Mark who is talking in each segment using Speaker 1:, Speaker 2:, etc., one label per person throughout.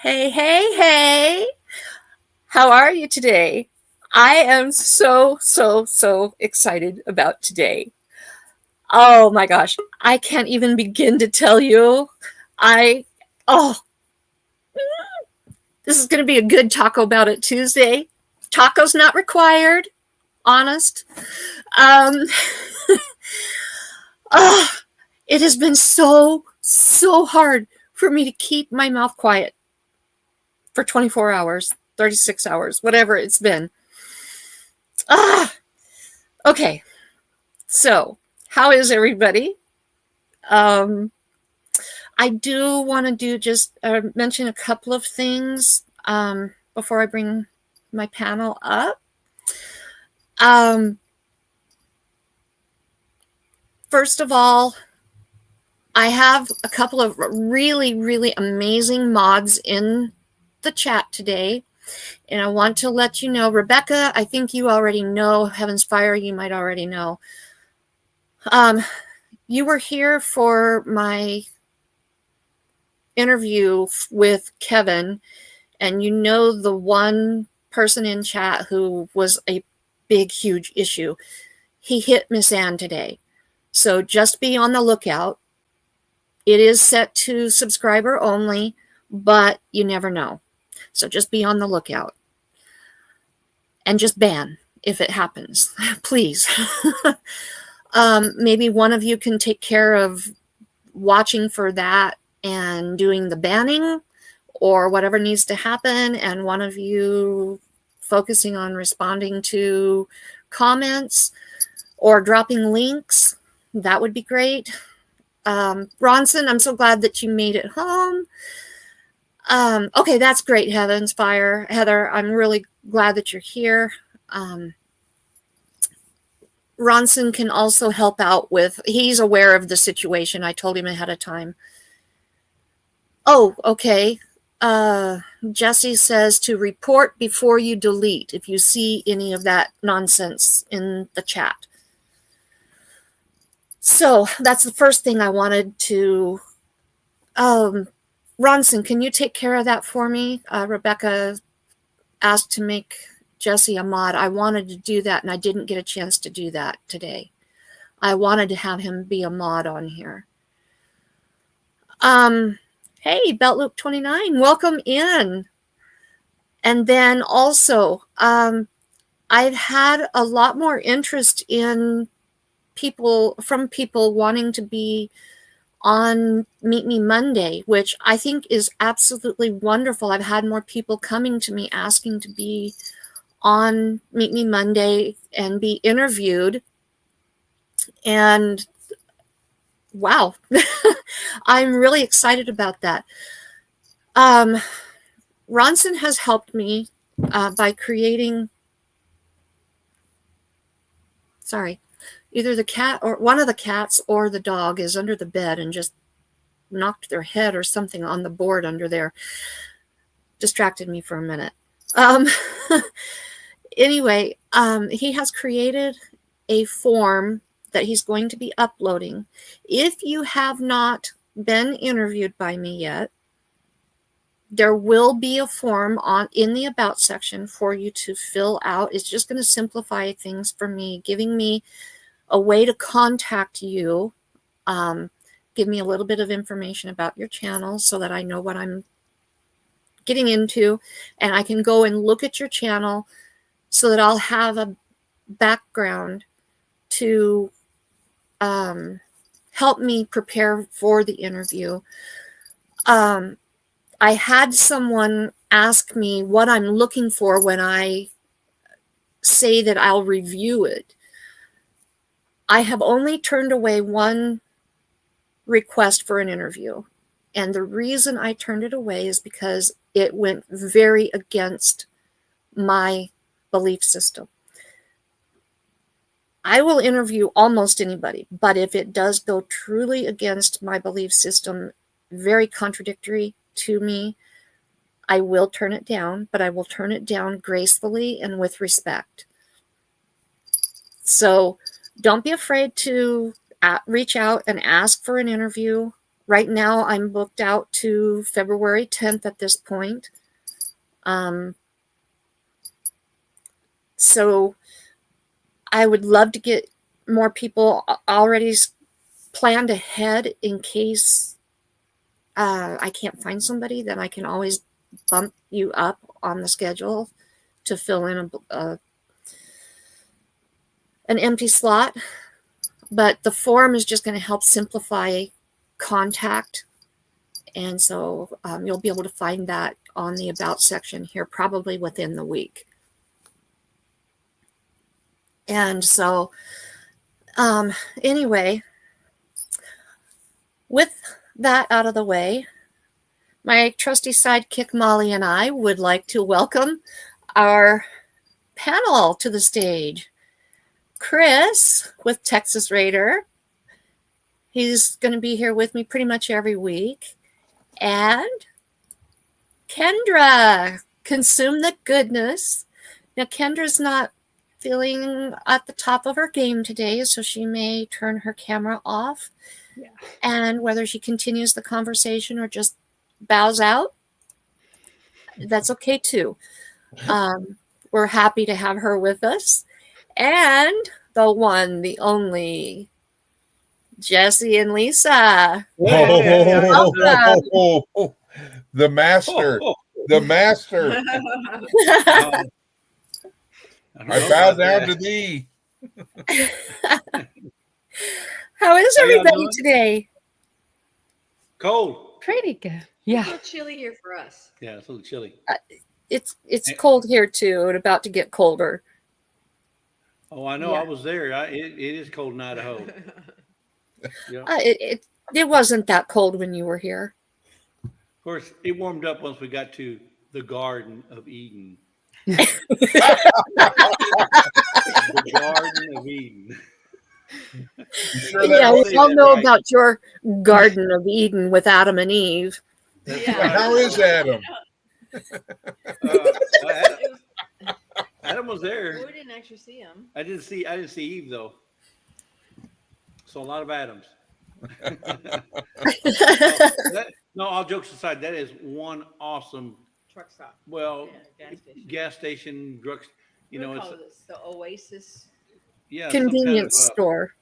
Speaker 1: Hey, hey, hey. How are you today? I am so excited about today. Oh my gosh. I can't even begin to tell you. I, oh, this is going to be a good Taco About It Tuesday. Tacos not required, honest. Um, oh, it has been so hard for me to keep my mouth quiet for 24 hours, 36 hours, whatever it's been. Ah, okay. So, how is everybody? Um, I do want to just mention a couple of things before I bring my panel up. Um, First of all, I have a couple of really amazing mods in the chat today. And I want to let you know, Rebecca, I think you already know, Heaven's Fire, you might already know. You were here for my interview with Kevin, and you know the one person in chat who was a big, huge issue. He hit Miss Ann today. So just be on the lookout. It is set to subscriber only, but you never know. So just be on the lookout. And just ban if it happens, please. Maybe one of you can take care of watching for that and doing the banning or whatever needs to happen, and one of you focusing on responding to comments or dropping links. That would be great. Ronson, I'm so glad that you made it home. Okay, that's great, Heaven's Fire. Heather, I'm really glad that you're here. Ronson can also help out with, he's aware of the situation. I told him ahead of time. Oh, okay. Jesse says to report before you delete if you see any of that nonsense in the chat. So that's the first thing I wanted to. Ronson, can you take care of that for me? Rebecca asked to make Jesse a mod. I wanted to do that, and I didn't get a chance to do that today. I wanted to have him be a mod on here. Hey, Beltloop 29, welcome in. And then also, I've had a lot more interest in people wanting to be on Meet Me Monday, which I think is absolutely wonderful. I've had more people coming to me asking to be on Meet Me Monday and be interviewed. And wow, I'm really excited about that. Ronson has helped me by creating, either the cat or one of the cats or the dog is under the bed and just knocked their head or something on the board under there. Distracted me for a minute. Anyway, he has created a form that he's going to be uploading. If you have not been interviewed by me yet, there will be a form in the About section for you to fill out. It's just going to simplify things for me, giving me a way to contact you, give me a little bit of information about your channel so that I know what I'm getting into, and I can go and look at your channel so that I'll have a background to help me prepare for the interview. I had someone ask me what I'm looking for when I say that I'll review it. I have only turned away one request for an interview. And the reason I turned it away is because it went very against my belief system. I will interview almost anybody, but if it does go truly against my belief system, very contradictory to me, I will turn it down, but I will turn it down gracefully and with respect. So don't be afraid to reach out and ask for an interview. Right now, I'm booked out to February 10th at this point. So I would love to get more people already planned ahead in case I can't find somebody. Then I can always bump you up on the schedule to fill in an empty slot. But the forum is just going to help simplify contact. And so you'll be able to find that on the About section here probably within the week. And so anyway, with that out of the way, my trusty sidekick Molly and I would like to welcome our panel to the stage. Chris with Texas Raider. He's going to be here with me pretty much every week. And Kendra, Consume the Goodness. Now, Kendra's not feeling at the top of her game today, so she may turn her camera off. Yeah. And whether she continues the conversation or just bows out, that's okay too. We're happy to have her with us. And the one, the only, Jesse and Lisa.
Speaker 2: Oh, the master. The master. I bow down to thee.
Speaker 1: How is everybody today?
Speaker 3: Cold.
Speaker 4: Pretty good. Yeah.
Speaker 5: It's a little chilly here for us.
Speaker 3: Yeah, it's a little chilly.
Speaker 1: It's cold here too, and about to get colder.
Speaker 3: Oh, I know. Yeah. I was there. It is cold in Idaho.
Speaker 1: Yeah. It wasn't that cold when you were here.
Speaker 3: Of course, it warmed up once we got to the Garden of Eden.
Speaker 1: The
Speaker 3: Garden of Eden.
Speaker 1: Sure yeah, we all know right. About your Garden of Eden with Adam and Eve.
Speaker 2: Yeah. How is Adam?
Speaker 3: Adam was there.
Speaker 5: We didn't actually see him.
Speaker 3: I didn't see Eve though. So a lot of Adams. No, all jokes aside, that is one awesome
Speaker 5: truck stop.
Speaker 3: Well, gas station, drugs. You know,
Speaker 5: it's the Oasis.
Speaker 3: Yeah,
Speaker 1: convenience store.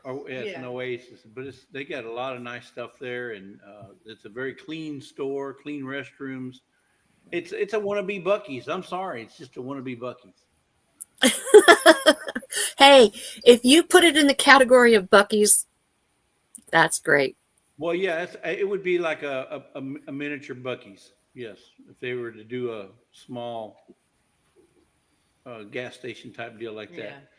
Speaker 3: It's an Oasis, but they got a lot of nice stuff there, and it's a very clean store, clean restrooms. It's a wannabe Buc-ee's. I'm sorry, it's just a wannabe Buc-ee's.
Speaker 1: Hey, if you put it in the category of Buc-ee's, that's great.
Speaker 3: Well, yeah, it would be like a miniature Buc-ee's. Yes, if they were to do a small gas station type deal like that.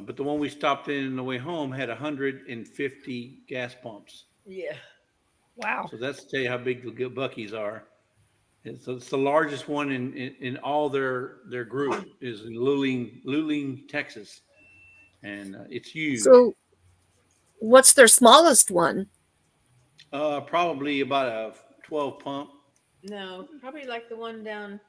Speaker 3: But the one we stopped in on the way home had 150 gas pumps.
Speaker 5: Yeah.
Speaker 4: Wow.
Speaker 3: So that's to tell you how big the Buc-ee's are. It's the largest one in all their group is in Luling, Texas, and it's huge.
Speaker 1: So, what's their smallest one?
Speaker 3: Probably about a 12 pump.
Speaker 5: No, probably like the one down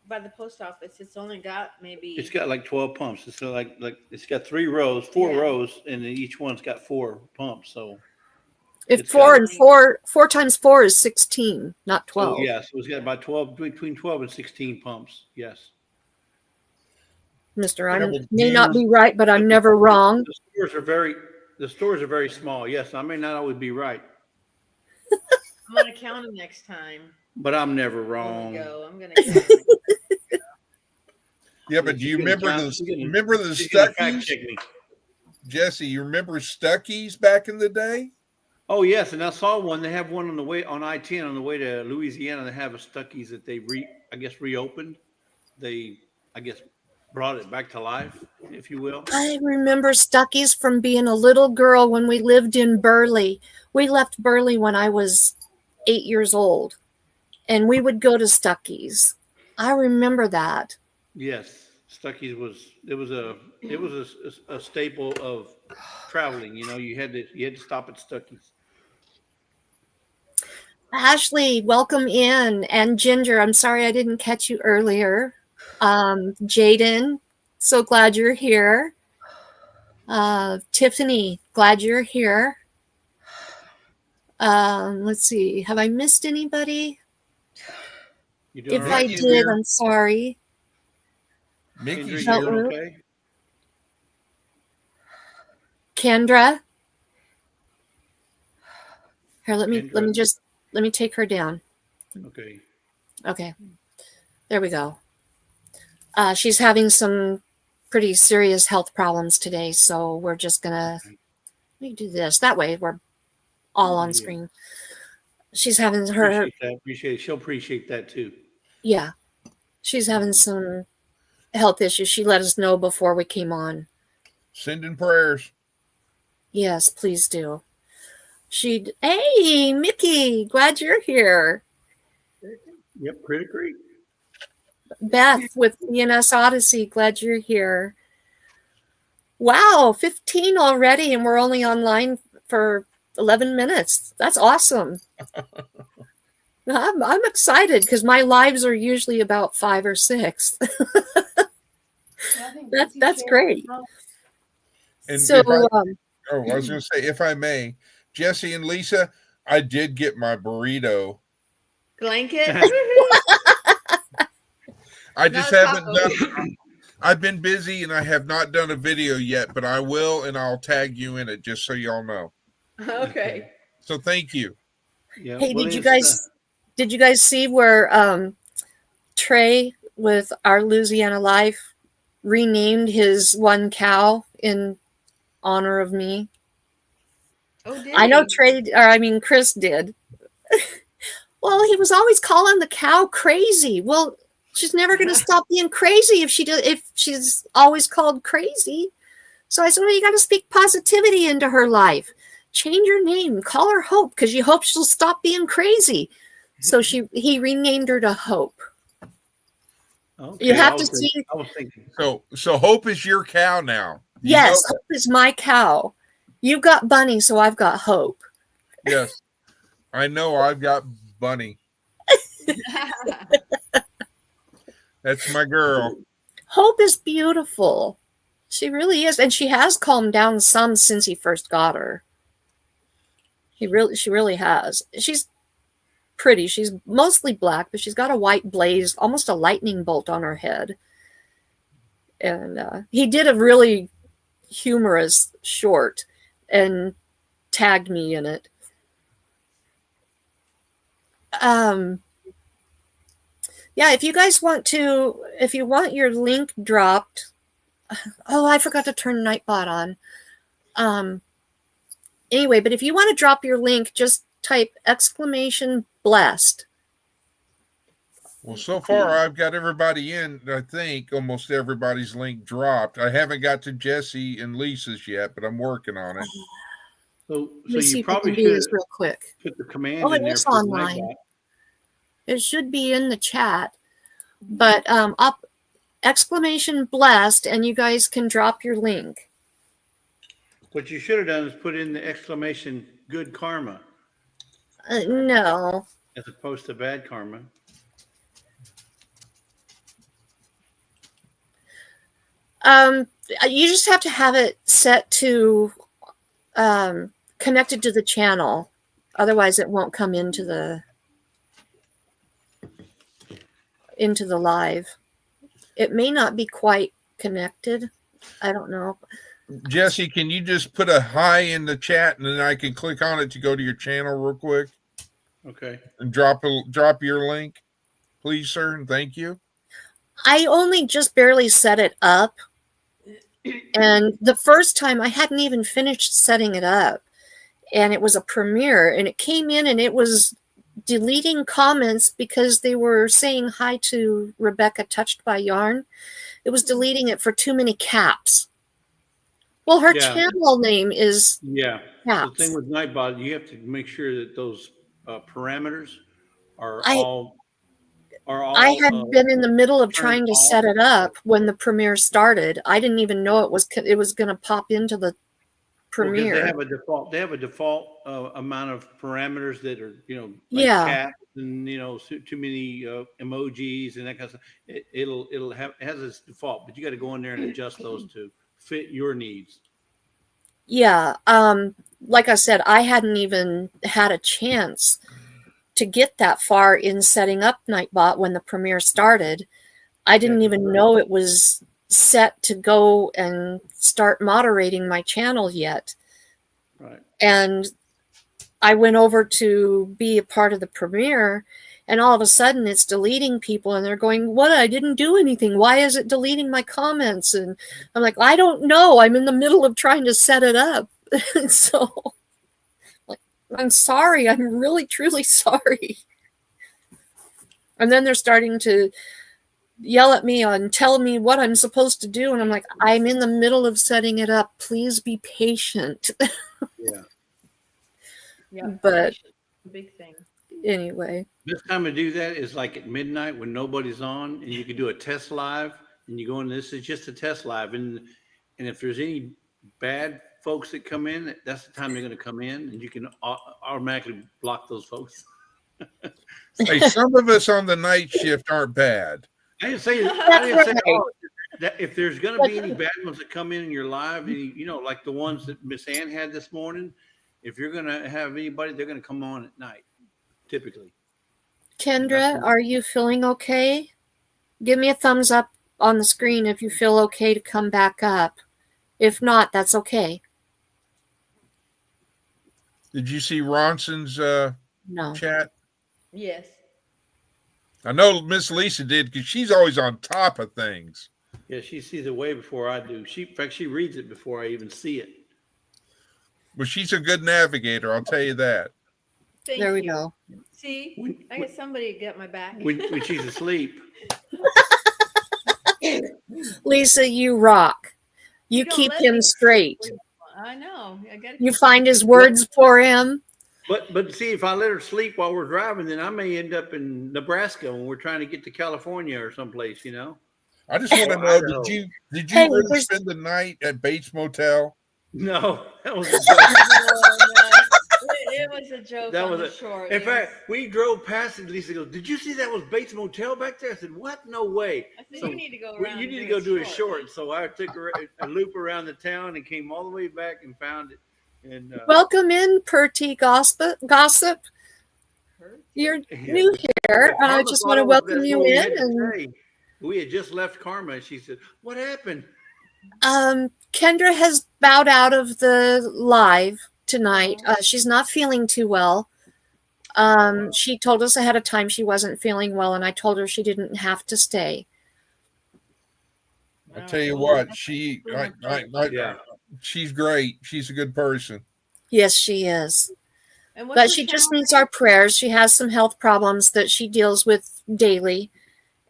Speaker 5: by the post office. It's only got maybe.
Speaker 3: It's got like 12 pumps. It's like it's got 4 rows, and each one's got 4 pumps. So.
Speaker 1: If 4 times 4 is 16, not 12.
Speaker 3: Oh, yeah, so it's got about 12, between 12 and 16 pumps. Yes.
Speaker 1: Mister, I may not be right, but I'm never wrong.
Speaker 3: The stores are very small. Yes, I may not always be right.
Speaker 5: I'm gonna count them next time.
Speaker 3: But I'm never wrong.
Speaker 5: I'm gonna count them.
Speaker 2: Yeah, but do you remember the Stuckies? Jesse, you remember Stuckies back in the day?
Speaker 3: Oh yes, and I saw one. They have one on the way on I-10 on the way to Louisiana. They have a Stuckies that they reopened. They brought it back to life, if you will.
Speaker 1: I remember Stuckies from being a little girl when we lived in Burley. We left Burley when I was 8 years old, and we would go to Stuckies. I remember that.
Speaker 3: Yes, Stuckies was a staple of traveling. You know, you had to stop at Stuckies.
Speaker 1: Ashley, welcome in. And Ginger, I'm sorry I didn't catch you earlier. Jaden, so glad you're here. Tiffany, glad you're here. Let's see. Have I missed anybody?
Speaker 3: You doing
Speaker 1: If
Speaker 3: all right?
Speaker 1: I
Speaker 2: Mickey's
Speaker 1: did,
Speaker 2: here.
Speaker 1: I'm sorry.
Speaker 2: Mickey's
Speaker 3: Kendra, you
Speaker 2: here.
Speaker 3: doing
Speaker 1: Hello?
Speaker 3: okay?
Speaker 1: Kendra? Here, let me
Speaker 3: Kendra?
Speaker 1: let me take her down.
Speaker 3: Okay.
Speaker 1: Okay. There we go. She's having some pretty serious health problems today, so we're just gonna
Speaker 3: Okay.
Speaker 1: let me do this. That way we're all on
Speaker 3: Yeah.
Speaker 1: screen. She's having her
Speaker 3: Appreciate that. Appreciate it. She'll appreciate that too.
Speaker 1: yeah. She's having some health issues. She let us know before we came on.
Speaker 2: Sending prayers.
Speaker 1: Yes, please do. Hey, Mickey, glad you're here.
Speaker 3: Yep, Critter Creek.
Speaker 1: Beth with DNS Odyssey, glad you're here. Wow, 15 already, and we're only online for 11 minutes. That's awesome. I'm excited because my lives are usually about 5 or 6. That's great.
Speaker 2: And
Speaker 1: So,
Speaker 2: I was going to say, if I may, Jesse and Lisa, I did get my burrito.
Speaker 5: Blanket.
Speaker 2: I just
Speaker 5: Not
Speaker 2: haven't done. I've been busy and I have not done a video yet, but I will, and I'll tag you in it just so y'all know.
Speaker 5: Okay.
Speaker 2: So thank you.
Speaker 3: Yeah.
Speaker 1: hey,
Speaker 3: well,
Speaker 1: did you guys see where Trey with our Louisiana Life renamed his one cow in honor of me?
Speaker 5: Oh, did
Speaker 1: I know
Speaker 5: he?
Speaker 1: Chris did. Well, he was always calling the cow crazy. Well, she's never going to stop being crazy if she's always called crazy. So I said, well, you got to speak positivity into her life. Change her name. Call her Hope because you hope she'll stop being crazy. So he renamed her to Hope.
Speaker 3: Okay.
Speaker 1: You have to see.
Speaker 3: I was thinking.
Speaker 2: So Hope is your cow now.
Speaker 1: Yes, Hope is my cow. You've got Bunny, so I've got Hope.
Speaker 2: Yes. I know I've got Bunny. That's my girl.
Speaker 1: Hope is beautiful. She really is. And she has calmed down some since he first got her. She really has. She's pretty. She's mostly black, but she's got a white blaze, almost a lightning bolt on her head. And he did a really humorous short and tagged me in it. Yeah, if you guys want your link dropped. Oh, I forgot to turn Nightbot on. Anyway, but if you want to drop your link, just type !blessed.
Speaker 2: Well, so far I've got everybody in. I think almost everybody's link dropped. I haven't got to Jesse and Lisa's yet, but I'm working on it.
Speaker 3: So
Speaker 1: You
Speaker 3: probably
Speaker 1: do
Speaker 3: should
Speaker 1: this real quick.
Speaker 3: put the command
Speaker 1: Oh,
Speaker 3: in
Speaker 1: it
Speaker 3: there
Speaker 1: is
Speaker 3: for
Speaker 1: online.
Speaker 3: Nightbot.
Speaker 1: It should be in the chat, but up !blessed, and you guys can drop your link.
Speaker 3: What you should have done is put in the exclamation good karma
Speaker 1: No.
Speaker 3: as opposed to bad karma.
Speaker 1: You just have to have it set to connected to the channel. Otherwise, it won't come into the live. It may not be quite connected. I don't know.
Speaker 2: Jesse, can you just put a hi in the chat and then I can click on it to go to your channel real quick?
Speaker 3: Okay.
Speaker 2: And drop your link, please, sir, and thank you.
Speaker 1: I only just barely set it up. And the first time I hadn't even finished setting it up. And it was a premiere, and it came in and it was deleting comments because they were saying hi to Rebecca Touched by Yarn. It was deleting it for too many caps. Well, her channel name is caps.
Speaker 3: The thing with Nightbot, you have to make sure that those parameters are all.
Speaker 1: I had been in the middle of trying to set it up when the premiere started. I didn't even know it was going to pop into the premiere.
Speaker 3: Well, they have a default amount of parameters that are caps and too many emojis and that kind of stuff. It has its default, but you got to go in there and adjust those to fit your needs.
Speaker 1: Yeah. Like I said, I hadn't even had a chance to get that far in setting up Nightbot when the premiere started. I didn't even know it was set to go and start moderating my channel yet.
Speaker 3: Right.
Speaker 1: And I went over to be a part of the premiere, and all of a sudden it's deleting people, and they're going, "What? I didn't do anything. Why is it deleting my comments?" And I'm like, "I don't know. I'm in the middle of trying to set it up." So, like, I'm sorry. I'm really, truly sorry. And then they're starting to yell at me and tell me what I'm supposed to do. And I'm like, I'm in the middle of setting it up. Please be patient.
Speaker 3: Yeah.
Speaker 5: Yeah.
Speaker 1: But
Speaker 5: Big thing.
Speaker 1: anyway.
Speaker 3: Best time to do that is like at midnight when nobody's on, and you can do a test live, and you go in. This is just a test live, and if there's any bad folks that come in, that's the time they're going to come in, and you can automatically block those folks.
Speaker 2: Hey, some of us on the night shift aren't bad.
Speaker 3: I didn't say
Speaker 1: Right.
Speaker 3: that if there's going to be any bad ones that come in your live, you know, like the ones that Miss Ann had this morning. If you're going to have anybody, they're going to come on at night, typically.
Speaker 1: Kendra, are you feeling okay? Give me a thumbs up on the screen if you feel okay to come back up. If not, that's okay.
Speaker 2: Did you see Ronson's
Speaker 1: No.
Speaker 2: chat?
Speaker 5: Yes.
Speaker 2: I know Miss Lisa did because she's always on top of things.
Speaker 3: Yeah, she sees it way before I do. In fact, she reads it before I even see it.
Speaker 2: But she's a good navigator, I'll tell you that.
Speaker 5: Thank
Speaker 1: There we
Speaker 5: you.
Speaker 1: go.
Speaker 5: See, I got somebody to get my back.
Speaker 3: When she's asleep.
Speaker 1: Lisa, you rock. You
Speaker 5: don't
Speaker 1: keep
Speaker 5: let
Speaker 1: him
Speaker 5: me
Speaker 1: straight.
Speaker 5: sleep. I know. I got.
Speaker 1: You find his words for him.
Speaker 3: But see, if I let her sleep while we're driving, then I may end up in Nebraska when we're trying to get to California or someplace, you know.
Speaker 2: I just want to
Speaker 3: Or
Speaker 2: know,
Speaker 3: Idaho.
Speaker 2: did you
Speaker 1: Hey,
Speaker 2: really
Speaker 1: there's-
Speaker 2: spend the night at Bates Motel?
Speaker 3: No, that was a joke.
Speaker 5: It was a joke
Speaker 3: That
Speaker 5: on
Speaker 3: was
Speaker 5: the
Speaker 3: it.
Speaker 5: short.
Speaker 3: In
Speaker 5: It
Speaker 3: fact,
Speaker 5: was-
Speaker 3: we drove past it. Lisa goes, "Did you see that was Bates Motel back there?" I said, "What? No way."
Speaker 5: I said,
Speaker 3: So
Speaker 5: you need to go
Speaker 3: you
Speaker 5: around.
Speaker 3: need
Speaker 5: and
Speaker 3: to go do a
Speaker 5: short.
Speaker 3: short. So I took a loop around the town and came all the way back and found it. And
Speaker 1: Welcome in, Purty Gossip. You're new here, and I
Speaker 3: Karma
Speaker 1: just
Speaker 3: thought
Speaker 1: want to
Speaker 3: it was-
Speaker 1: welcome
Speaker 3: that's
Speaker 1: you
Speaker 3: what we
Speaker 1: in.
Speaker 3: had to
Speaker 1: And
Speaker 3: say. We had just left Karma, and she said, "What happened?"
Speaker 1: Kendra has bowed out of the live tonight. She's not feeling too well. She told us ahead of time she wasn't feeling well, and I told her she didn't have to stay.
Speaker 2: I tell you what, she's great. She's a good person.
Speaker 1: Yes, she is.
Speaker 5: And what's
Speaker 1: But
Speaker 5: her
Speaker 1: she just
Speaker 5: channel
Speaker 1: needs
Speaker 5: name?
Speaker 1: our prayers. She has some health problems that she deals with daily,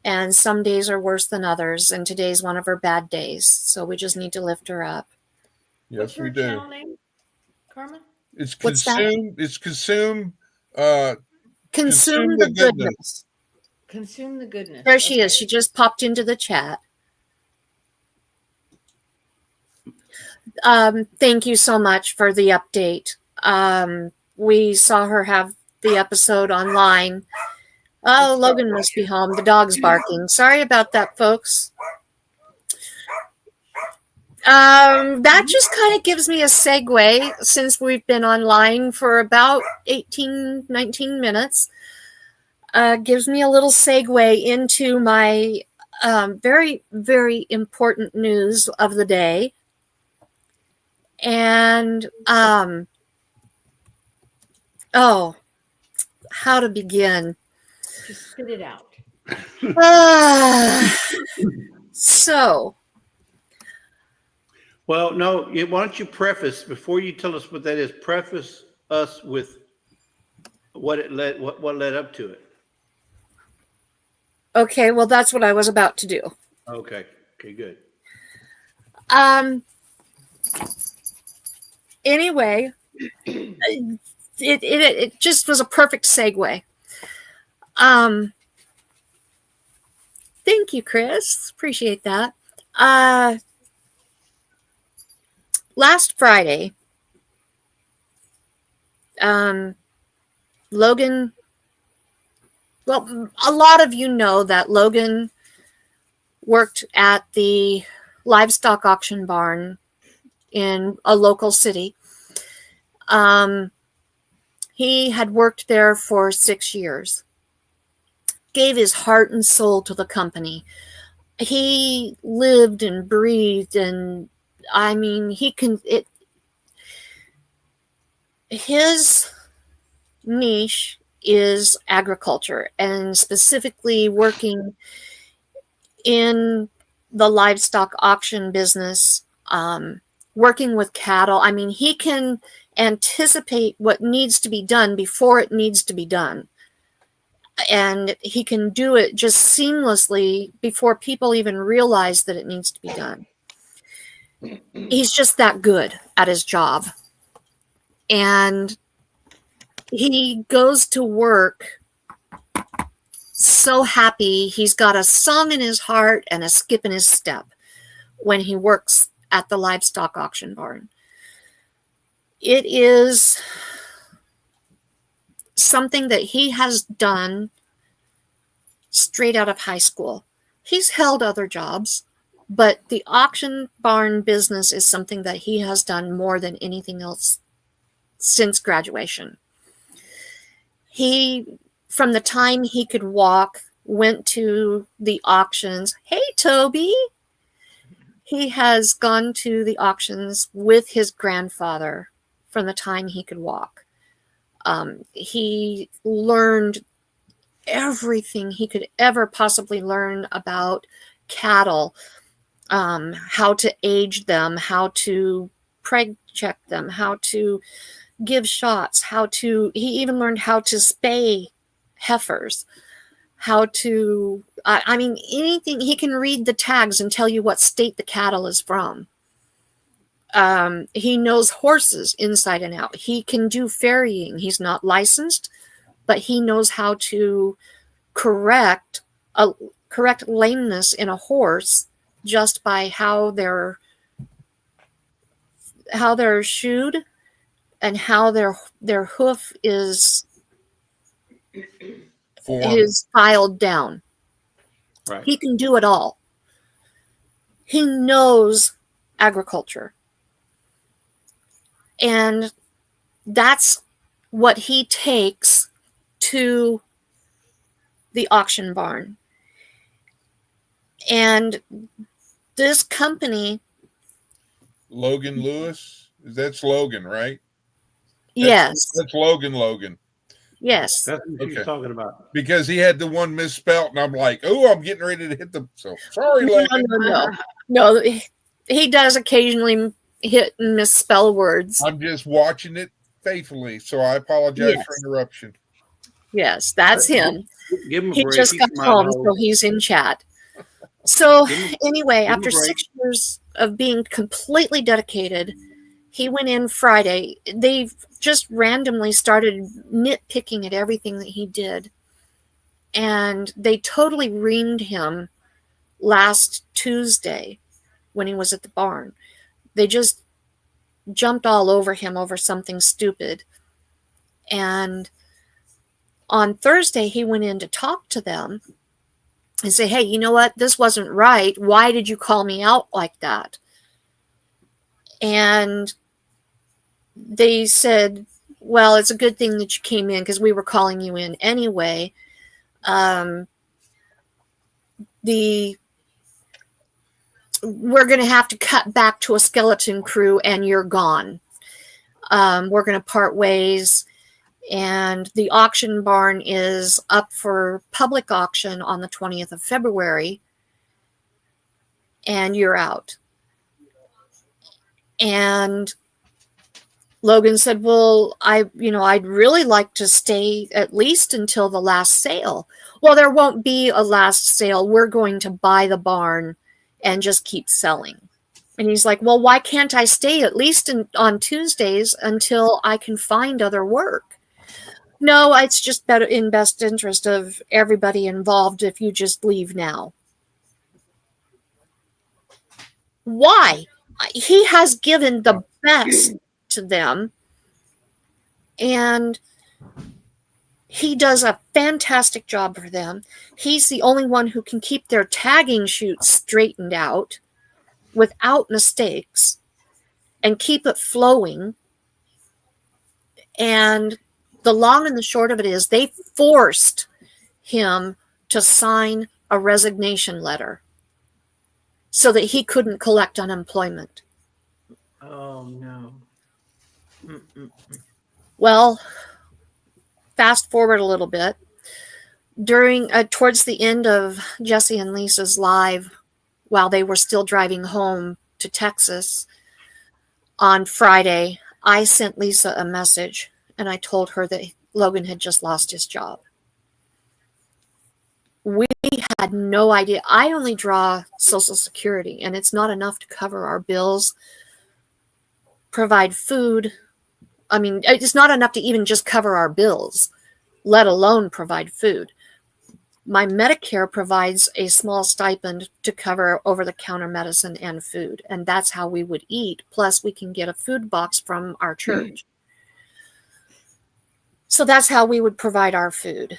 Speaker 1: and some days are worse than others, and today's one of her bad days. So we just need to lift her up.
Speaker 5: What's
Speaker 2: Yes,
Speaker 5: her
Speaker 2: we do.
Speaker 5: channel name? Carmen?
Speaker 2: It's
Speaker 1: What's that?
Speaker 2: consume. It's consume.
Speaker 1: Consume the goodness.
Speaker 5: Consume the goodness.
Speaker 1: There she
Speaker 5: Okay.
Speaker 1: is. She just popped into the chat. Thank you so much for the update. We saw her have the episode online. Oh, Logan must be home. The dog's barking. Sorry about that, folks. That just kind of gives me a segue since we've been online for about 18, 19 minutes. Gives me a little segue into my very, very important news of the day. And, how to begin?
Speaker 5: Just spit it out.
Speaker 1: So,
Speaker 3: Well, no. Why don't you preface before you tell us what that is? Preface us with what led up to it.
Speaker 1: okay, well, that's what I was about to do.
Speaker 3: Okay. Okay. Good.
Speaker 1: Anyway, it just was a perfect segue. Thank you, Chris. Appreciate that. Last Friday, Logan, well, a lot of you know that Logan worked at the livestock auction barn in a local city. He had worked there for 6 years, gave his heart and soul to the company. He lived and breathed, and I mean, his niche is agriculture, and specifically working in the livestock auction business, working with cattle. I mean, he can anticipate what needs to be done before it needs to be done. And he can do it just seamlessly before people even realize that it needs to be done. He's just that good at his job. And he goes to work so happy. He's got a song in his heart and a skip in his step when he works at the livestock auction barn. It is something that he has done straight out of high school. He's held other jobs, but the auction barn business is something that he has done more than anything else since graduation. He, from the time he could walk, went to the auctions. Hey, Toby. He has gone to the auctions with his grandfather from the time he could walk. He learned everything he could ever possibly learn about cattle, how to age them, how to preg check them, how to give shots, he even learned how to spay heifers, how to, I mean, anything. He can read the tags and tell you what state the cattle is from. He knows horses inside and out. He can do farrieing. He's not licensed, but he knows how to correct lameness in a horse just by how they're shoed and how their hoof is filed down.
Speaker 3: Right.
Speaker 1: He can do it all. He knows agriculture. And that's what he takes to the auction barn. And this company,
Speaker 2: Logan Lewis, that's Logan, right?
Speaker 1: Yes.
Speaker 2: That's Logan.
Speaker 1: Yes.
Speaker 3: That's what she's talking about.
Speaker 2: Because he had the one misspelt, and I'm like, oh, I'm getting ready to hit the. So sorry, Logan.
Speaker 1: No, he does occasionally hit and misspell words.
Speaker 2: I'm just watching it faithfully, so I apologize for interruption.
Speaker 1: Yes, that's him.
Speaker 3: Give him a
Speaker 1: he
Speaker 3: break.
Speaker 1: just got home, so he's in chat. So anyway, after 6 years of being completely dedicated, he went in Friday. They just randomly started nitpicking at everything that he did. And they totally reamed him last Tuesday when he was at the barn. They just jumped all over him over something stupid. And on Thursday, he went in to talk to them and say, hey, you know what? This wasn't right. Why did you call me out like that? And they said, well, it's a good thing that you came in because we were calling you in anyway. We're going to have to cut back to a skeleton crew and you're gone. We're going to part ways. And the auction barn is up for public auction on the 20th of February. And you're out. And Logan said, well, I'd really like to stay at least until the last sale. Well, there won't be a last sale. We're going to buy the barn and just keep selling. And he's like, well, why can't I stay at least on Tuesdays until I can find other work? No, it's just better in best interest of everybody involved if you just leave now. Why? He has given the best to them, and he does a fantastic job for them. He's the only one who can keep their tagging chutes straightened out without mistakes. and keep it flowing. And the long and the short of it is they forced him to sign a resignation letter so that he couldn't collect unemployment.
Speaker 6: Oh no.
Speaker 1: Well, fast forward a little bit. Towards the end of Jesse and Lisa's live, while they were still driving home to Texas on Friday, I sent Lisa a message and I told her that Logan had just lost his job. We had no idea. I only draw Social Security, and it's not enough to cover our bills, provide food. I mean, it's not enough to even just cover our bills, let alone provide food. My Medicare provides a small stipend to cover over-the-counter medicine and food, and that's how we would eat. Plus, we can get a food box from our church. So that's how we would provide our food.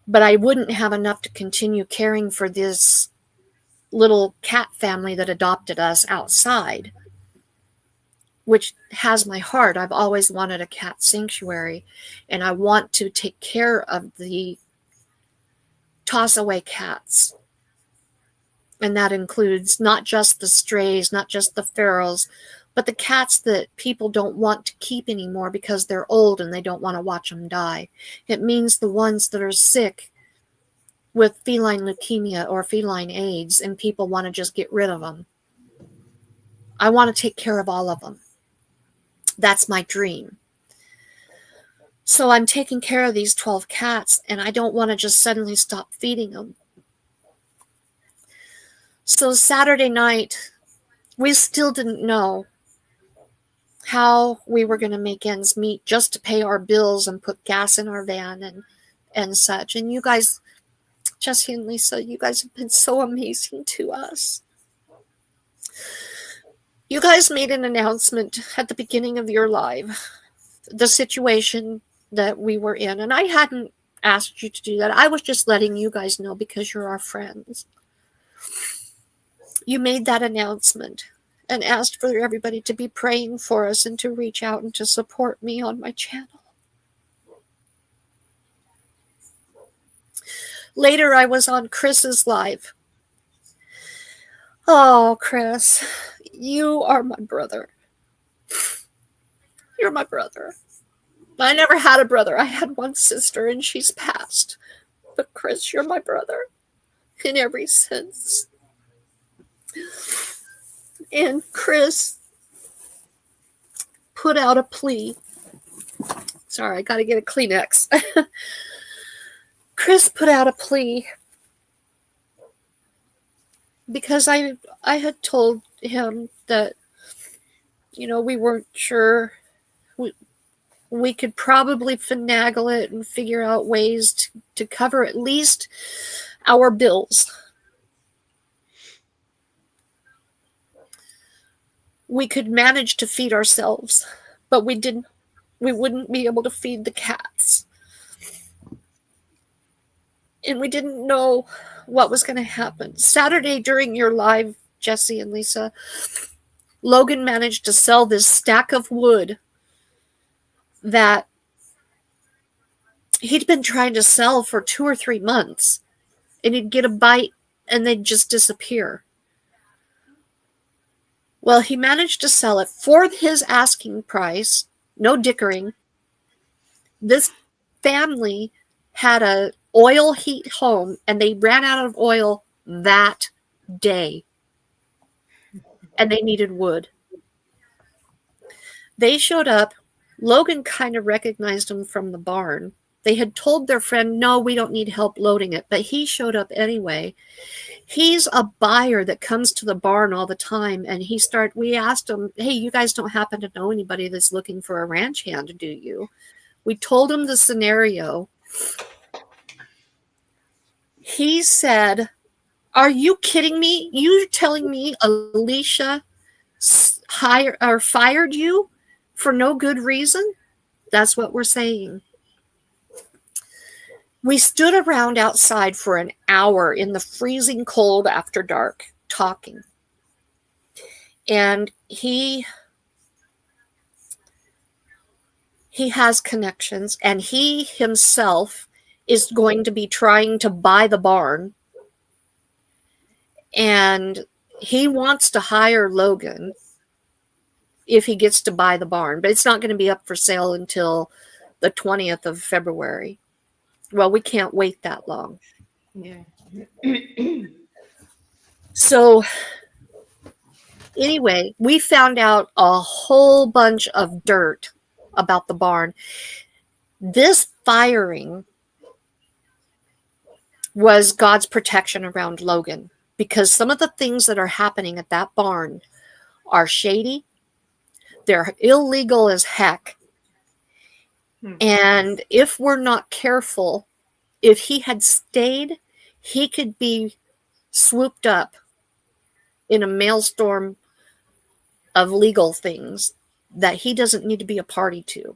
Speaker 1: But I wouldn't have enough to continue caring for this little cat family that adopted us outside, which has my heart. I've always wanted a cat sanctuary, and I want to take care of the toss-away cats. And that includes not just the strays, not just the ferals, but the cats that people don't want to keep anymore because they're old and they don't want to watch them die. It means the ones that are sick with feline leukemia or feline AIDS and people want to just get rid of them. I want to take care of all of them. That's my dream. So I'm taking care of these 12 cats, and I don't want to just suddenly stop feeding them. So Saturday night, we still didn't know how we were going to make ends meet just to pay our bills and put gas in our van and such. And you guys, Jesse and Lisa, you guys have been so amazing to us. You guys made an announcement at the beginning of your live, the situation that we were in. And I hadn't asked you to do that. I was just letting you guys know because you're our friends. You made that announcement and asked for everybody to be praying for us and to reach out and to support me on my channel. Later, I was on Chris's live. Oh, Chris, you are my brother. You're my brother. I never had a brother. I had one sister and she's passed. But Chris, you're my brother in every sense. And Chris put out a plea. Sorry, I got to get a Kleenex. Chris put out a plea because I had told him that, you know, we weren't sure. We could probably finagle it and figure out ways to cover at least our bills. We could manage to feed ourselves, but we wouldn't be able to feed the cats. And we didn't know what was going to happen. Saturday during your live, Jesse and Lisa, Logan managed to sell this stack of wood that he'd been trying to sell for 2 or 3 months. And he'd get a bite and they'd just disappear. Well, he managed to sell it for his asking price, no dickering. This family had a oil heat home and they ran out of oil that day. And they needed wood. They showed up. Logan kind of recognized them from the barn. They had told their friend, no, we don't need help loading it. But he showed up anyway. He's a buyer that comes to the barn all the time. And we asked him, hey, you guys don't happen to know anybody that's looking for a ranch hand, do you? We told him the scenario. He said, are you kidding me? You telling me Alicia fired you for no good reason? That's what we're saying. We stood around outside for an hour in the freezing cold after dark talking. And he He has connections, and he himself is going to be trying to buy the barn. And he wants to hire Logan if he gets to buy the barn, but it's not going to be up for sale until the 20th of February. Well, we can't wait that long.
Speaker 5: Yeah.
Speaker 1: So anyway, we found out a whole bunch of dirt about the barn. This firing was God's protection around Logan, because some of the things that are happening at that barn are shady. They're illegal as heck. And if we're not careful, if he had stayed, he could be swooped up in a maelstrom of legal things that he doesn't need to be a party to.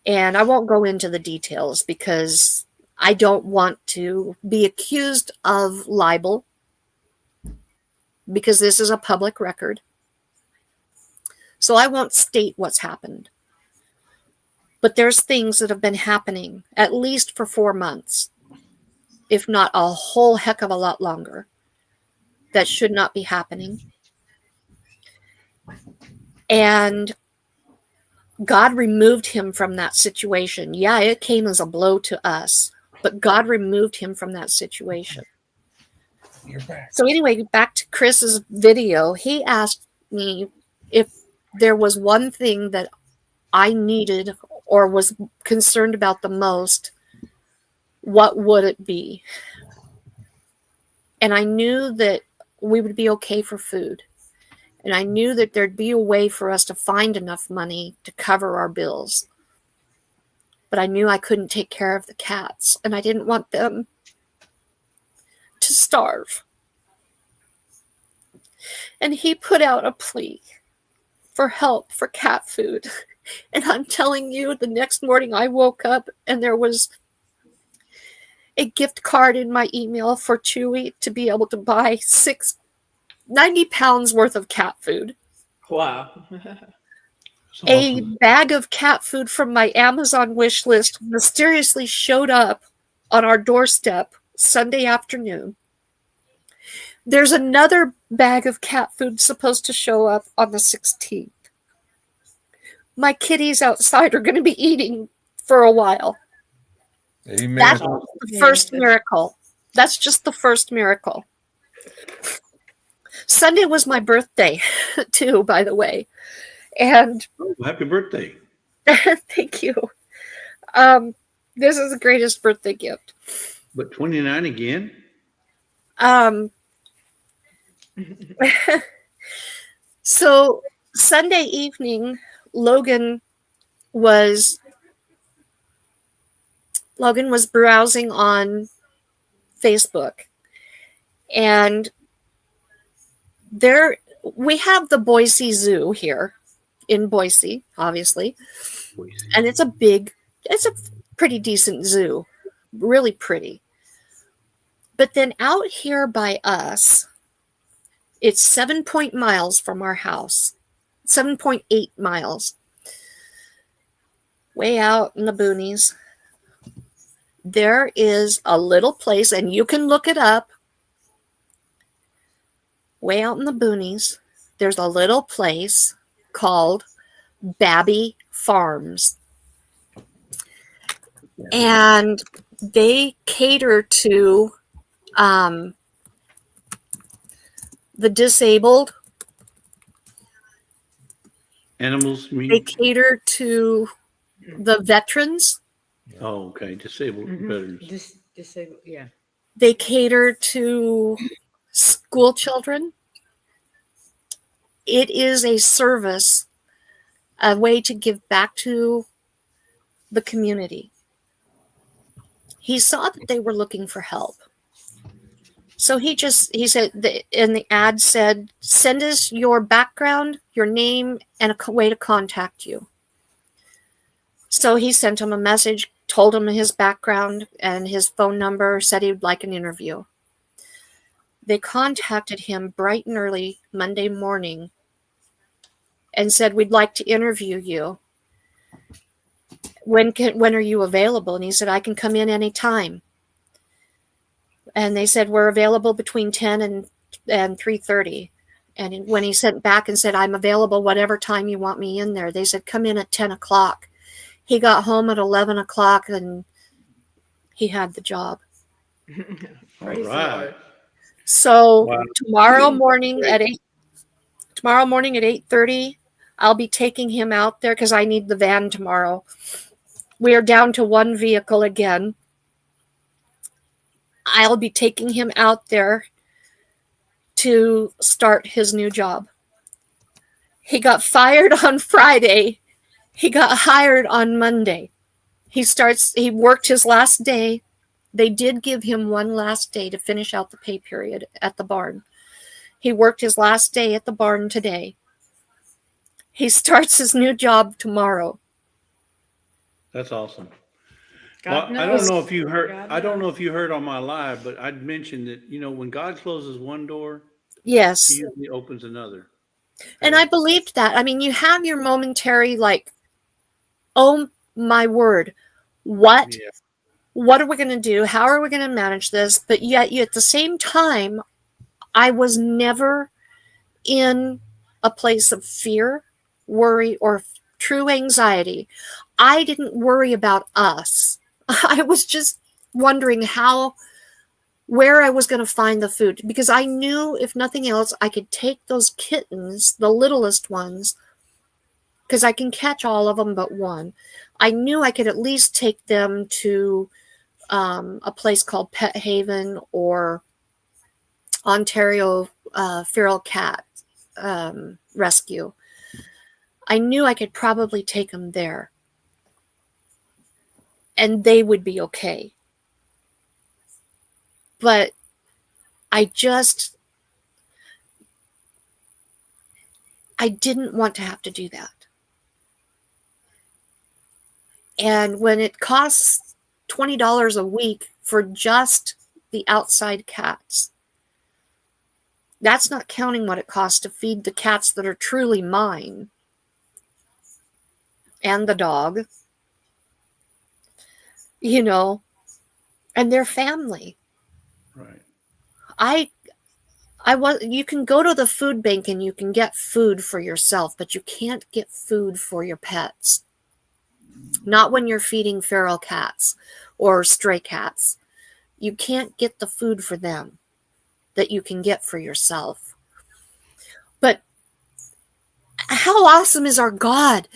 Speaker 1: And I won't go into the details because I don't want to be accused of libel, because this is a public record. So I won't state what's happened. But there's things that have been happening at least for 4 months, if not a whole heck of a lot longer, that should not be happening. And God removed him from that situation. Yeah, it came as a blow to us, but God removed him from that situation.
Speaker 2: You're back.
Speaker 1: So anyway, back to Chris's video. He asked me if there was one thing that I needed or was concerned about the most, what would it be? And I knew that we would be okay for food. And I knew that there'd be a way for us to find enough money to cover our bills. But I knew I couldn't take care of the cats, and I didn't want them to starve. And he put out a plea for help for cat food. And I'm telling you, the next morning I woke up and there was a gift card in my email for Chewy to be able to buy 90 pounds worth of cat food.
Speaker 6: Wow.
Speaker 3: That's
Speaker 1: A
Speaker 3: awesome.
Speaker 1: bag of cat food from my Amazon wish list mysteriously showed up on our doorstep Sunday afternoon. There's another bag of cat food supposed to show up on the 16th. My kitties outside are going to be eating for a while.
Speaker 2: Amen.
Speaker 1: That's the first miracle. That's just the first miracle. Sunday was my birthday, too, by the way. And
Speaker 3: Oh, happy birthday.
Speaker 1: thank you. This is the greatest birthday gift.
Speaker 3: But 29 again?
Speaker 1: So Sunday evening, Logan was browsing on Facebook, and there we have the Boise Zoo here in Boise, obviously, and it's a pretty decent zoo, really pretty. But then out here by us, it's 7 miles from our house, 7.8 miles, way out in the boonies. There is a little place, and you can look it up. Way out in the boonies, there's a little place called Babby Farms. And they cater to the disabled.
Speaker 3: Animals, you mean?
Speaker 1: They cater to the veterans.
Speaker 3: Oh, okay. Disabled veterans.
Speaker 5: Disabled, yeah.
Speaker 1: They cater to school children. It is a service, a way to give back to the community. He saw that they were looking for help. So he said, and the ad said, send us your background, your name, and a way to contact you. So he sent him a message, told him his background and his phone number, said he would like an interview. They contacted him bright and early Monday morning and said, we'd like to interview you. when are you available? And he said, I can come in anytime. And they said, we're available between 10 and 3:30. And when he sent back and said, I'm available whatever time you want me in there, they said, come in at 10 o'clock. He got home at 11 o'clock and he had the job.
Speaker 6: Praise the
Speaker 3: right.
Speaker 6: Lord.
Speaker 1: So
Speaker 3: Wow.
Speaker 1: tomorrow morning at 8:30, I'll be taking him out there because I need the van tomorrow. We are down to one vehicle again. I'll be taking him out there to start his new job. He got fired on Friday. He got hired on Monday. He worked his last day. They did give him one last day to finish out the pay period at the barn. He worked his last day at the barn today. He starts his new job tomorrow.
Speaker 3: That's awesome.
Speaker 5: God
Speaker 3: Well, I
Speaker 5: knows.
Speaker 3: don't know if you heard.
Speaker 5: God
Speaker 3: I don't know
Speaker 5: knows.
Speaker 3: if you heard on my live, but I'd mentioned that when God closes one door,
Speaker 1: Yes.
Speaker 3: He usually opens another.
Speaker 1: And I believed that. I mean, you have your momentary like, oh my word, what?
Speaker 3: Yeah.
Speaker 1: What are we going to do? How are we going to manage this? But yet, at the same time, I was never in a place of fear, worry, or true anxiety. I didn't worry about us. I was just wondering where I was going to find the food, because I knew if nothing else, I could take those kittens, the littlest ones, because I can catch all of them but one. I knew I could at least take them to a place called Pet Haven or Ontario Feral Cat Rescue. I knew I could probably take them there and they would be okay. But I didn't want to have to do that. And when it costs $20 a week for just the outside cats, that's not counting what it costs to feed the cats that are truly mine and the dog, and their family.
Speaker 3: Right.
Speaker 1: You can go to the food bank and you can get food for yourself, but you can't get food for your pets. Not when you're feeding feral cats or stray cats. You can't get the food for them that you can get for yourself. But how awesome is our God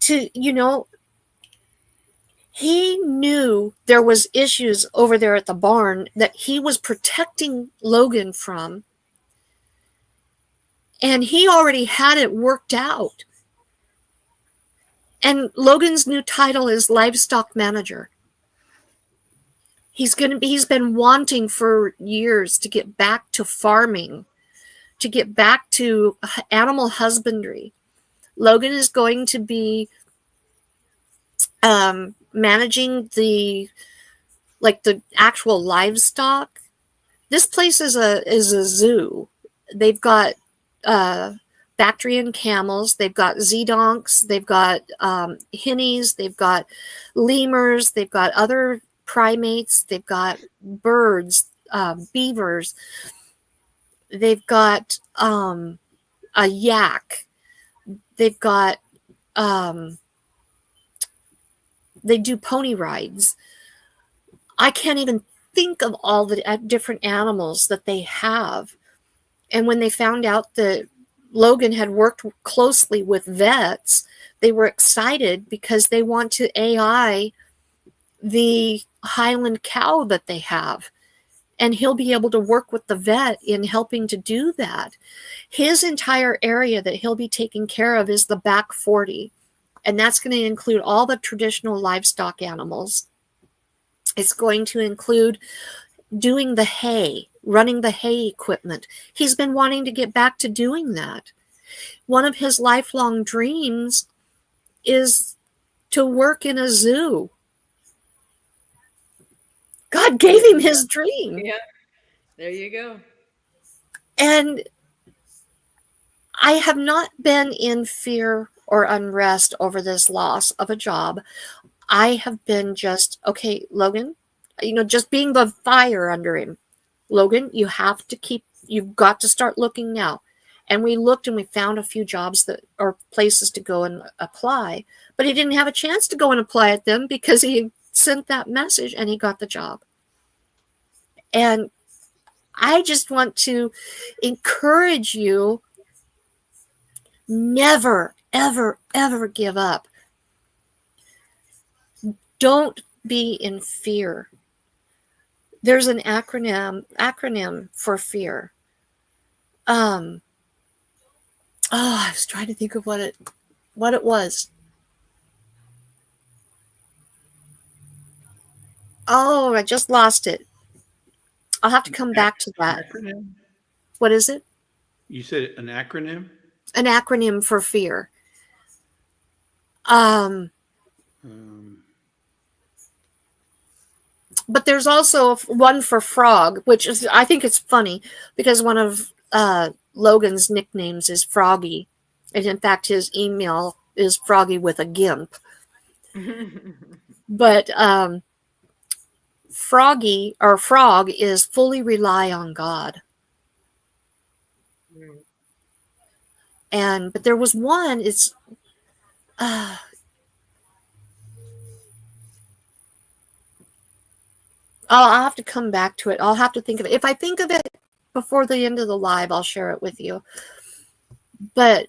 Speaker 1: to, He knew there was issues over there at the barn that he was protecting Logan from. And he already had it worked out. And Logan's new title is livestock manager. He's been wanting for years to get back to farming, to get back to animal husbandry. Logan is going to be managing the actual livestock. This place is a zoo. They've got Bactrian camels, they've got zedonks, they've got hinnies, they've got lemurs, they've got other primates, they've got birds, beavers, they've got a yak, they've got they do pony rides. I can't even think of all the different animals that they have. And when they found out that Logan had worked closely with vets, they were excited because they want to AI the Highland cow that they have. And he'll be able to work with the vet in helping to do that. His entire area that he'll be taking care of is the back 40. And that's going to include all the traditional livestock animals. It's going to include doing the hay, running the hay equipment. He's been wanting to get back to doing that. One of his lifelong dreams is to work in a zoo. God gave him his dream.
Speaker 5: Yeah, there you go.
Speaker 1: And I have not been in fear or unrest over this loss of a job. I have been just, okay, Logan, just being the fire under him. Logan, you've got to start looking now. And we looked and we found a few jobs or places to go and apply, but he didn't have a chance to go and apply at them because he sent that message and he got the job. And I just want to encourage you, never, ever, ever give up. Don't be in fear. There's an acronym for fear. I was trying to think of what it was. Oh, I just lost it. I'll have to come back to that.
Speaker 3: Acronym?
Speaker 1: What is it?
Speaker 3: You said an acronym?
Speaker 1: An acronym for fear. But there's also one for frog, which is, I think it's funny because one of Logan's nicknames is Froggy. And in fact, his email is Froggy with a GIMP. But Froggy or Frog is fully rely on God. But there was one, it's I'll have to come back to it. I'll have to think of it. If I think of it before the end of the live, I'll share it with you. But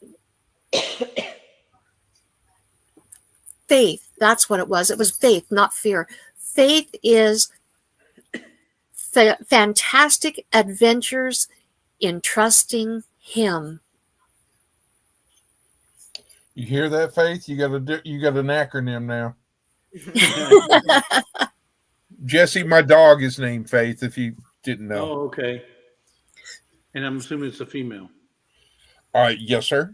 Speaker 1: faith, that's what it was. It was faith, not fear. Faith is fantastic adventures in trusting Him.
Speaker 2: You hear that, Faith? You got an acronym now. Jesse, my dog is named Faith, if you didn't know.
Speaker 3: Oh, okay. And I'm assuming it's a female.
Speaker 2: Yes, sir.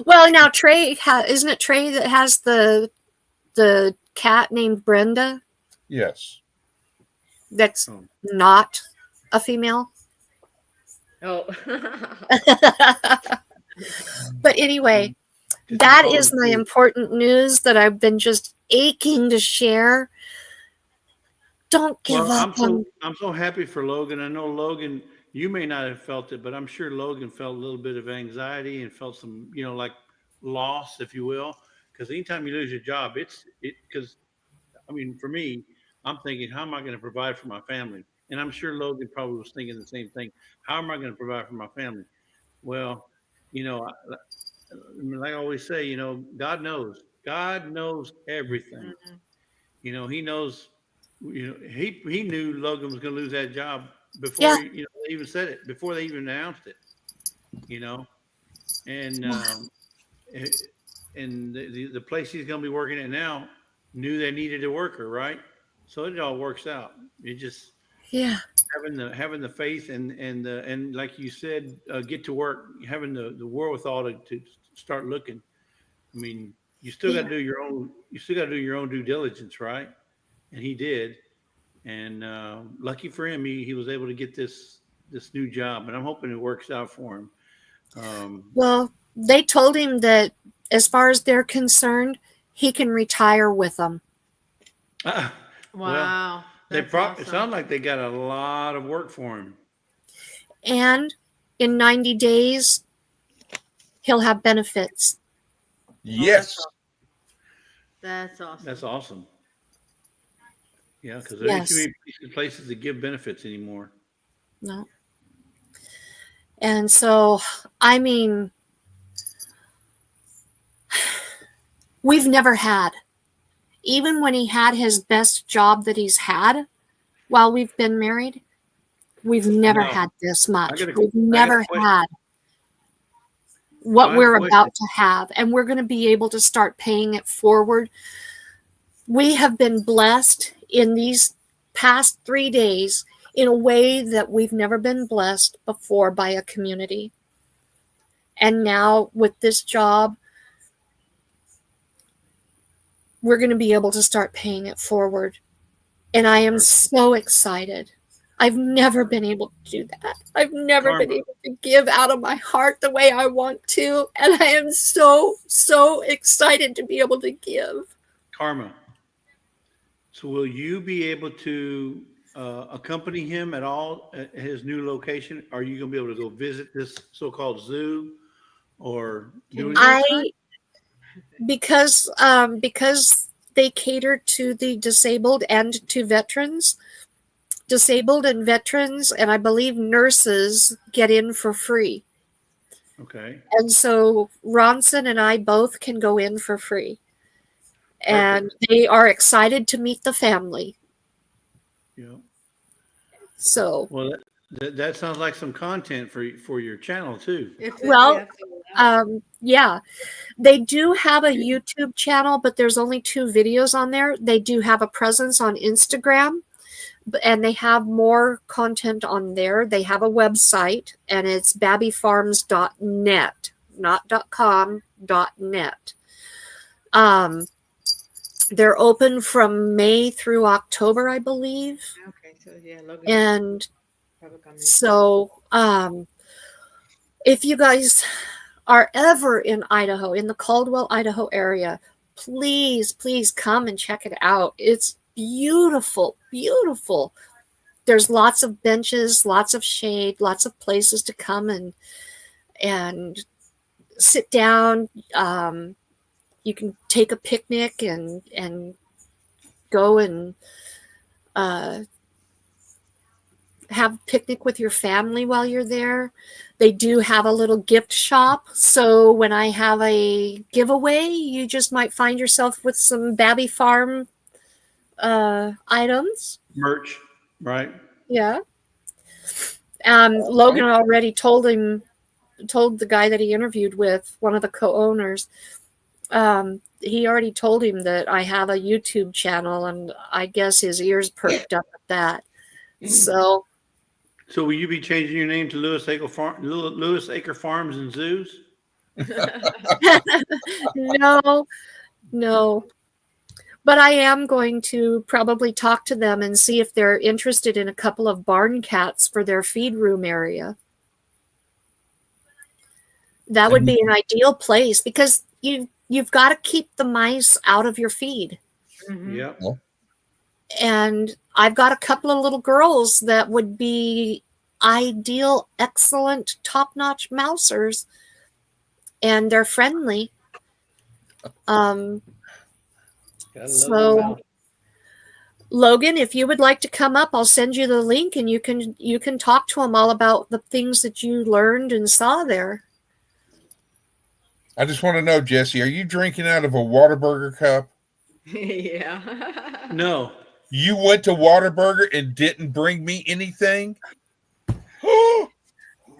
Speaker 1: Well, now Trey, isn't it Trey that has the cat named Brenda?
Speaker 2: Yes.
Speaker 1: That's not a female.
Speaker 5: Oh.
Speaker 1: But anyway, that is my important news that I've been just aching to share. Don't give up.
Speaker 3: I'm so happy for Logan. I know Logan, you may not have felt it, but I'm sure Logan felt a little bit of anxiety and felt some, like loss, if you will. Because anytime you lose your job, because for me, I'm thinking, how am I going to provide for my family? And I'm sure Logan probably was thinking the same thing. How am I going to provide for my family? Well, like I always say, God knows. God knows everything.
Speaker 5: Mm-hmm.
Speaker 3: He knows. He knew Logan was going to lose that job before they even said it, before they even announced it. And the place he's going to be working at now knew they needed a worker, right? So it all works out. It just having the faith and like you said, get to work, having the wherewithal to start looking. You still got to do your own. You still got to do your own due diligence, right? And he did. And lucky for him, he was able to get this new job. And I'm hoping it works out for him.
Speaker 1: Well, they told him that as far as they're concerned, he can retire with them.
Speaker 5: Wow.
Speaker 3: Well,
Speaker 5: awesome.
Speaker 3: It sounds like they got a lot of work for him.
Speaker 1: And in 90 days, he'll have benefits.
Speaker 2: Yes.
Speaker 5: That's awesome.
Speaker 3: That's awesome. Yeah, because there ain't too many places that give benefits anymore.
Speaker 1: No. And so, we've never had, even when he had his best job that he's had while we've been married, we've never had this much. We've never had what we're about to have. And we're going to be able to start paying it forward. We have been blessed in these past 3 days in a way that we've never been blessed before by a community. And now with this job, we're going to be able to start paying it forward. And I am so excited. I've never been able to do that. I've never been
Speaker 3: Karma.
Speaker 1: able to give out of my heart the way I want to. And I am so, so excited to be able to give.
Speaker 3: Karma. So will you be able to accompany him at all at his new location? Are you going to be able to go visit this so-called zoo or do anything?
Speaker 1: Because they cater to the disabled and to veterans. Disabled and veterans, and I believe nurses get in for free.
Speaker 3: Okay.
Speaker 1: And so Ronson and I both can go in for free. And they are excited to meet the family.
Speaker 3: Yeah.
Speaker 1: So,
Speaker 3: Well, that sounds like some content for your channel too.
Speaker 1: well, yeah, they do have a YouTube channel, but there's only 2 videos on there. They do have a presence on Instagram, and they have more content on there. They have a website, and it's babbyfarms.net, not .com, .net. They're open from May through October, I believe.
Speaker 5: Okay, so yeah, Logan.
Speaker 1: And
Speaker 5: probably come in.
Speaker 1: so, if you guys are ever in Idaho, in the Caldwell, Idaho area, please, please come and check it out. It's beautiful, beautiful. There's lots of benches, lots of shade, lots of places to come and sit down. You can take a picnic and go and have a picnic with your family while you're there. They do have a little gift shop. So when I have a giveaway, you just might find yourself with some Babby Farm items.
Speaker 3: Merch, right?
Speaker 1: Yeah. Logan already told the guy that he interviewed with, one of the co-owners, he already told him that I have a YouTube channel, and I guess his ears perked up at that. So
Speaker 3: will you be changing your name to Lewis Acre Farms and Zoos?
Speaker 1: No. But I am going to probably talk to them and see if they're interested in a couple of barn cats for their feed room area. That would be an ideal place because you've got to keep the mice out of your feed.
Speaker 5: Mhm.
Speaker 3: Yep.
Speaker 1: And I've got a couple of little girls that would be ideal, excellent, top-notch mousers, and they're friendly. So, Logan, if you would like to come up, I'll send you the link, and you can talk to them all about the things that you learned and saw there.
Speaker 2: I just want to know, Jesse, are you drinking out of a Whataburger cup?
Speaker 5: Yeah.
Speaker 3: No.
Speaker 2: You went to Whataburger and didn't bring me anything?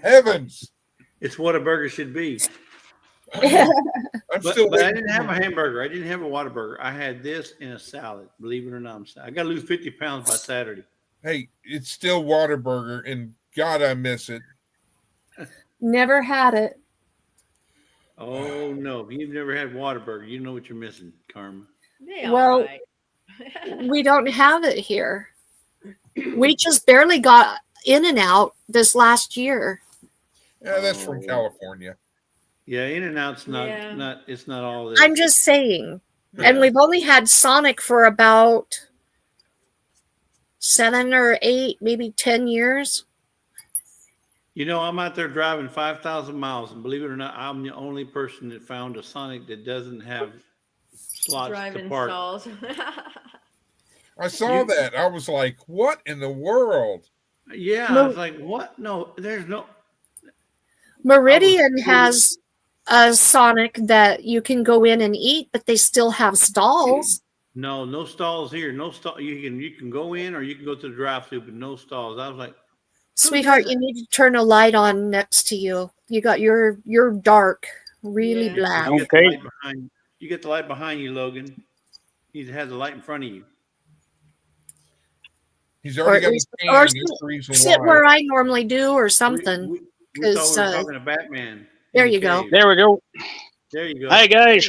Speaker 2: Heavens!
Speaker 3: It's what a burger should be.
Speaker 2: I'm
Speaker 3: But
Speaker 2: still
Speaker 3: I
Speaker 2: waiting.
Speaker 3: didn't have a hamburger. I didn't have a Whataburger. I had this in a salad. Believe it or not, I got to lose 50 pounds by Saturday.
Speaker 2: Hey, it's still Whataburger, and God, I miss it.
Speaker 1: Never had it.
Speaker 3: Oh no! If you've never had Whataburger, you know what you're missing, Karma.
Speaker 1: Well, we don't have it here. We just barely got In-N-Out this last year.
Speaker 2: Yeah, that's from California.
Speaker 3: Yeah, In-N-Out's not
Speaker 5: Yeah.
Speaker 3: not. It's not all this.
Speaker 1: I'm just saying.
Speaker 3: Yeah.
Speaker 1: And we've only had Sonic for about 7 or 8, maybe 10 years.
Speaker 3: You know, I'm out there driving 5,000 miles, and believe it or not, I'm the only person that found a Sonic that doesn't have slots
Speaker 5: Driving
Speaker 3: to park.
Speaker 5: stalls.
Speaker 2: I saw that. I was like, what in the world?
Speaker 3: Yeah,
Speaker 1: No.
Speaker 3: I was like, what? No, there's no.
Speaker 1: Meridian has a Sonic that you can go in and eat, but they still have stalls.
Speaker 3: No stalls here. No stall. You can go in or you can go to the drive-through, but no stalls. I was like,
Speaker 1: Sweetheart, you need to turn a light on next to you. You got your dark, really
Speaker 5: Yeah.
Speaker 1: black.
Speaker 3: you get the
Speaker 6: Okay.
Speaker 3: light behind. You get the light behind you, Logan. He has the light in front of you.
Speaker 2: He's
Speaker 1: Or
Speaker 2: already
Speaker 1: at
Speaker 2: got
Speaker 1: least-
Speaker 2: a
Speaker 1: or
Speaker 2: tan. That's the reason
Speaker 1: Sit
Speaker 2: why.
Speaker 1: where I normally do or something.
Speaker 3: We
Speaker 1: 'cause,
Speaker 3: thought we were talking to Batman.
Speaker 1: there
Speaker 3: in the
Speaker 1: you go.
Speaker 3: cave.
Speaker 6: There we go.
Speaker 3: There you go.
Speaker 6: Hi, guys.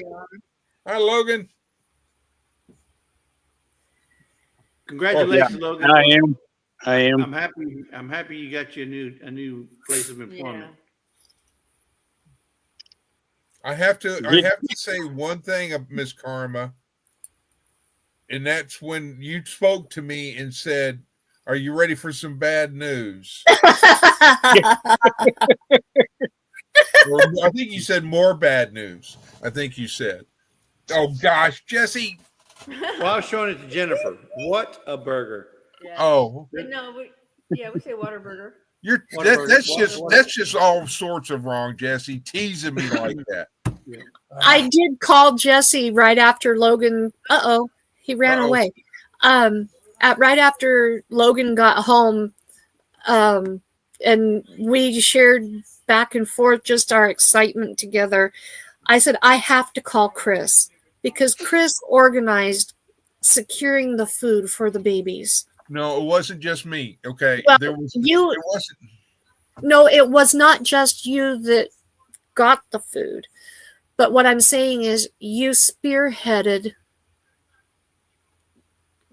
Speaker 2: Hi, Logan.
Speaker 3: Congratulations, Logan.
Speaker 6: I am. I am.
Speaker 3: I'm happy. I'm happy you got you a new place of employment.
Speaker 2: I have to say one thing, Miss Karma, and that's when you spoke to me and said, "Are you ready for some bad news?" Or, I think you said more bad news. I think you said. Oh gosh, Jesse.
Speaker 3: Well, I was showing it to Jennifer. What a burger!
Speaker 5: Yeah.
Speaker 2: Oh,
Speaker 5: No, we say Whataburger.
Speaker 2: that's just all sorts of wrong, Jesse. Teasing me like that.
Speaker 3: Yeah.
Speaker 1: I did call Jesse right after Logan. He ran away. Right after Logan got home, and we shared back and forth just our excitement together. I said, I have to call Chris because Chris organized securing the food for the babies.
Speaker 2: No, it wasn't just me. Okay,
Speaker 1: Well,
Speaker 2: it wasn't.
Speaker 1: No, it was not just you that got the food. But what I'm saying is you spearheaded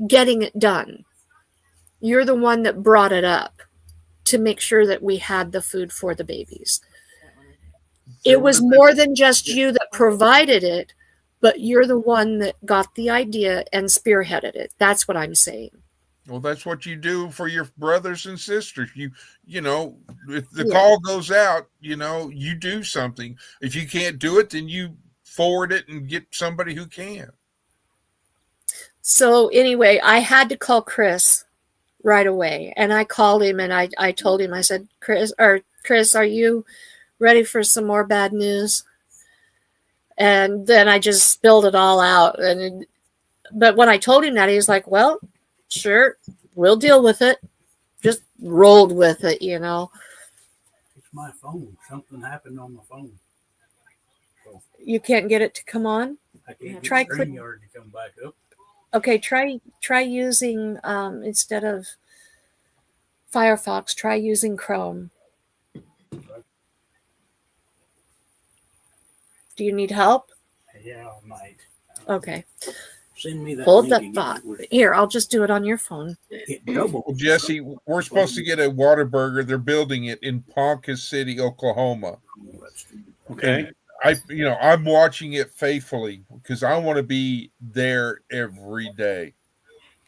Speaker 1: getting it done. You're the one that brought it up to make sure that we had the food for the babies. It was more than just you that provided it, but you're the one that got the idea and spearheaded it. That's what I'm saying.
Speaker 2: Well, that's what you do for your brothers and sisters. You know, if the call goes out, you do something. If you can't do it, then you forward it and get somebody who can.
Speaker 1: So anyway, I had to call Chris right away, and I called him and I told him, I said, Chris, are you ready for some more bad news? And then I just spilled it all out. But when I told him that, he was like, well, sure, we'll deal with it. Just rolled with it,
Speaker 7: It's my phone. Something happened on my phone. So
Speaker 1: You can't get it to come on?
Speaker 7: I can't
Speaker 1: Try
Speaker 7: get StreamYard to come back up.
Speaker 1: Okay, try using, instead of Firefox, try using Chrome. Do you need help?
Speaker 7: Yeah, I might.
Speaker 1: Okay.
Speaker 7: Send me that.
Speaker 1: Hold
Speaker 7: link
Speaker 1: that
Speaker 7: again.
Speaker 1: thought. Here, I'll just do it on your phone.
Speaker 7: It doubled.
Speaker 2: Well, Jesse, we're supposed to get a Whataburger. They're building it in Ponca City, Oklahoma.
Speaker 3: Okay.
Speaker 2: I'm watching it faithfully because I want to be there every day.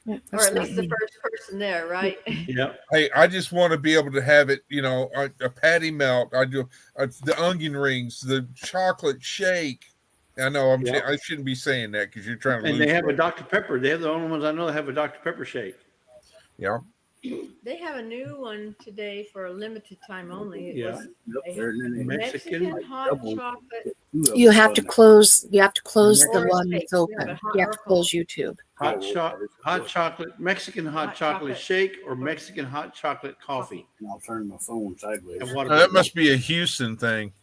Speaker 5: Or at least the first person there, right?
Speaker 3: Yeah.
Speaker 2: Hey, I just want to be able to have it, a patty melt. I do the onion rings, the chocolate shake. I know I shouldn't be saying that because you're trying to
Speaker 3: And
Speaker 2: lose
Speaker 3: they have
Speaker 2: weight.
Speaker 3: a Dr. Pepper. They're the only ones I know that have a Dr. Pepper shake.
Speaker 2: Yeah.
Speaker 5: They have a new one today for a limited time only. It
Speaker 3: Yeah.
Speaker 5: was
Speaker 7: Up there, and then
Speaker 5: Mexican hot chocolate.
Speaker 1: You have to close. You have to close the
Speaker 5: Or
Speaker 1: one
Speaker 5: shake.
Speaker 1: that's open.
Speaker 5: Yeah, but
Speaker 1: You have to close YouTube.
Speaker 3: Hot chocolate, Mexican hot chocolate shake or Mexican hot chocolate coffee.
Speaker 7: And I'll turn my phone sideways.
Speaker 3: And water
Speaker 2: That must be a Houston thing.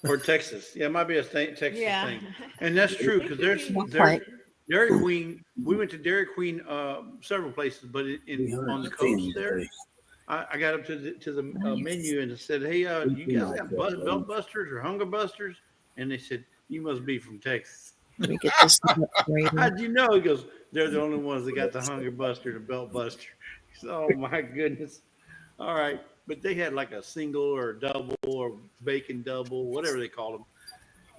Speaker 3: or Texas. Yeah, it might be a Texas
Speaker 5: Yeah.
Speaker 3: thing. And that's true because there's
Speaker 1: Right.
Speaker 3: Dairy Queen. We went to Dairy Queen several places, but on the coast there, I got up to the menu and I said, "Hey, you guys got belt busters or hunger busters?" And they said, "You must be from Texas."
Speaker 1: Let me get this right.
Speaker 3: How'd you know? He goes, "They're the only ones that got the hunger buster, the belt buster." Oh my goodness! All right, but they had like a single or a double or bacon double, whatever they call them,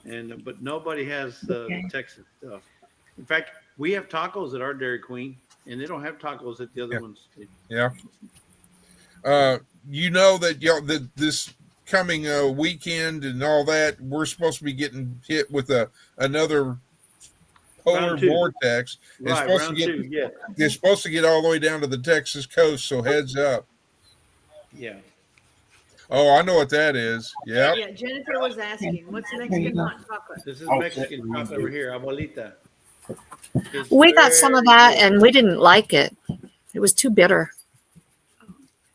Speaker 3: and but nobody has the Texas stuff. In fact, we have tacos at our Dairy Queen, and they don't have tacos at the other ones.
Speaker 2: Yeah. That this coming weekend and all that, we're supposed to be getting hit with another polar vortex.
Speaker 3: Right, round two, yeah.
Speaker 2: They're supposed to get all the way down to the Texas coast, so heads up.
Speaker 3: Yeah.
Speaker 2: Oh, I know what that is. Yeah.
Speaker 5: Yeah, Jennifer was asking, what's Mexican hot chocolate?
Speaker 3: This is Mexican chocolate over here, abuelita.
Speaker 1: We got some of that and we didn't like it. It was too bitter.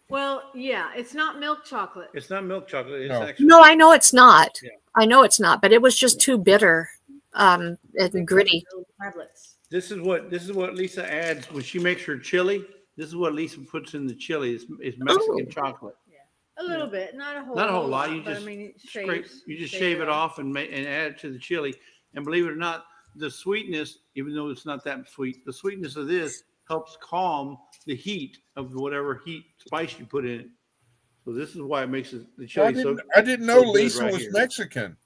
Speaker 5: Well, yeah, it's not milk chocolate.
Speaker 3: It's not milk chocolate. It's
Speaker 2: No.
Speaker 3: actually
Speaker 1: No, I know it's not.
Speaker 3: Yeah.
Speaker 1: I know it's not, but it was just too bitter and gritty.
Speaker 5: Tablets.
Speaker 3: This is what Lisa adds when she makes her chili. This is what Lisa puts in the chili. It's Mexican chocolate.
Speaker 5: A little bit, not a whole
Speaker 3: lot. You
Speaker 5: but
Speaker 3: just
Speaker 5: I mean, it
Speaker 3: shave it off and add it to the chili. And believe it or not, the sweetness, even though it's not that sweet, the sweetness of this helps calm the heat of whatever heat spice you put in it. So this is why it makes the chili so.
Speaker 2: I didn't know
Speaker 3: so good
Speaker 2: Lisa
Speaker 3: right
Speaker 2: was
Speaker 3: here.
Speaker 2: Mexican.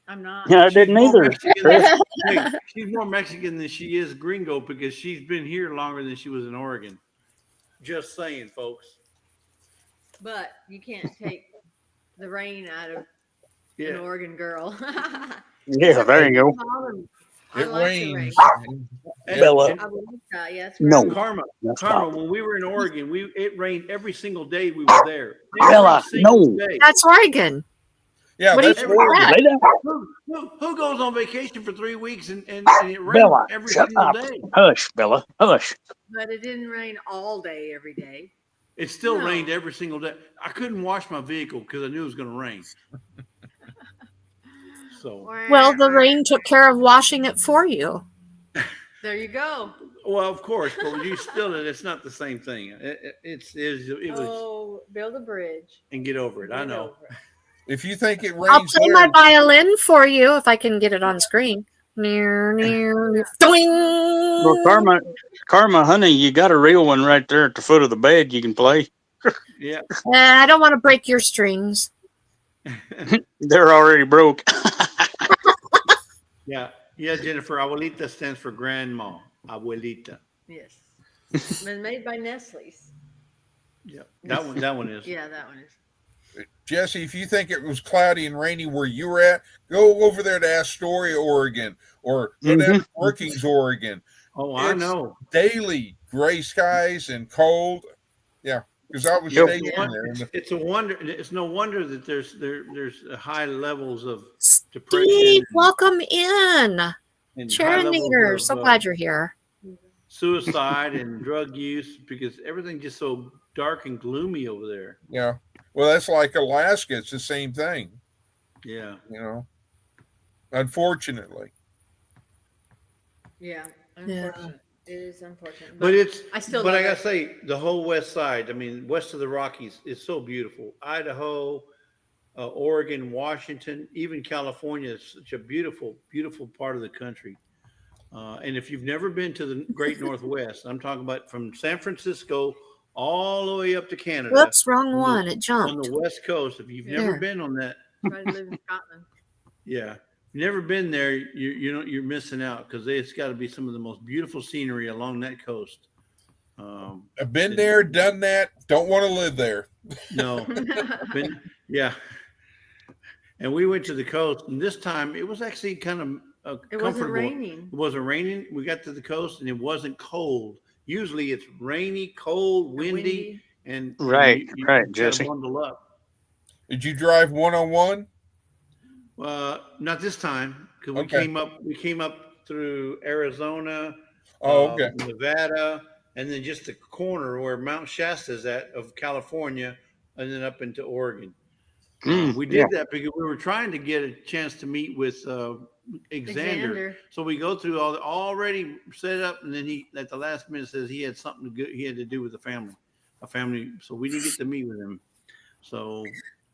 Speaker 5: I'm not.
Speaker 6: Yeah, I
Speaker 3: She's
Speaker 6: didn't
Speaker 3: more
Speaker 6: either.
Speaker 3: Mexican
Speaker 6: Chris.
Speaker 3: hey, she's more Mexican than she is gringo because she's been here longer than she was in Oregon. Just saying, folks.
Speaker 5: But you can't take the rain out of an
Speaker 3: Yeah.
Speaker 5: Oregon girl.
Speaker 6: Yeah, there you go.
Speaker 5: I
Speaker 2: It
Speaker 5: like the rain.
Speaker 2: rains.
Speaker 6: Bella.
Speaker 5: Abuelita, yes.
Speaker 6: No.
Speaker 5: Grandma.
Speaker 3: Karma,
Speaker 6: That's
Speaker 3: Karma.
Speaker 6: fine.
Speaker 3: When we were in Oregon, it rained every single day we were there. Every
Speaker 6: Bella,
Speaker 3: single
Speaker 6: no.
Speaker 3: day.
Speaker 1: That's Oregon.
Speaker 2: Yeah,
Speaker 1: What do you
Speaker 2: that's
Speaker 1: think of
Speaker 2: Oregon.
Speaker 1: that?
Speaker 6: Lay down.
Speaker 3: Who goes on vacation for 3 weeks and it rains
Speaker 6: Bella,
Speaker 3: every
Speaker 6: shut
Speaker 3: single
Speaker 6: up.
Speaker 3: day?
Speaker 6: Hush, Bella. Hush.
Speaker 5: But it didn't rain all day every day.
Speaker 3: It still
Speaker 5: No.
Speaker 3: rained every single day. I couldn't wash my vehicle because I knew it was going to rain. So,
Speaker 1: Well, the rain took care of washing it for you.
Speaker 5: There you go.
Speaker 3: well, of course, but when you still it's not the same thing. It was,
Speaker 5: Oh, build a bridge.
Speaker 3: and get over it. I
Speaker 5: Get
Speaker 3: know.
Speaker 5: over it.
Speaker 2: If you think it
Speaker 1: I'll
Speaker 2: rains
Speaker 1: play
Speaker 2: there,
Speaker 1: my violin for you if I can get it on screen. Near, near, doing.
Speaker 6: Well, Karma, honey, you got a real one right there at the foot of the bed you can play.
Speaker 3: Yeah.
Speaker 1: I don't want to break your strings.
Speaker 6: They're already broke.
Speaker 3: Yeah. Yeah, Jennifer. Abuelita stands for grandma. Abuelita.
Speaker 5: Yes. Been made by Nestle's.
Speaker 3: Yeah. That one is.
Speaker 5: Yeah, that one is.
Speaker 2: Jesse, if you think it was cloudy and rainy where you were at, go over there to Astoria, Oregon, or go down to Brookings, Oregon.
Speaker 3: Oh, I
Speaker 2: It's
Speaker 3: know.
Speaker 2: daily gray skies and cold. Yeah, because I was
Speaker 6: Yep.
Speaker 2: stationed there. And
Speaker 3: It's a wonder. It's no wonder that there's high levels of
Speaker 1: Steve,
Speaker 3: depression
Speaker 1: welcome in.
Speaker 3: and high levels
Speaker 1: Cheerleader.
Speaker 3: of,
Speaker 1: So glad you're here.
Speaker 3: suicide and drug use because everything's just so dark and gloomy over there.
Speaker 2: yeah, well, that's like Alaska. It's the same thing,
Speaker 3: Yeah.
Speaker 2: unfortunately.
Speaker 5: Yeah. Unfortunate. It is unfortunate.
Speaker 3: But it's
Speaker 5: I still
Speaker 3: but
Speaker 5: love
Speaker 3: I gotta
Speaker 5: it.
Speaker 3: say the whole west side, I mean west of the Rockies is so beautiful. Idaho, Oregon, Washington, even California is such a beautiful, beautiful part of the country. And if you've never been to the Great Northwest, I'm talking about from San Francisco all the way up to Canada.
Speaker 1: Whoops, wrong
Speaker 3: on
Speaker 1: one. It
Speaker 3: on
Speaker 1: jumped.
Speaker 3: the west coast. If you've never
Speaker 1: There.
Speaker 3: been on that,
Speaker 5: Try to live in Scotland.
Speaker 3: yeah, never been there, you're missing out because it's got to be some of the most beautiful scenery along that coast.
Speaker 2: I've been there, done that. Don't want to live there.
Speaker 3: No, yeah. And we went to the coast, and this time it was actually kind of
Speaker 5: It wasn't
Speaker 3: comfortable.
Speaker 5: raining.
Speaker 3: It wasn't raining. We got to the coast, and it wasn't cold. Usually, it's rainy, cold, windy, and
Speaker 6: Right,
Speaker 3: you
Speaker 6: right,
Speaker 3: gotta
Speaker 6: Jesse.
Speaker 3: bundle up.
Speaker 2: Did you drive 101?
Speaker 3: Not this time because we
Speaker 2: Okay.
Speaker 3: came up through Arizona,
Speaker 2: Oh, okay.
Speaker 3: Nevada, and then just the corner where Mount Shasta is at of California, and then up into Oregon. We did that because we were trying to get a chance to meet with Xander. So we go through all already set up, and then he at the last minute says he had something he had to do with a family. So we didn't get to meet with him. So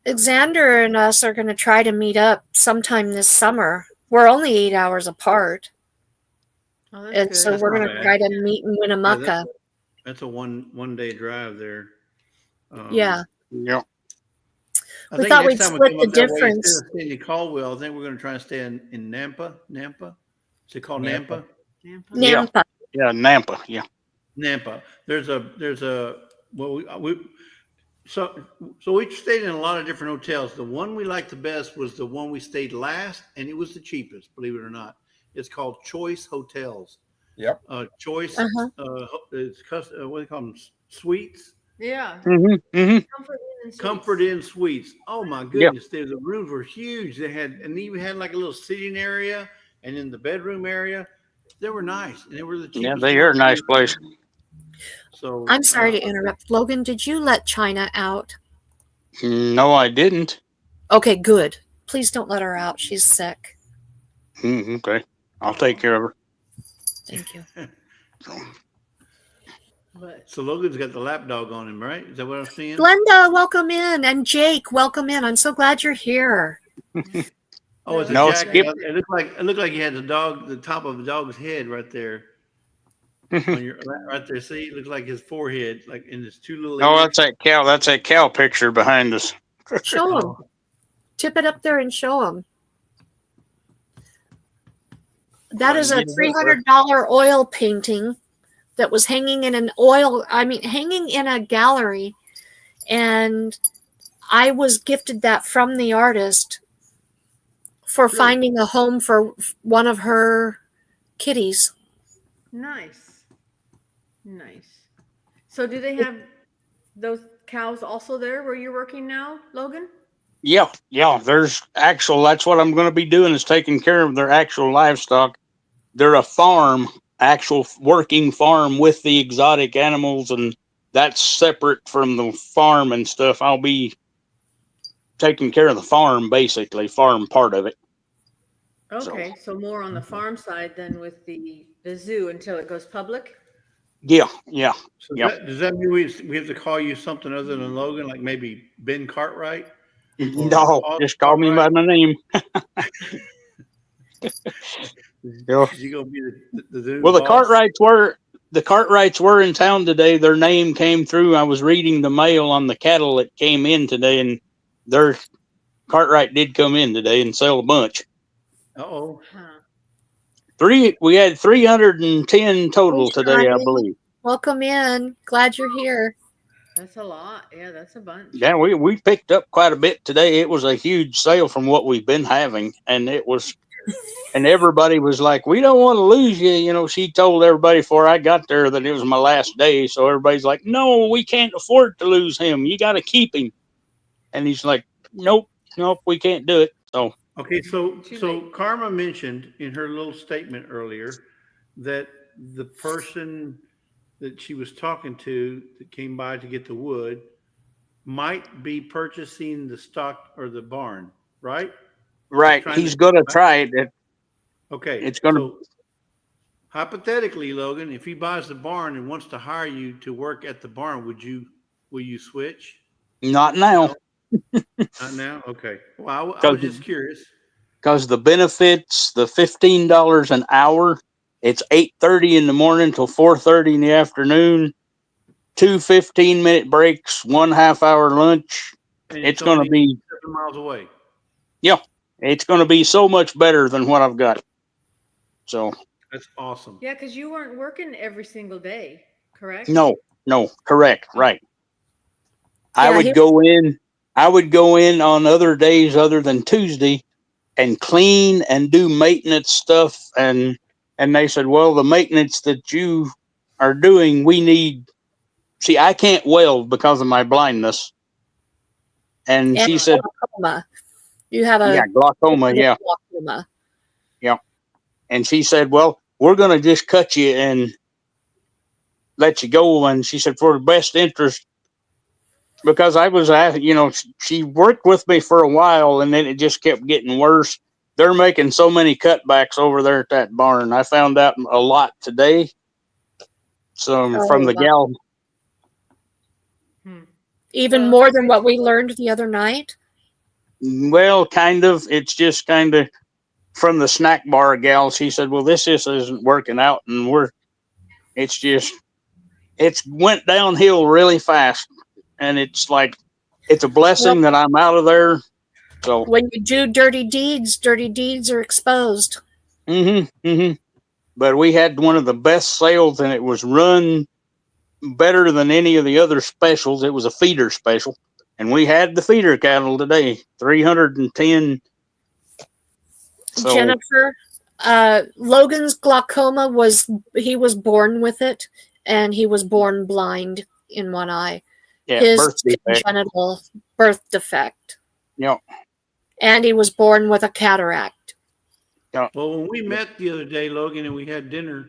Speaker 1: Xander and us are going to try to meet up sometime this summer. We're only 8 hours apart.
Speaker 5: Oh,
Speaker 1: And
Speaker 5: that's
Speaker 1: so
Speaker 5: good.
Speaker 1: we're
Speaker 3: not
Speaker 1: going to
Speaker 3: bad.
Speaker 1: try to meet in Winnemucca.
Speaker 3: that's a one day drive there.
Speaker 1: Yeah.
Speaker 6: Yeah.
Speaker 3: I
Speaker 1: We
Speaker 3: think
Speaker 1: thought
Speaker 3: next
Speaker 1: we'd
Speaker 3: time we
Speaker 1: split
Speaker 3: come
Speaker 1: the
Speaker 3: up that way,
Speaker 1: difference.
Speaker 3: instead of staying in Caldwell, I think we're going to try and stay in Nampa. Nampa? Is it called Nampa?
Speaker 6: Yeah.
Speaker 1: Nampa.
Speaker 6: Yeah, Nampa. Yeah.
Speaker 3: Nampa. There's a so we stayed in a lot of different hotels. The one we liked the best was the one we stayed last, and it was the cheapest, believe it or not. It's called Choice Hotels.
Speaker 2: Yep.
Speaker 3: Choice.
Speaker 1: Uh-huh.
Speaker 3: It's what do they call them? Suites.
Speaker 5: Yeah.
Speaker 6: Mm-hmm. Mm-hmm.
Speaker 3: Comfort Inn Suites. Oh my goodness, the rooms were huge. They even had like a little sitting area, and in the bedroom area, they were nice, and they were the cheapest.
Speaker 6: Yeah, they are a nice place.
Speaker 3: So
Speaker 1: I'm sorry to interrupt. Logan, did you let China out?
Speaker 6: No, I didn't.
Speaker 1: Okay, good. Please don't let her out. She's sick.
Speaker 6: Okay. I'll take care of her.
Speaker 1: Thank you.
Speaker 5: But
Speaker 3: So Logan's got the lapdog on him, right? Is that what I'm seeing?
Speaker 1: Glenda, welcome in. And Jake, welcome in. I'm so glad you're here.
Speaker 3: Oh, it's a
Speaker 6: No,
Speaker 3: jack.
Speaker 6: Skip.
Speaker 3: It looked like he had the top of the dog's head right there. On your right there, see, it looks like his forehead, like in his two little
Speaker 6: Oh,
Speaker 3: ears.
Speaker 6: that's that cow. That's that cow picture behind us.
Speaker 1: Show him.
Speaker 3: Oh,
Speaker 1: Tip it up there and show him. That is a $300 oil painting that was hanging in hanging in a gallery. And I was gifted that from the artist for finding a home for one of her kitties.
Speaker 5: Nice. Nice. So do they have those cows also there where you're working now, Logan?
Speaker 6: Yeah. There's actual. That's what I'm going to be doing is taking care of their actual livestock. They're a farm, actual working farm with the exotic animals, and that's separate from the farm and stuff. I'll be taking care of the farm, basically, farm part of it.
Speaker 5: Okay, so more on the farm side than with the zoo until it goes public?
Speaker 6: Yeah.
Speaker 3: so
Speaker 6: Yep.
Speaker 3: does that mean we have to call you something other than Logan, like maybe Ben Cartwright?
Speaker 6: No, just call me by my name. Yeah.
Speaker 3: Is he gonna be the zoo
Speaker 6: Well, the
Speaker 3: boss?
Speaker 6: Cartwrights were in town today. Their name came through. I was reading the mail on the cattle that came in today, and their Cartwright did come in today and sell a bunch.
Speaker 3: Uh-oh.
Speaker 5: Huh.
Speaker 6: We had 310 total
Speaker 1: Hey,
Speaker 6: today, I
Speaker 1: Shani.
Speaker 6: believe.
Speaker 1: Welcome in. Glad you're here.
Speaker 5: That's a lot. Yeah, that's a bunch.
Speaker 6: Yeah, we picked up quite a bit today. It was a huge sale from what we've been having, and everybody was like, "We don't want to lose you." You know, she told everybody before I got there that it was my last day, so everybody's like, "No, we can't afford to lose him. You got to keep him." And he's like, "Nope, we can't do it." So
Speaker 3: Okay, so
Speaker 5: Too
Speaker 3: so
Speaker 5: late.
Speaker 3: Karma mentioned in her little statement earlier that the person that she was talking to that came by to get the wood might be purchasing the stock or the barn, right?
Speaker 6: right,
Speaker 3: trying
Speaker 6: he's
Speaker 3: to-
Speaker 6: gonna try it.
Speaker 3: Okay,
Speaker 6: It's gonna-
Speaker 3: so hypothetically, Logan, if he buys the barn and wants to hire you to work at the barn, will you switch?
Speaker 6: Not now,
Speaker 3: Not now? Okay. Well, I was just curious.
Speaker 6: because the benefits, the $15 an hour, it's 8:30 in the morning till 4:30 in the afternoon. 2 15-minute breaks, 1 half-hour lunch.
Speaker 3: And
Speaker 6: It's going to
Speaker 3: only
Speaker 6: be
Speaker 3: 7 miles away.
Speaker 6: it's going to be so much better than what I've got. So
Speaker 3: That's awesome.
Speaker 5: Yeah, because you weren't working every single day, correct?
Speaker 6: no, correct, right. I
Speaker 1: Yeah,
Speaker 6: would go in on other days other than Tuesday and clean and do maintenance stuff, and they said, "Well, the maintenance that you are doing, we need." See, I can't weld because of my blindness. And she said,
Speaker 1: glaucoma. You have a
Speaker 6: glaucoma, yeah.
Speaker 1: glaucoma.
Speaker 6: And she said, "Well, we're going to just cut you and let you go." And she said, "For the best interest," because I was, she worked with me for a while, and then it just kept getting worse. They're making so many cutbacks over there at that barn. I found out a lot today. So from the gal.
Speaker 1: Even
Speaker 5: Well,
Speaker 1: more than what we learned the other night.
Speaker 6: Well, kind of. It's just kind of from the snack bar gal. She said, "Well, this just isn't working out, and it's went downhill really fast, and it's like it's a blessing that I'm out of there." So
Speaker 1: when you do dirty deeds are exposed.
Speaker 6: But we had one of the best sales, and it was run better than any of the other specials. It was a feeder special, and we had the feeder cattle today, 310. So,
Speaker 1: Jennifer, Logan's glaucoma he was born with it, and he was born blind in one eye.
Speaker 6: yeah,
Speaker 1: His
Speaker 6: birth defect.
Speaker 1: congenital birth defect.
Speaker 6: Yep.
Speaker 1: And he was born with a cataract.
Speaker 3: Well, when we met the other day, Logan, and we had dinner,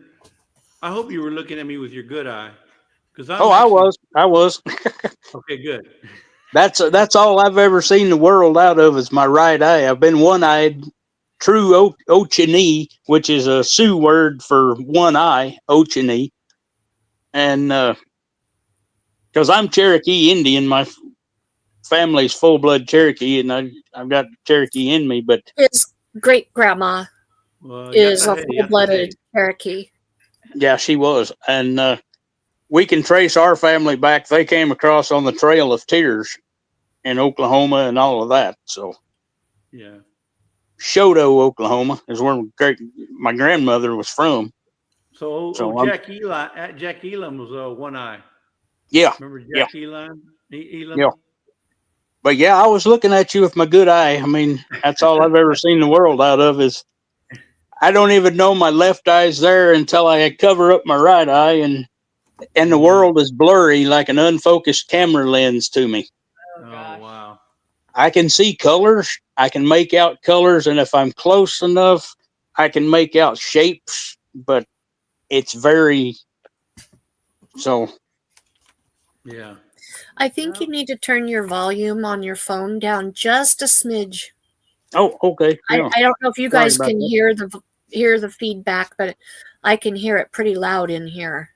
Speaker 3: I hope you were looking at me with your good eye.
Speaker 6: I was.
Speaker 3: Okay, good.
Speaker 6: That's all I've ever seen the world out of is my right eye. I've been one-eyed, true Ochinee, which is a Sioux word for one eye, Ochinee. And because I'm Cherokee Indian, my family's full-blood Cherokee, and I've got Cherokee in me. But
Speaker 1: his great grandma is a full-blooded Cherokee.
Speaker 6: Yeah, she was. And we can trace our family back. They came across on the Trail of Tears in Oklahoma and all of that. So
Speaker 3: Yeah.
Speaker 6: Shodo, Oklahoma is where my grandmother was from.
Speaker 3: So,
Speaker 6: So
Speaker 3: Jack Elam was One Eye.
Speaker 6: yeah,
Speaker 3: Remember
Speaker 6: yeah,
Speaker 3: Jack Elam? Elam?
Speaker 6: yeah. But yeah, I was looking at you with my good eye. I mean, that's all I've ever seen the world out of is I don't even know my left eye's there until I cover up my right eye, and the world is blurry like an unfocused camera lens to me.
Speaker 5: Oh,
Speaker 3: Oh,
Speaker 5: gosh.
Speaker 3: wow.
Speaker 6: I can see colors. I can make out colors, and if I'm close enough, I can make out shapes. But it's very so.
Speaker 3: Yeah.
Speaker 1: I think you need to turn your volume on your phone down just a smidge.
Speaker 6: Oh, okay. Yeah.
Speaker 1: I don't know if you
Speaker 6: Sorry
Speaker 1: guys
Speaker 6: about
Speaker 1: can
Speaker 6: that.
Speaker 1: hear the feedback, but I can hear it pretty loud in here.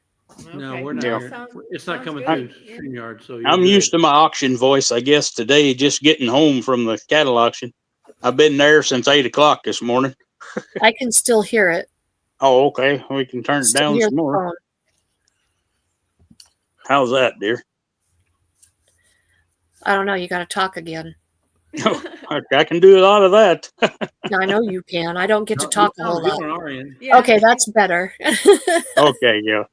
Speaker 3: No,
Speaker 5: Okay.
Speaker 3: we're not
Speaker 6: Yeah.
Speaker 3: here. It's not
Speaker 5: Sounds
Speaker 3: coming
Speaker 5: good.
Speaker 3: through
Speaker 5: Yeah.
Speaker 3: StreamYard, so you're
Speaker 6: I'm
Speaker 3: good.
Speaker 6: used to my auction voice, I guess, today, just getting home from the cattle auction. I've been there since 8 o'clock this morning.
Speaker 1: I can still hear it.
Speaker 6: Oh, okay. We can turn it
Speaker 1: Still
Speaker 6: down
Speaker 1: hear
Speaker 6: some
Speaker 1: the
Speaker 6: more.
Speaker 1: phone.
Speaker 6: How's that, dear?
Speaker 1: I don't know. You got to talk again.
Speaker 6: I can do a lot of that.
Speaker 1: I know you can. I don't get to
Speaker 3: No,
Speaker 1: talk
Speaker 3: it
Speaker 1: a whole
Speaker 3: sounds good
Speaker 1: lot.
Speaker 3: on our end.
Speaker 5: Yeah.
Speaker 1: Okay, that's better.
Speaker 6: Okay, yeah.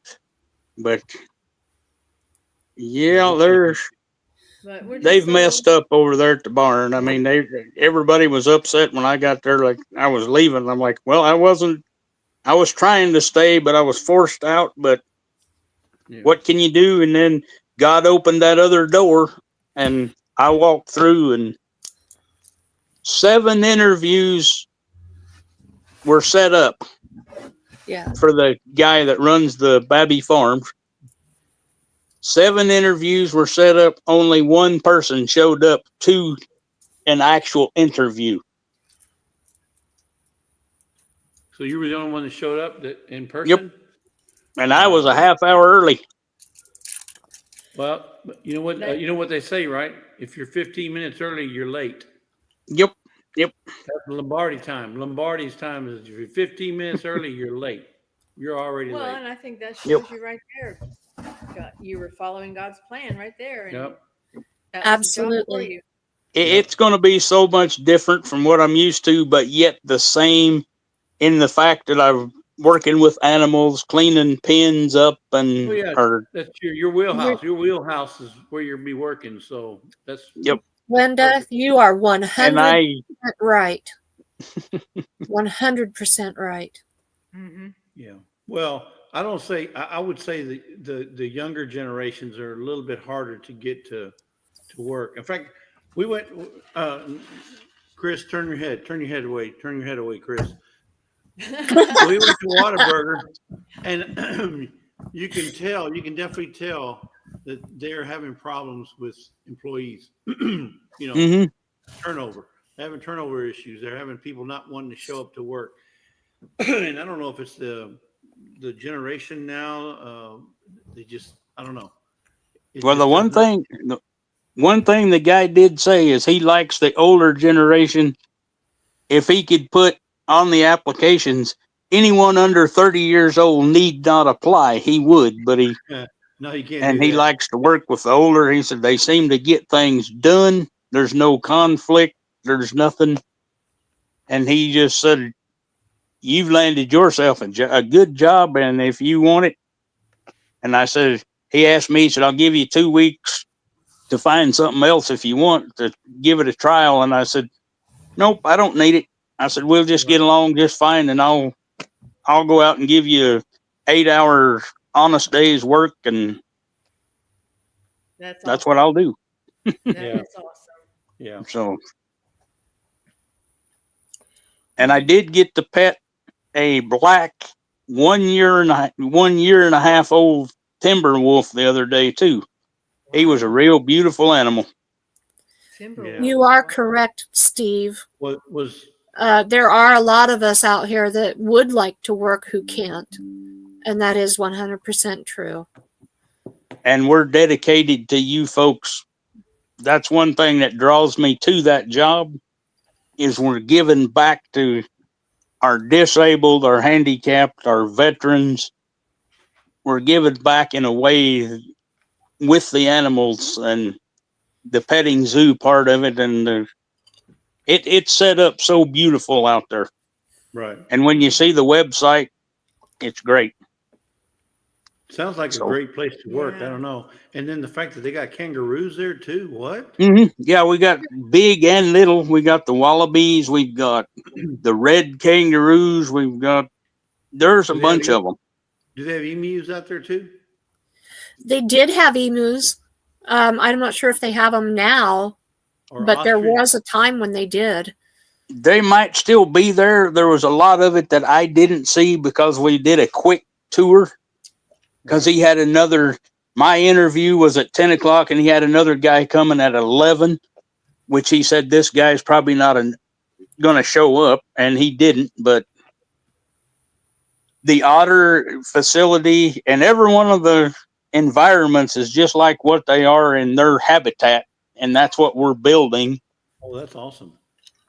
Speaker 6: But yeah,
Speaker 3: Yeah.
Speaker 5: But we're just
Speaker 6: they've
Speaker 5: so,
Speaker 6: messed up over there at the barn. I mean, everybody was upset when I got there. Like I was leaving. I'm like, well, I wasn't. I was trying to stay, but I was forced out. But
Speaker 3: Yeah.
Speaker 6: what can you do? And then God opened that other door, and I walked through, and 7 interviews were set up
Speaker 1: Yeah.
Speaker 6: for the guy that runs the Babby Farms. 7 interviews were set up. Only one person showed up to an actual interview.
Speaker 3: So you were the only one that showed up in person?
Speaker 6: And I was a half hour early.
Speaker 3: Well, you know what? You know what they say, right? If you're 15 minutes early, you're late.
Speaker 6: Yep.
Speaker 3: That's Lombardi time. Lombardi's time is if you're 15 minutes early, you're late. You're already
Speaker 5: well,
Speaker 3: late.
Speaker 5: and I think that shows you right there. You were following God's plan right there. And
Speaker 3: Yep.
Speaker 5: that was the job for
Speaker 1: Absolutely.
Speaker 5: you.
Speaker 6: It's going to be so much different from what I'm used to, but yet the same in the fact that I'm working with animals, cleaning pens up, and
Speaker 3: Oh yeah, that's your wheelhouse. Your wheelhouse is where you'll be working. So that's
Speaker 6: yep.
Speaker 1: Linda,
Speaker 3: perfect.
Speaker 1: you are
Speaker 6: And
Speaker 1: 100% right. 100% right.
Speaker 5: Mm-hmm.
Speaker 3: Yeah. Well, I don't say. I would say the younger generations are a little bit harder to get to work. In fact, we went. Chris, turn your head away. Turn your head away, Chris. We went to Whataburger, and you can definitely tell that they're having problems with employees. Turnover. They're having turnover issues. They're having people not wanting to show up to work. And I don't know if it's the generation now. They just, I don't know.
Speaker 6: Well, the one thing the guy did say is he likes the older generation. If he could put on the applications, anyone under 30 years old need not apply, he would, but
Speaker 3: no, you can't.
Speaker 6: And he likes to work with the older. He said they seem to get things done. There's no conflict. There's nothing. And he just said, you've landed yourself a good job, and if you want it. And I said, he asked me, he said, I'll give you 2 weeks to find something else if you want to give it a trial. And I said, nope, I don't need it. I said, we'll just get along just fine, and I'll go out and give you an 8-hour honest day's work, and that's
Speaker 5: awesome.
Speaker 6: what I'll do.
Speaker 5: That's awesome.
Speaker 3: Yeah.
Speaker 6: So, and I did get to pet a black 1 year and a half old timber wolf the other day too. He was a real beautiful animal.
Speaker 5: Timber.
Speaker 1: You are correct, Steve.
Speaker 3: What was?
Speaker 1: There are a lot of us out here that would like to work who can't, and that is 100% true.
Speaker 6: And we're dedicated to you folks. That's one thing that draws me to that job is we're giving back to our disabled, our handicapped, our veterans, were given back in a way with the animals and the petting zoo part of it, and it's set up so beautiful out there.
Speaker 3: Right.
Speaker 6: And when you see the website, it's great.
Speaker 3: Sounds like a
Speaker 6: So-
Speaker 3: great place to work. I
Speaker 5: Yeah.
Speaker 3: don't know. And then the fact that they got kangaroos there too. What?
Speaker 6: Yeah, we got big and little. We got the wallabies. We've got the red kangaroos. There's a
Speaker 3: Do they have
Speaker 6: bunch of them.
Speaker 3: Do they have emus out there too?
Speaker 1: They did have emus. I'm not sure if they have them now,
Speaker 3: Or
Speaker 1: but there
Speaker 3: ostrich?
Speaker 1: was a time when they did.
Speaker 6: They might still be there. There was a lot of it that I didn't see because we did a quick tour. Because he had my interview was at 10 o'clock and he had another guy coming at 11, which he said this guy's probably not going to show up, and he didn't. But the otter facility and every one of the environments is just like what they are in their habitat, and that's what we're building.
Speaker 3: Oh, that's awesome.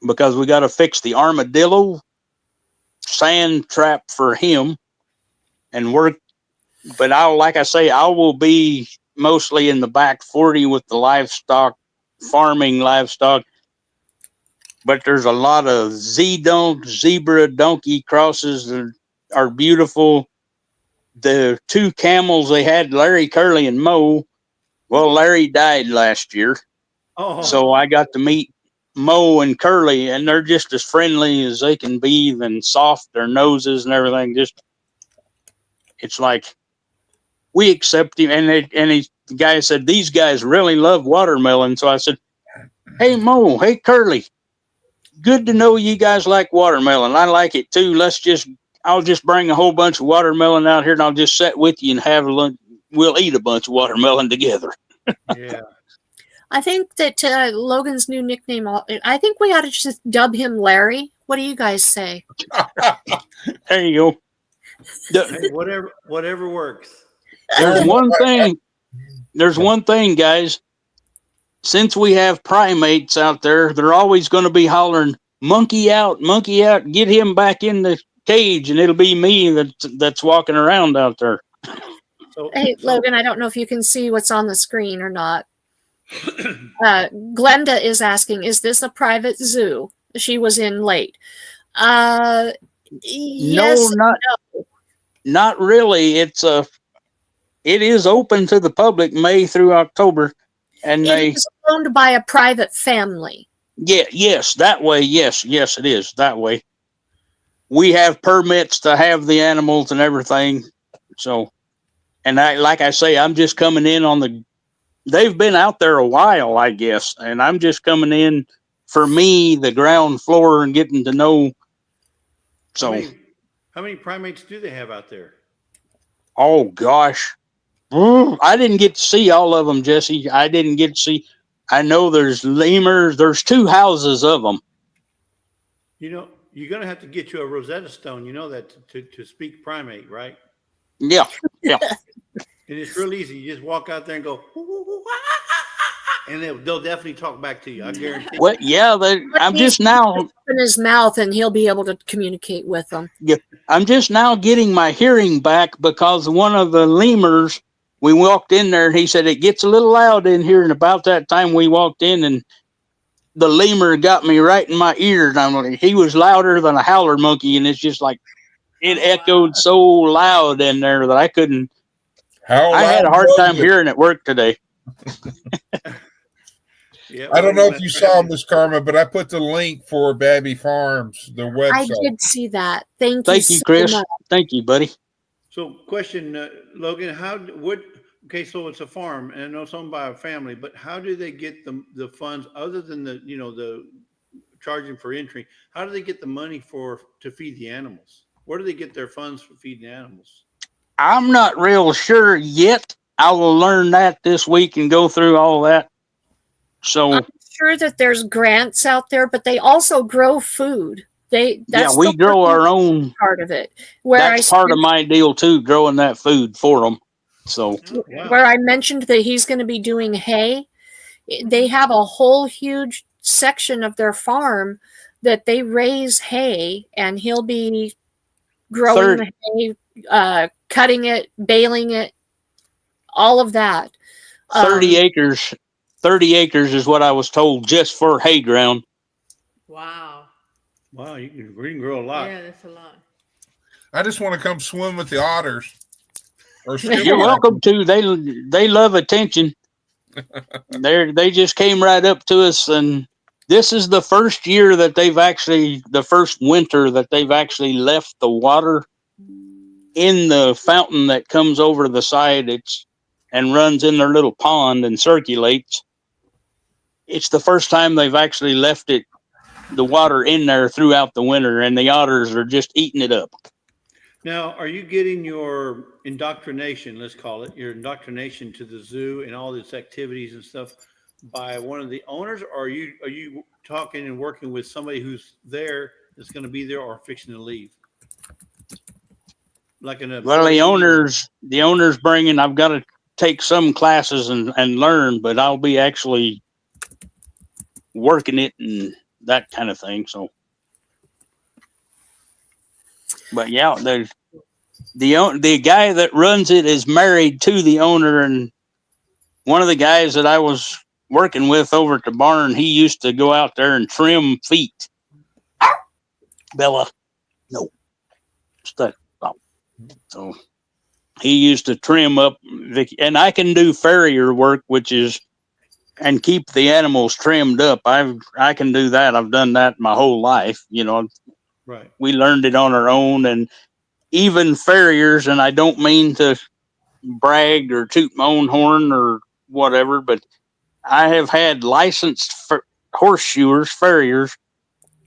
Speaker 6: Because we got to fix the armadillo sand trap for him and work. But I will be mostly in the back 40 with the farming livestock. But there's a lot of zebra donkey crosses that are beautiful. The 2 camels they had, Larry, Curly, and Mo. Well, Larry died last year.
Speaker 3: Oh,
Speaker 6: So I got to meet Mo and Curly, and they're just as friendly as they can be, and soft, their noses and everything. It's like, we accept him. And the guy said, these guys really love watermelon. So I said, hey, Mo, hey, Curly, good to know you guys like watermelon. I like it too. I'll just bring a whole bunch of watermelon out here and I'll just sit with you and have lunch. We'll eat a bunch of watermelon together.
Speaker 3: yeah.
Speaker 1: I think that Logan's new nickname, I think we ought to just dub him Larry. What do you guys say?
Speaker 6: There you go.
Speaker 3: Hey, whatever works.
Speaker 6: There's one thing, guys. Since we have primates out there, they're always going to be hollering, monkey out, get him back in the cage, and it'll be me that's walking around out there.
Speaker 1: Hey, Logan, I don't know if you can see what's on the screen or not. Glenda is asking, is this a private zoo? She was in late. Yes,
Speaker 6: Not really. It is open to the public May through October, and
Speaker 1: it is owned by a private family.
Speaker 6: Yes, that way. Yes, it is that way. We have permits to have the animals and everything. So, and like I say, I'm just coming in they've been out there a while, I guess, and I'm just coming in for me, the ground floor, and getting to know. So,
Speaker 3: how many primates do they have out there?
Speaker 6: Oh gosh, I didn't get to see all of them, Jesse. I didn't get to see. I know there's lemurs. There's 2 houses of them.
Speaker 3: You know, you're gonna have to get you a Rosetta Stone. You know that to speak primate, right?
Speaker 6: Yeah.
Speaker 3: And it's real easy. You just walk out there and go, and they'll definitely talk back to you. I guarantee.
Speaker 6: Well, yeah. I'm just now
Speaker 1: in his mouth, and he'll be able to communicate with them.
Speaker 6: Yeah, I'm just now getting my hearing back because one of the lemurs. We walked in there, and he said it gets a little loud in here. And about that time, we walked in, and the lemur got me right in my ear. And I'm like, he was louder than a howler monkey, and it's just like it echoed so loud in there that I couldn't. I had a hard time hearing at work today.
Speaker 3: Yeah,
Speaker 2: I don't know if you saw Miss Karma, but I put the link for Babby Farms, the website.
Speaker 1: I did see that. Thank you,
Speaker 6: Chris.
Speaker 1: So much.
Speaker 6: Thank you, buddy.
Speaker 3: So, question, Logan, okay, so it's a farm, and I know it's owned by a family, but how do they get the funds other than the charging for entry? How do they get the money to feed the animals? Where do they get their funds for feeding the animals?
Speaker 6: I'm not real sure yet. I will learn that this week and go through all that. So
Speaker 1: I'm sure that there's grants out there, but they also grow food. We
Speaker 6: grow our own
Speaker 1: part of it.
Speaker 6: That's part of my deal too, growing that food for them. So
Speaker 1: where I mentioned that he's going to be doing hay, they have a whole huge section of their farm that they raise hay, and he'll be growing the hay, cutting it, baling it, all of that.
Speaker 6: 30 acres. 30 acres is what I was told just for hay ground.
Speaker 5: Wow.
Speaker 3: Wow, you can grow a lot.
Speaker 5: Yeah, that's a lot.
Speaker 2: I just want to come swim with the otters. Or
Speaker 6: You're welcome to. They love attention. They just came right up to us, and this is the first year that the first winter that they've actually left the water in the fountain that comes over the side. And runs in their little pond and circulates. It's the first time they've actually left the water in there throughout the winter, and the otters are just eating it up.
Speaker 3: Now, are you getting your indoctrination, let's call it, your indoctrination to the zoo and all its activities and stuff by one of the owners? Or are you talking and working with somebody who's there, that's going to be there or fixing to leave? Like an
Speaker 6: Well, the owner's bringing, I've got to take some classes and learn, but I'll be actually working it and that kind of thing. So, but yeah, the guy that runs it is married to the owner, and one of the guys that I was working with over at the barn, he used to go out there and trim feet. Bella, no, stuck. So he used to trim up, and I can do farrier work, and keep the animals trimmed up. I can do that. I've done that my whole life.
Speaker 3: Right.
Speaker 6: We learned it on our own, and even farriers. And I don't mean to brag or toot my own horn or whatever, but I have had licensed horseshoers, farriers,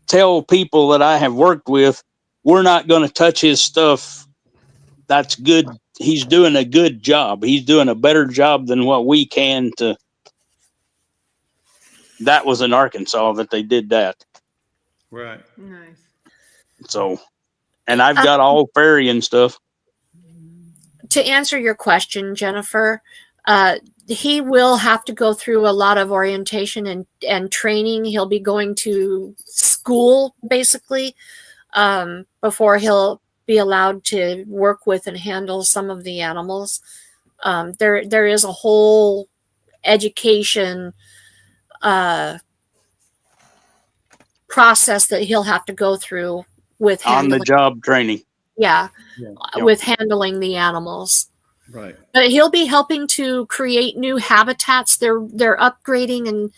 Speaker 6: tell people that I have worked with, we're not going to touch his stuff. That's good. He's doing a good job. He's doing a better job than what we can to. That was in Arkansas that they did that.
Speaker 3: Right.
Speaker 5: Nice.
Speaker 6: So, and I've got all farrier and stuff.
Speaker 1: To answer your question, Jennifer, he will have to go through a lot of orientation and training. He'll be going to school basically before he'll be allowed to work with and handle some of the animals. There is a whole education process that he'll have to go through with
Speaker 6: on the job training.
Speaker 1: Yeah, with handling the animals.
Speaker 3: Right.
Speaker 1: But he'll be helping to create new habitats. They're upgrading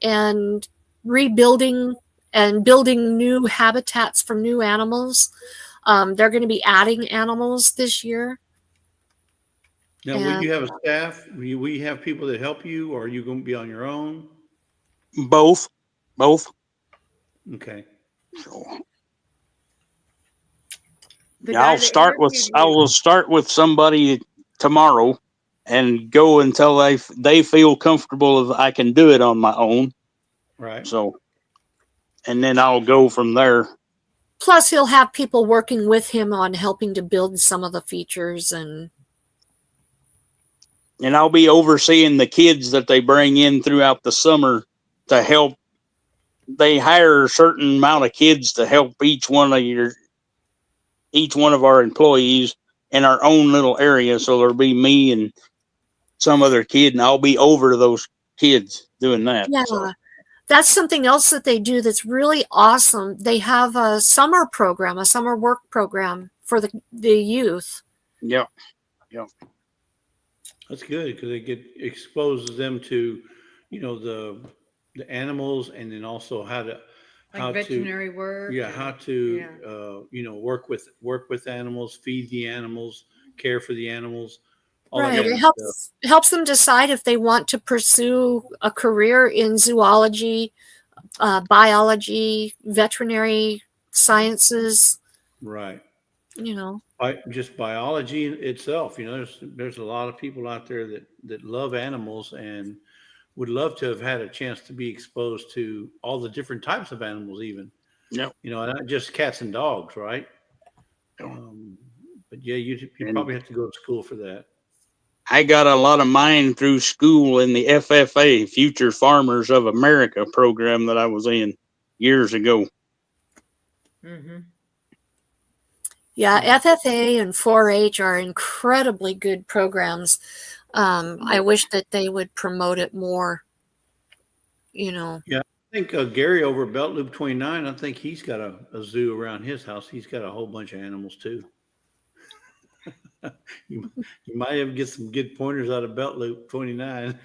Speaker 1: and rebuilding and building new habitats for new animals. They're going to be adding animals this year.
Speaker 3: Now, will you have a staff? Will you have people that help you, or are you going to be on your own?
Speaker 6: Both.
Speaker 3: Okay.
Speaker 6: So, I will start with somebody tomorrow and go until they feel comfortable that I can do it on my own.
Speaker 3: Right.
Speaker 6: So, and then I'll go from there.
Speaker 1: Plus, he'll have people working with him on helping to build some of the features, and
Speaker 6: I'll be overseeing the kids that they bring in throughout the summer to help. They hire a certain amount of kids to help each one of our employees in our own little area. So there'll be me and some other kid, and I'll be over those kids doing that.
Speaker 1: Yeah.
Speaker 6: So.
Speaker 1: That's something else that they do that's really awesome. They have a summer program, a summer work program for the youth.
Speaker 6: Yeah.
Speaker 3: That's good because it exposes them to, the animals, and then also how
Speaker 5: veterinary work.
Speaker 3: Yeah, how to work with animals, feed the animals, care for the animals.
Speaker 1: Right. It helps them decide if they want to pursue a career in zoology, biology, veterinary sciences.
Speaker 3: Right.
Speaker 1: Just
Speaker 3: biology itself. There's a lot of people out there that love animals and would love to have had a chance to be exposed to all the different types of animals, even.
Speaker 6: Yeah.
Speaker 3: Not just cats and dogs, right? But yeah, you probably have to go to school for that.
Speaker 6: I got a lot of mine through school in the FFA, Future Farmers of America program that I was in years ago.
Speaker 5: Mm-hmm.
Speaker 1: Yeah, FFA and 4-H are incredibly good programs. I wish that they would promote it more, you know.
Speaker 3: Yeah, I think Gary over at Belt Loop 29, I think he's got a zoo around his house. He's got a whole bunch of animals too. you, you might even get some good pointers out of Belt Loop 29.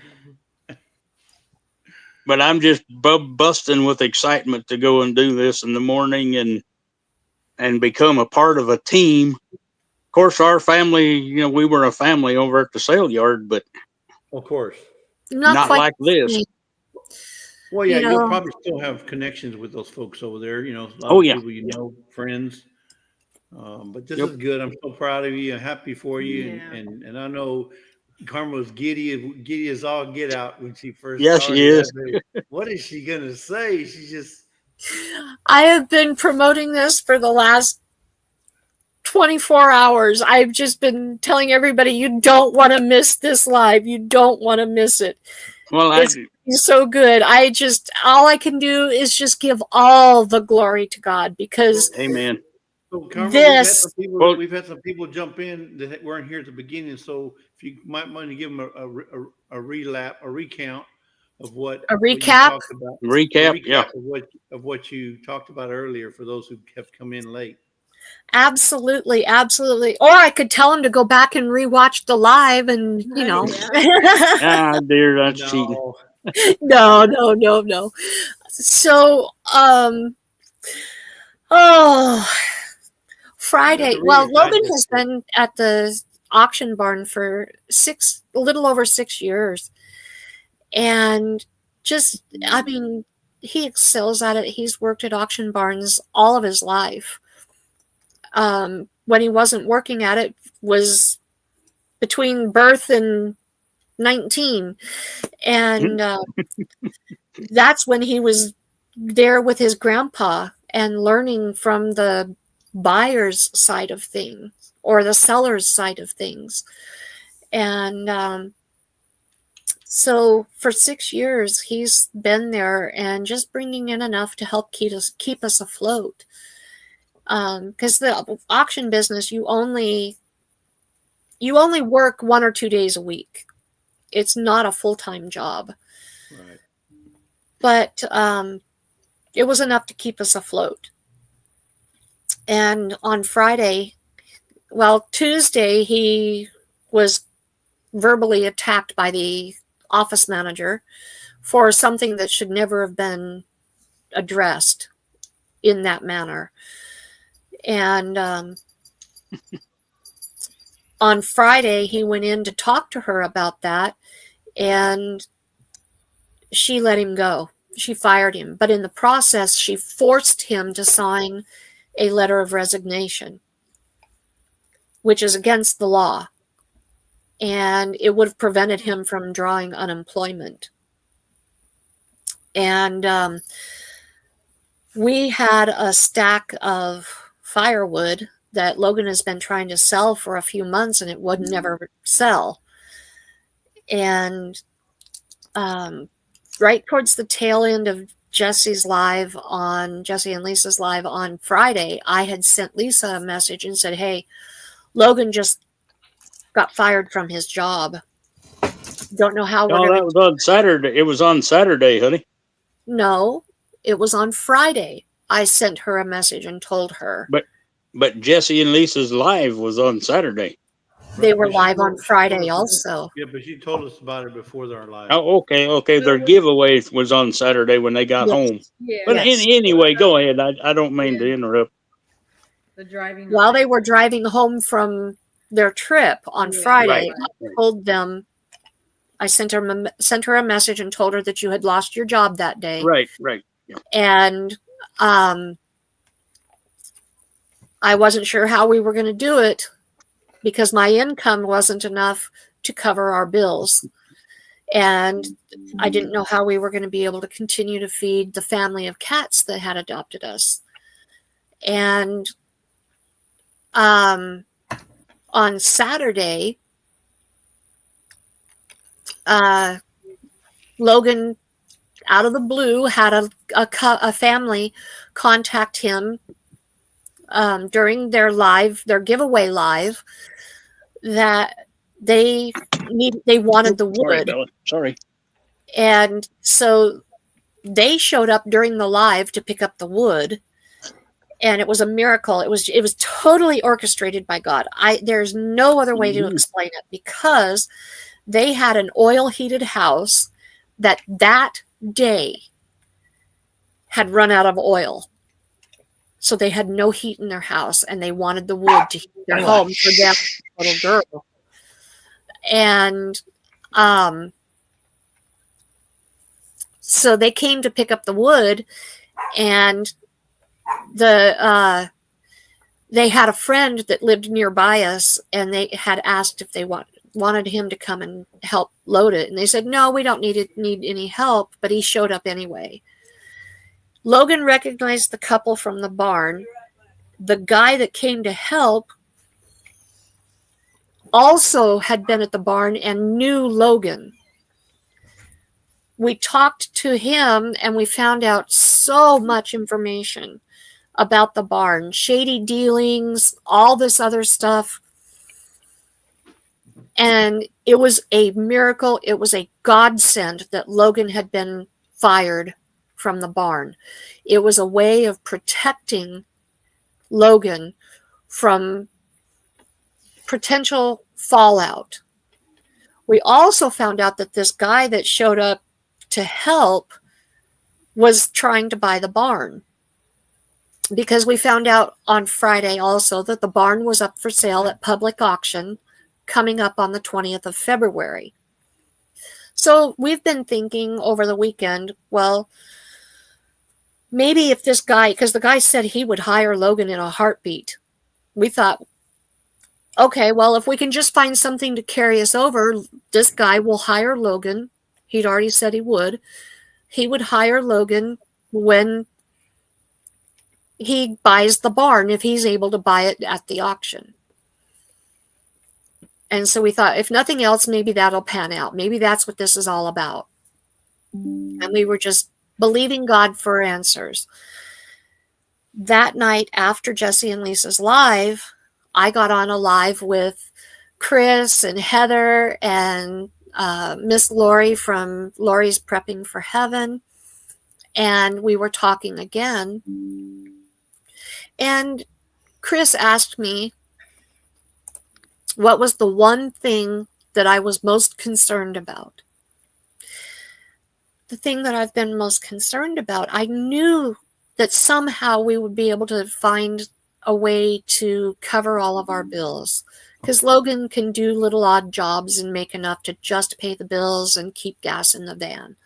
Speaker 6: But I'm just busting with excitement to go and do this in the morning and become a part of a team. Of course, our family, you know, we were a family over at the sale yard, but
Speaker 3: Of course.
Speaker 6: not
Speaker 1: quite
Speaker 6: like this.
Speaker 1: the same,
Speaker 3: Well, yeah,
Speaker 1: you
Speaker 3: you'll
Speaker 1: know.
Speaker 3: probably still have connections with those folks over there. You know, a lot
Speaker 6: Oh,
Speaker 3: of
Speaker 6: yeah.
Speaker 3: people you know, friends. But this
Speaker 6: Yep.
Speaker 3: is good. I'm so proud of you. I'm happy for you.
Speaker 5: Yeah.
Speaker 3: And I know Karma was giddy as all get out when she first
Speaker 6: Yes,
Speaker 3: started.
Speaker 6: she is.
Speaker 3: I said, what is she gonna say? She just
Speaker 1: I have been promoting this for the last 24 hours. I've just been telling everybody, you don't want to miss this live. You don't want to miss it.
Speaker 6: Well,
Speaker 1: It's so good. All I can do is just give all the glory to God, because
Speaker 6: amen.
Speaker 3: so Karma,
Speaker 1: this,
Speaker 3: we've had some people jump in that weren't here at the beginning. So if you might want to give them a recount of what
Speaker 1: a
Speaker 3: what you
Speaker 1: recap.
Speaker 3: talked about.
Speaker 6: Recap, yeah.
Speaker 3: Of what you talked about earlier for those who have come in late.
Speaker 1: Absolutely, absolutely. Or I could tell him to go back and rewatch the live, and you know.
Speaker 6: Ah, dear, that's cheating.
Speaker 1: No. So, Friday. Well, Logan has been at the auction barn for a little over 6 years, and just, I mean, he excels at it. He's worked at auction barns all of his life. When he wasn't working at it was between birth and 19, and that's when he was there with his grandpa and learning from the buyer's side of things or the seller's side of things. And so for 6 years he's been there and just bringing in enough to help keep us afloat, because the auction business, you only work 1 or 2 days a week. It's not a full-time job.
Speaker 3: Right.
Speaker 1: But it was enough to keep us afloat. And on Tuesday, he was verbally attacked by the office manager for something that should never have been addressed in that manner. And on Friday, he went in to talk to her about that, and she let him go. She fired him. But in the process, she forced him to sign a letter of resignation, which is against the law. And it would have prevented him from drawing unemployment. And we had a stack of firewood that Logan has been trying to sell for a few months, and it would never sell. And right towards the tail end of Jesse and Lisa's live on Friday, I had sent Lisa a message and said, hey, Logan just got fired from his job. Don't know how we're going to...
Speaker 6: that was on Saturday. It was on Saturday, honey.
Speaker 1: No, it was on Friday. I sent her a message and told her.
Speaker 6: But Jesse and Lisa's live was on Saturday.
Speaker 1: They were live on Friday also.
Speaker 3: Yeah, but she told us about it before their live.
Speaker 6: Oh, okay. Their giveaway was on Saturday when they got home.
Speaker 5: Yeah.
Speaker 6: But
Speaker 1: Yes.
Speaker 6: anyway, go ahead. I don't mean to interrupt.
Speaker 5: The driving.
Speaker 1: While they were driving home from their trip on Friday,
Speaker 6: Right.
Speaker 1: I told them, I sent her a message and told her that you had lost your job that day.
Speaker 6: Right. Yeah.
Speaker 1: And I wasn't sure how we were going to do it because my income wasn't enough to cover our bills. And I didn't know how we were going to be able to continue to feed the family of cats that had adopted us. And on Saturday, Logan, out of the blue, had a family contact him during their giveaway live, that they wanted the
Speaker 6: Sorry,
Speaker 1: wood.
Speaker 6: Bella. Sorry.
Speaker 1: And so they showed up during the live to pick up the wood, and it was a miracle. It was totally orchestrated by God. There's no other way to explain it, because they had an oil heated house that day had run out of oil. So they had no heat in their house, and they wanted the wood to heat their home for their little girl. And so they came to pick up the wood, and they had a friend that lived nearby us, and they had asked if they wanted him to come and help load it. And they said, no, we don't need any help, but he showed up anyway. Logan recognized the couple from the barn. The guy that came to help also had been at the barn and knew Logan. We talked to him, and we found out so much information about the barn, shady dealings, all this other stuff. And it was a miracle. It was a godsend that Logan had been fired from the barn. It was a way of protecting Logan from potential fallout. We also found out that this guy that showed up to help was trying to buy the barn, because we found out on Friday also that the barn was up for sale at public auction coming up on the 20th of February. So we've been thinking over the weekend, well, maybe if this guy, because the guy said he would hire Logan in a heartbeat. We thought, okay, well, if we can just find something to carry us over, this guy will hire Logan. He'd already said he would. He would hire Logan when he buys the barn, if he's able to buy it at the auction. And so we thought, if nothing else, maybe that'll pan out. Maybe that's what this is all about. And we were just believing God for answers. That night after Jesse and Lisa's live, I got on a live with Chris and Heather and Miss Lori from Lori's Prepping for Heaven. And we were talking again. And Chris asked me what was the one thing that I was most concerned about. The thing that I've been most concerned about, I knew that somehow we would be able to find a way to cover all of our bills, because Logan can do little odd jobs and make enough to just pay the bills and keep gas in the van.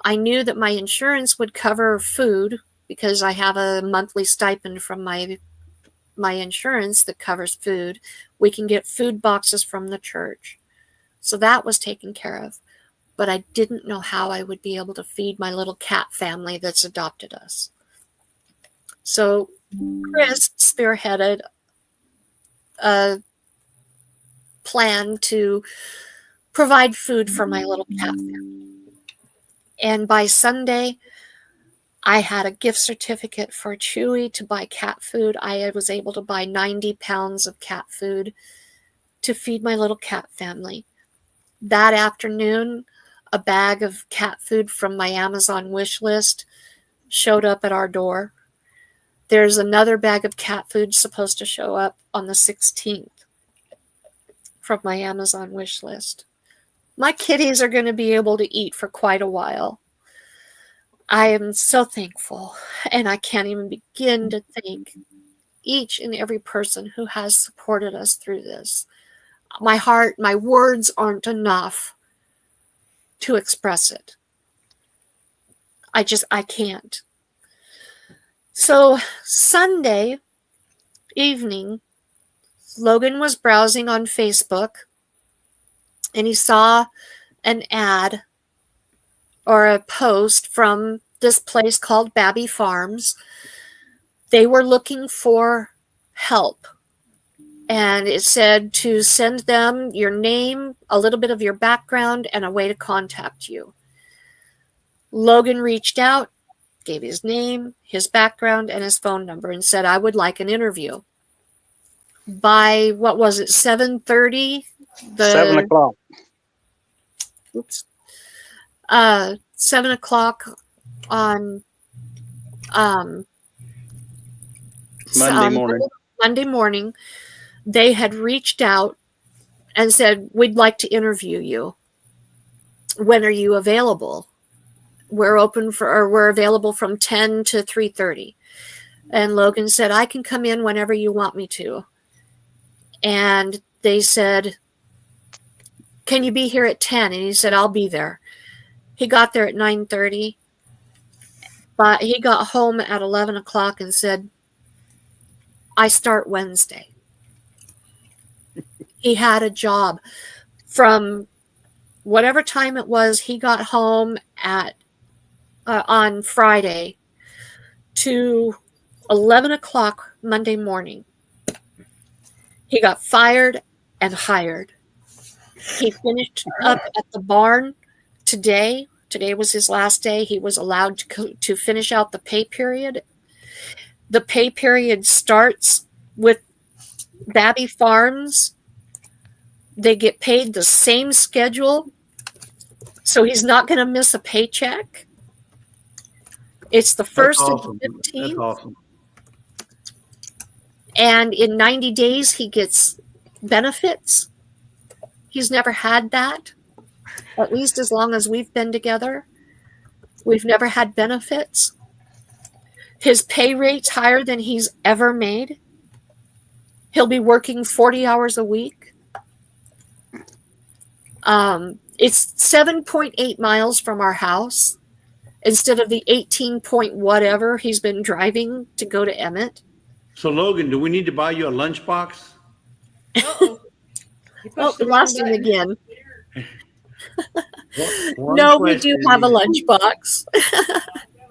Speaker 1: I knew that my insurance would cover food, because I have a monthly stipend from my insurance that covers food. We can get food boxes from the church. So that was taken care of. But I didn't know how I would be able to feed my little cat family that's adopted us. So Chris spearheaded a plan to provide food for my little cat family. And by Sunday, I had a gift certificate for Chewy to buy cat food. I was able to buy 90 pounds of cat food to feed my little cat family. That afternoon, a bag of cat food from my Amazon wish list showed up at our door. There's another bag of cat food supposed to show up on the 16th from my Amazon wish list. My kitties are going to be able to eat for quite a while. I am so thankful, and I can't even begin to thank each and every person who has supported us through this. My words aren't enough to express it. I can't. So Sunday evening, Logan was browsing on Facebook, and he saw an ad or a post from this place called Babby Farms. They were looking for help. And it said to send them your name, a little bit of your background, and a way to contact you. Logan reached out. gave his name, his background, and his phone number, and said, I would like an interview. By, what was it, 7:30?
Speaker 6: 7 o'clock.
Speaker 1: Oops. 7 o'clock on Monday morning, they had reached out and said, we'd like to interview you. When are you available? We're available from 10 to 3:30. And Logan said, I can come in whenever you want me to. And they said, can you be here at 10? And he said, I'll be there. He got there at 9:30, but he got home at 11 o'clock and said, I start Wednesday. He had a job from whatever time it was. He got home at on Friday to 11 o'clock Monday morning. He got fired and hired. He finished up at the barn today. Today was his last day. He was allowed to finish out the pay period. The pay period starts with Babby Farms. They get paid the same schedule, so he's not going to miss a paycheck. It's the 1st and the 15th.
Speaker 3: That's awesome.
Speaker 1: And in 90 days, he gets benefits. He's never had that, at least as long as we've been together. We've never had benefits. His pay rate's higher than he's ever made. He'll be working 40 hours a week. It's 7.8 miles from our house instead of the 18 point whatever he's been driving to go to Emmett.
Speaker 3: So Logan, do we need to buy you a lunchbox?
Speaker 5: Uh-oh.
Speaker 1: Oh, we lost him again.
Speaker 3: One
Speaker 1: No, we
Speaker 3: question.
Speaker 1: do have a lunchbox.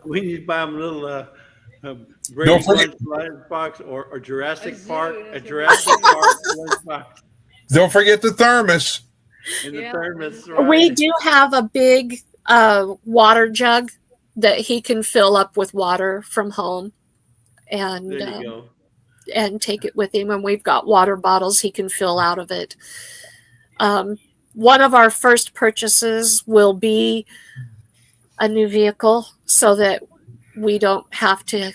Speaker 3: We need to buy him a little
Speaker 2: Don't
Speaker 3: Brady
Speaker 2: forget-
Speaker 3: lunchbox or Jurassic
Speaker 5: A
Speaker 3: Park,
Speaker 5: zoo,
Speaker 3: a
Speaker 5: that's
Speaker 3: Jurassic Park lunchbox
Speaker 2: Don't forget the thermos.
Speaker 3: in the
Speaker 5: Yeah.
Speaker 3: thermos.
Speaker 1: We
Speaker 3: Right?
Speaker 1: do have a big water jug that he can fill up with water from home and
Speaker 3: There you go.
Speaker 1: and take it with him. And we've got water bottles he can fill out of it. One of our first purchases will be a new vehicle so that we don't have to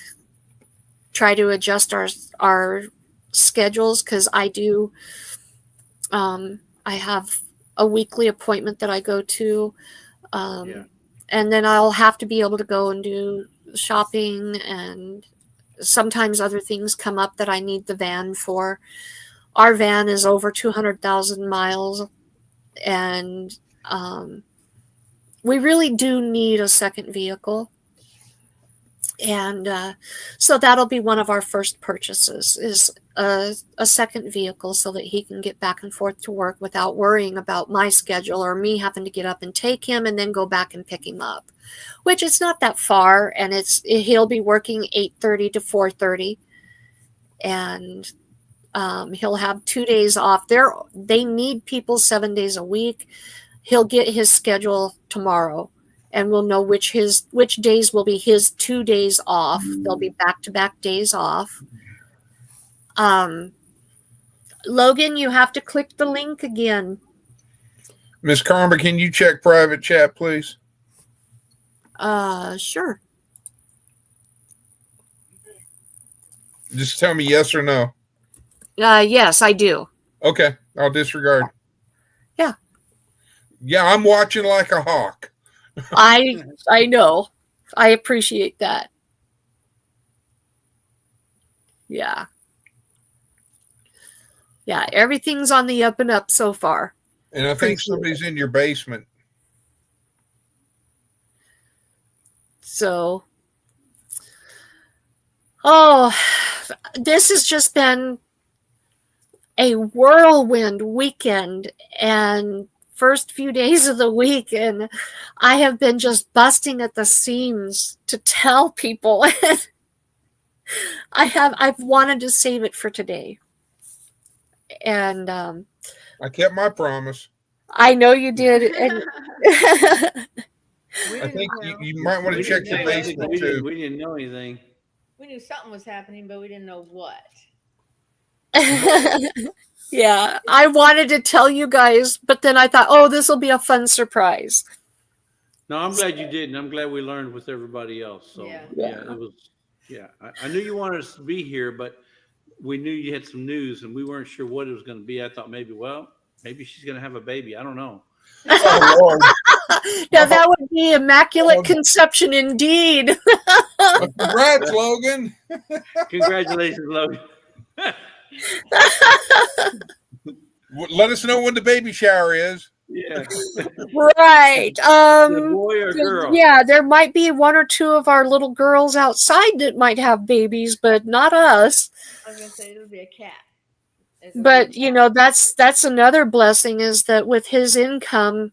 Speaker 1: try to adjust our schedules, because I do. I have a weekly appointment that I go to.
Speaker 3: Yeah.
Speaker 1: And then I'll have to be able to go and do shopping, and sometimes other things come up that I need the van for. Our van is over 200,000 miles, and we really do need a second vehicle. And so that'll be one of our first purchases, is a second vehicle, so that he can get back and forth to work without worrying about my schedule or me having to get up and take him and then go back and pick him up, which it's not that far. And he'll be working 8:30 to 4:30, and he'll have 2 days off. They need people 7 days a week. He'll get his schedule tomorrow, and we'll know which days will be his 2 days off. They'll be back-to-back days off. Logan, you have to click the link again.
Speaker 2: Miss Karma, can you check private chat, please?
Speaker 1: Sure.
Speaker 2: Just tell me yes or no.
Speaker 1: Yes, I do.
Speaker 2: Okay, I'll disregard.
Speaker 1: Yeah.
Speaker 2: Yeah, I'm watching like a hawk.
Speaker 1: I know. I appreciate that. Yeah. Yeah, everything's on the up and up so far.
Speaker 2: And I think
Speaker 1: Appreciate
Speaker 2: somebody's in your basement.
Speaker 1: So, this has just been a whirlwind weekend and first few days of the week, and I have been just busting at the seams to tell people. I've wanted to save it for today. And
Speaker 2: I kept my promise.
Speaker 1: I know you did. And
Speaker 5: We
Speaker 2: I
Speaker 5: didn't
Speaker 2: think
Speaker 5: know.
Speaker 2: you might want to
Speaker 3: We
Speaker 2: check
Speaker 3: didn't
Speaker 2: the
Speaker 3: know anything.
Speaker 2: basement too.
Speaker 3: We didn't know anything.
Speaker 5: We knew something was happening, but we didn't know what.
Speaker 1: Yeah, I wanted to tell you guys, but then I thought, oh, this will be a fun surprise.
Speaker 3: No, I'm glad you did, and I'm glad we learned with everybody else. So
Speaker 5: Yeah.
Speaker 3: yeah, it was. Yeah, I knew you wanted us to be here, but we knew you had some news, and we weren't sure what it was going to be. I thought maybe she's going to have a baby. I don't know.
Speaker 2: Oh Lord!
Speaker 1: Now that would be immaculate conception indeed.
Speaker 2: Well, congrats, Logan.
Speaker 3: Congratulations, Logan.
Speaker 2: Let us know when the baby shower is.
Speaker 3: Yeah.
Speaker 1: Right.
Speaker 3: A boy or a girl?
Speaker 1: Yeah, there might be one or two of our little girls outside that might have babies, but not us.
Speaker 5: I was gonna say it'll be a cat.
Speaker 1: But you know, that's another blessing, is that with his income,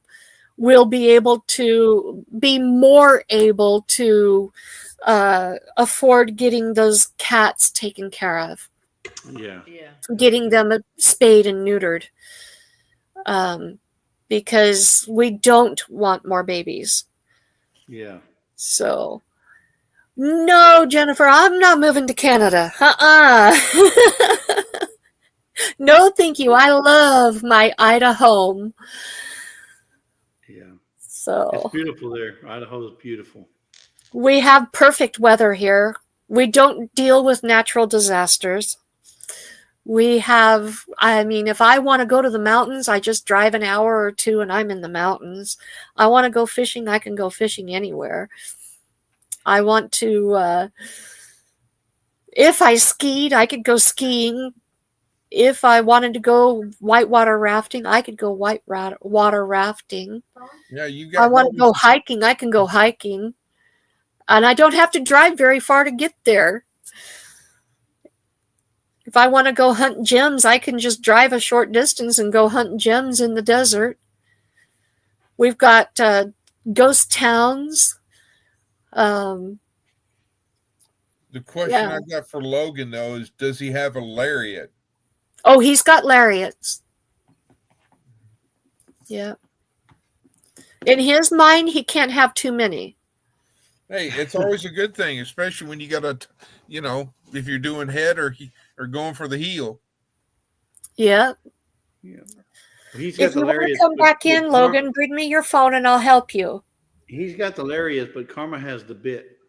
Speaker 1: we'll be able to be more able to afford getting those cats taken care of,
Speaker 3: Yeah.
Speaker 1: getting them spayed and neutered. Because we don't want more babies.
Speaker 3: Yeah.
Speaker 1: So, no, Jennifer, I'm not moving to Canada. No, thank you. I love my Idaho.
Speaker 3: Yeah.
Speaker 1: So
Speaker 3: It's beautiful there. Idaho is beautiful.
Speaker 1: we have perfect weather here. We don't deal with natural disasters. We have, I mean, if I want to go to the mountains, I just drive an hour or two and I'm in the mountains. I want to go fishing, I can go fishing anywhere. I want to, if I skied, I could go skiing. If I wanted to go whitewater rafting, I could go whitewater rafting.
Speaker 2: Yeah, you
Speaker 1: I
Speaker 2: got.
Speaker 1: want to go hiking, I can go hiking. And I don't have to drive very far to get there. If I want to go hunt gems, I can just drive a short distance and go hunt gems in the desert. We've got ghost towns.
Speaker 2: The question I got for Logan though is, does he have a lariat?
Speaker 1: Oh, he's got lariats. Yeah. In his mind, he can't have too many.
Speaker 2: Hey, it's always a good thing, especially when you got a, if you're doing head or going for the heel.
Speaker 1: Yeah.
Speaker 3: Yeah. He's
Speaker 1: If you want to come back in, Logan, bring me your phone and I'll help you.
Speaker 3: He's got the lariat, but Karma has the bit.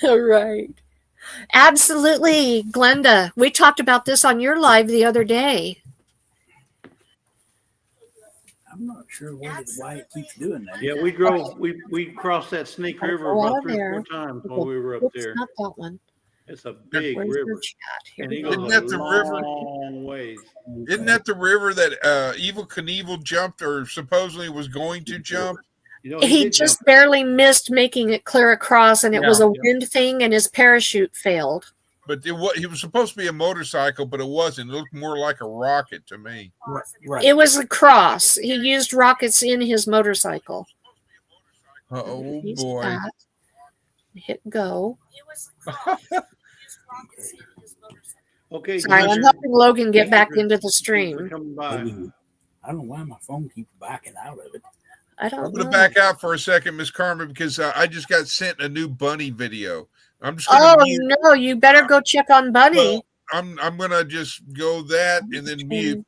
Speaker 1: All right. Absolutely, Glenda. We talked about this on your live the other day.
Speaker 7: I'm not sure why it keeps doing that.
Speaker 3: Yeah, we crossed that Snake River about 3 or 4 times when we were up there.
Speaker 1: Not that one.
Speaker 3: It's a big river. And it
Speaker 2: Isn't
Speaker 3: goes
Speaker 2: that
Speaker 3: a
Speaker 2: the river?
Speaker 3: long ways.
Speaker 2: Isn't that the river that Evil Knievel jumped or supposedly was going to jump?
Speaker 1: He just barely missed making it clear across, and it was a wind thing, and his parachute failed.
Speaker 2: But he was supposed to be a motorcycle, but it wasn't. It looked more like a rocket to me.
Speaker 7: Right.
Speaker 1: It was a cross. He used rockets in his motorcycle.
Speaker 2: Oh boy!
Speaker 1: Hit go.
Speaker 3: Okay.
Speaker 1: Sorry, I'm helping Logan get back into the stream.
Speaker 7: I don't know why my phone keeps backing out of it.
Speaker 1: I don't know.
Speaker 2: I'm going to back out for a second, Miss Carmen, because I just got sent a new bunny video. I'm just going to
Speaker 1: no, you better go check on Bunny.
Speaker 2: Well, I'm going to just go that and then mute.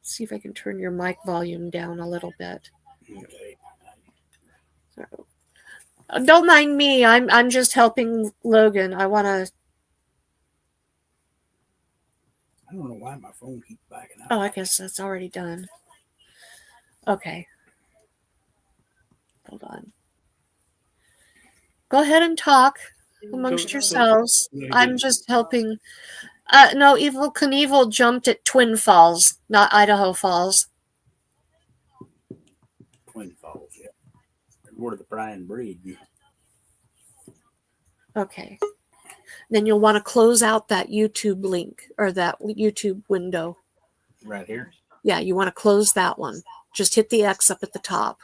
Speaker 1: See if I can turn your mic volume down a little bit.
Speaker 7: Okay.
Speaker 1: So, don't mind me. I'm just helping Logan. I don't
Speaker 7: know why my phone keeps backing out.
Speaker 1: Oh, I guess that's already done. Okay. Hold on. Go ahead and talk amongst yourselves. I'm just helping. No, Evil Knievel jumped at Twin Falls, not Idaho Falls.
Speaker 7: Twin Falls, yeah. Where the Bryan Bridge.
Speaker 1: Okay. Then you'll want to close out that YouTube link or that YouTube window.
Speaker 7: Right here?
Speaker 1: Yeah, you want to close that one. Just hit the X up at the top.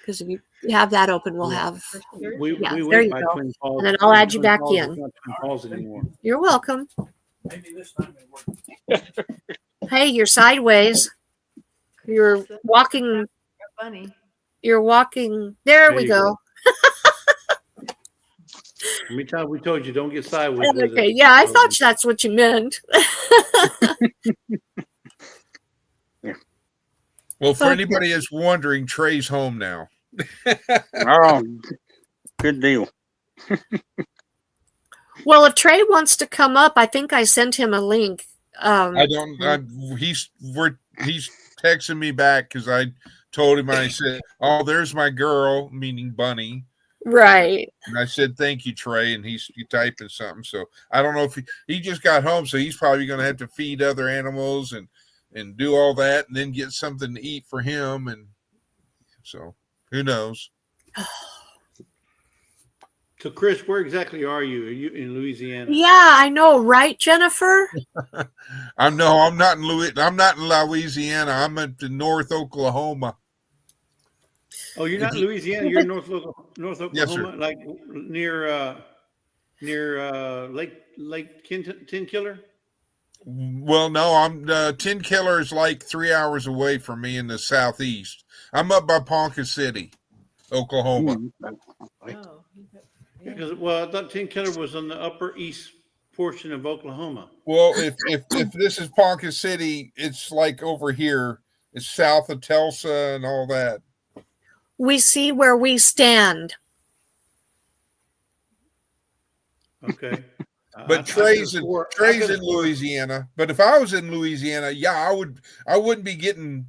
Speaker 1: Because if you have that open, we'll have.
Speaker 3: We
Speaker 1: Yeah,
Speaker 3: we
Speaker 1: there
Speaker 3: went
Speaker 1: you
Speaker 3: by
Speaker 1: go.
Speaker 3: Twin Falls.
Speaker 1: And then I'll add you
Speaker 3: Twin
Speaker 1: back
Speaker 3: Falls is
Speaker 1: in.
Speaker 3: not Twin Falls anymore.
Speaker 1: You're welcome.
Speaker 7: Maybe this time it worked.
Speaker 1: Hey, you're sideways. You're walking.
Speaker 5: Funny.
Speaker 1: You're walking. There we
Speaker 3: you
Speaker 1: go.
Speaker 3: How many times we told you don't get sideways with
Speaker 1: Okay,
Speaker 3: it?
Speaker 1: yeah, I thought that's what you meant.
Speaker 2: Well, for
Speaker 1: Okay.
Speaker 2: anybody that's wondering, Trey's home now.
Speaker 6: Oh, good deal.
Speaker 1: Well, if Trey wants to come up, I think I sent him a link.
Speaker 2: I don't. He's texting me back because I told him. I said, "Oh, there's my girl," meaning Bunny.
Speaker 1: Right.
Speaker 2: And I said, "Thank you, Trey." And he's typing something. So I don't know if he just got home, so he's probably going to have to feed other animals and do all that, and then get something to eat for him. And so who knows?
Speaker 3: So, Chris, where exactly are you? Are you in Louisiana?
Speaker 1: Yeah, I know, right, Jennifer?
Speaker 2: I'm not in Louisiana. I'm at North Oklahoma.
Speaker 3: Oh, you're not in Louisiana. You're in North Oklahoma,
Speaker 2: Yes, sir.
Speaker 3: like near Lake Tin Killer.
Speaker 2: Well, no, I'm Tin Killer is like 3 hours away from me in the southeast. I'm up by Ponca City, Oklahoma.
Speaker 5: Oh.
Speaker 3: Because I thought Tin Killer was on the upper east portion of Oklahoma.
Speaker 2: Well, if this is Ponca City, it's like over here. It's south of Tulsa and all that.
Speaker 1: We see where we stand.
Speaker 3: Okay.
Speaker 2: But Trey's in Louisiana. But if I was in Louisiana, yeah, I wouldn't be getting.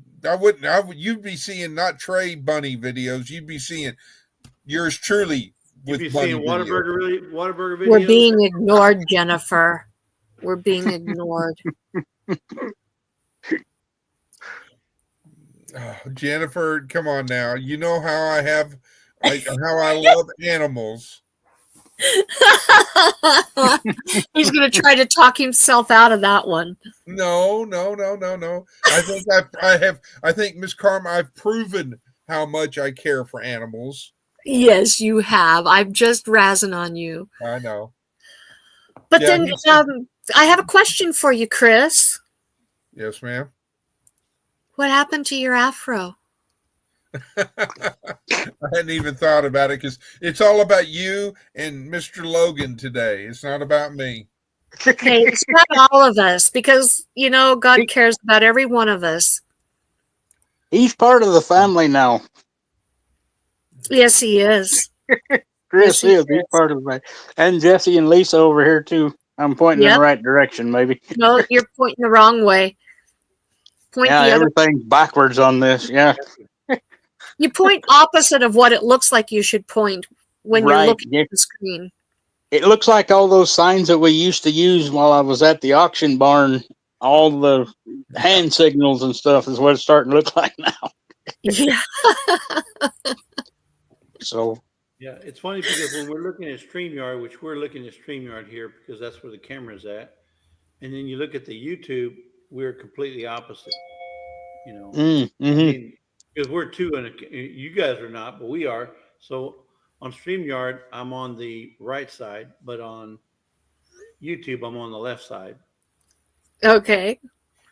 Speaker 2: You'd be seeing not Trey Bunny videos. You'd be seeing yours truly.
Speaker 3: You'd be
Speaker 2: Bunny
Speaker 3: seeing Whataburger videos.
Speaker 1: We're being ignored, Jennifer. We're being ignored.
Speaker 2: Oh, Jennifer, come on now. You know how how I love animals.
Speaker 1: He's going to try to talk himself out of that one.
Speaker 2: No. I think Miss Karma, I've proven how much I care for animals.
Speaker 1: Yes, you have. I'm just razzing on you.
Speaker 2: I know.
Speaker 1: But
Speaker 2: Yeah,
Speaker 1: then I have a question for you, Chris.
Speaker 2: Yes, ma'am.
Speaker 1: What happened to your afro?
Speaker 2: I hadn't even thought about it because it's all about you and Mr. Logan today. It's not about me.
Speaker 1: Hey, it's not all of us because, God cares about every one of us.
Speaker 6: He's part of the family now.
Speaker 1: Yes, he is.
Speaker 6: Chris
Speaker 1: Yes, he
Speaker 6: is. He's part of the and Jesse and Lisa over here too. I'm pointing in the right direction, maybe.
Speaker 1: No, you're pointing the wrong way. Point the other.
Speaker 6: Everything's backwards on this. Yeah.
Speaker 1: You point opposite of what it looks like you should point when you're looking at the screen.
Speaker 6: It looks like all those signs that we used to use while I was at the auction barn. All the hand signals and stuff is what it's starting to look like now.
Speaker 1: Yeah.
Speaker 6: So.
Speaker 3: Yeah, it's funny because when we're looking at StreamYard, which we're looking at StreamYard here because that's where the camera's at, and then you look at the YouTube, we're completely opposite. I mean, because we're two, and you guys are not, but we are. So on StreamYard, I'm on the right side, but on YouTube, I'm on the left side.
Speaker 1: Okay.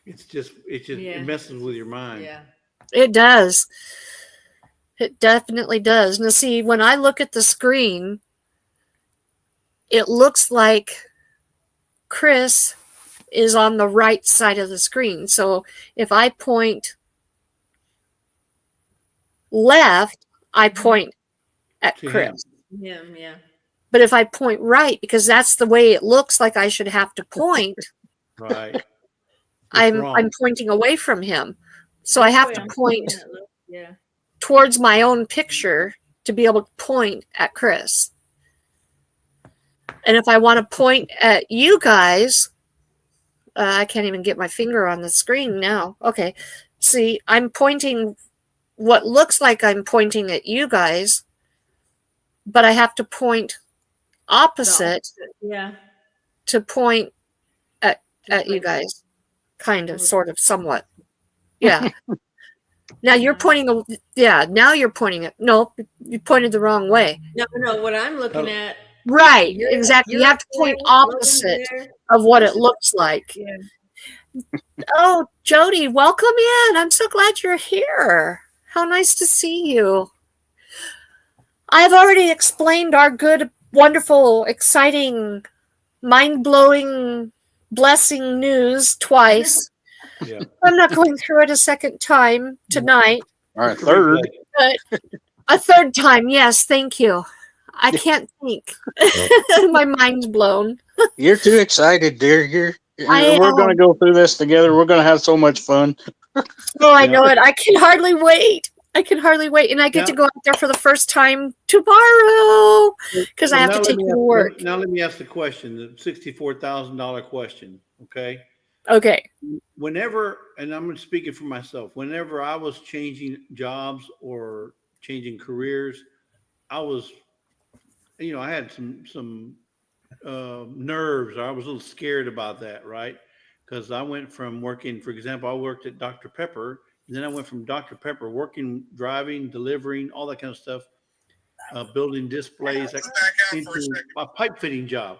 Speaker 3: It messes with your mind.
Speaker 5: Yeah.
Speaker 1: It does. It definitely does. Now, see, when I look at the screen, it looks like Chris is on the right side of the screen. So if I point left, I point at Chris.
Speaker 5: Yeah.
Speaker 1: But if I point right, because that's the way it looks like I should have to point,
Speaker 3: right.
Speaker 1: I'm pointing away from him. So I have to point
Speaker 5: Yeah.
Speaker 1: towards my own picture to be able to point at Chris. And if I want to point at you guys, I can't even get my finger on the screen now. Okay. See, I'm pointing what looks like I'm pointing at you guys, but I have to point opposite to point at you guys. Kind of, sort of, somewhat. Yeah. Now you're pointing now you're pointing it. No, you pointed the wrong way.
Speaker 5: No, what I'm looking
Speaker 3: Oh.
Speaker 5: at.
Speaker 1: Right,
Speaker 5: You're-
Speaker 1: exactly. You
Speaker 5: you're
Speaker 1: have to point
Speaker 5: there, Logan's
Speaker 1: opposite
Speaker 5: there.
Speaker 1: of what it looks like.
Speaker 5: Yeah.
Speaker 1: Oh, Jody, welcome in. I'm so glad you're here. How nice to see you. I've already explained our good, wonderful, exciting, mind-blowing, blessing news twice.
Speaker 3: Yeah.
Speaker 1: I'm not going through it a second time tonight.
Speaker 6: All right, third.
Speaker 1: But a third time, yes, thank you. I can't think. My mind's blown.
Speaker 6: You're too excited, dear.
Speaker 1: I
Speaker 6: We're going to go through this together. We're going to have so much fun.
Speaker 1: Oh, I know it. I can hardly wait. And I get to go out there for the first time tomorrow because I have to take to work.
Speaker 3: Now let me ask the question, the $64,000 question. Okay.
Speaker 1: Okay.
Speaker 3: Whenever, and I'm speaking for myself, whenever I was changing jobs or changing careers, I was, I had some nerves. I was a little scared about that, right? Because I went from working, for example, I worked at Dr. Pepper, and then I went from Dr. Pepper working, driving, delivering, all that kind of stuff, building displays, into my pipe fitting job.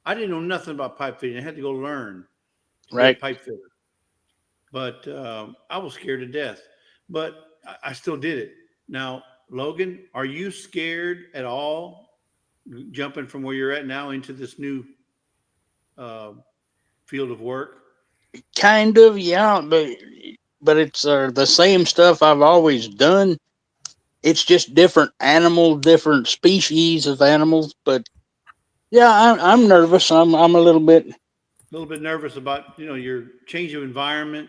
Speaker 3: I didn't know nothing about pipe fitting. I had to go learn to be a pipe fitter. But I was scared to death. But I still did it. Now, Logan, are you scared at all jumping from where you're at now into this new field of work?
Speaker 6: Kind of, yeah, but it's the same stuff I've always done. It's just different animals, different species of animals. But yeah, I'm nervous. I'm a little bit
Speaker 3: nervous about your change of environment,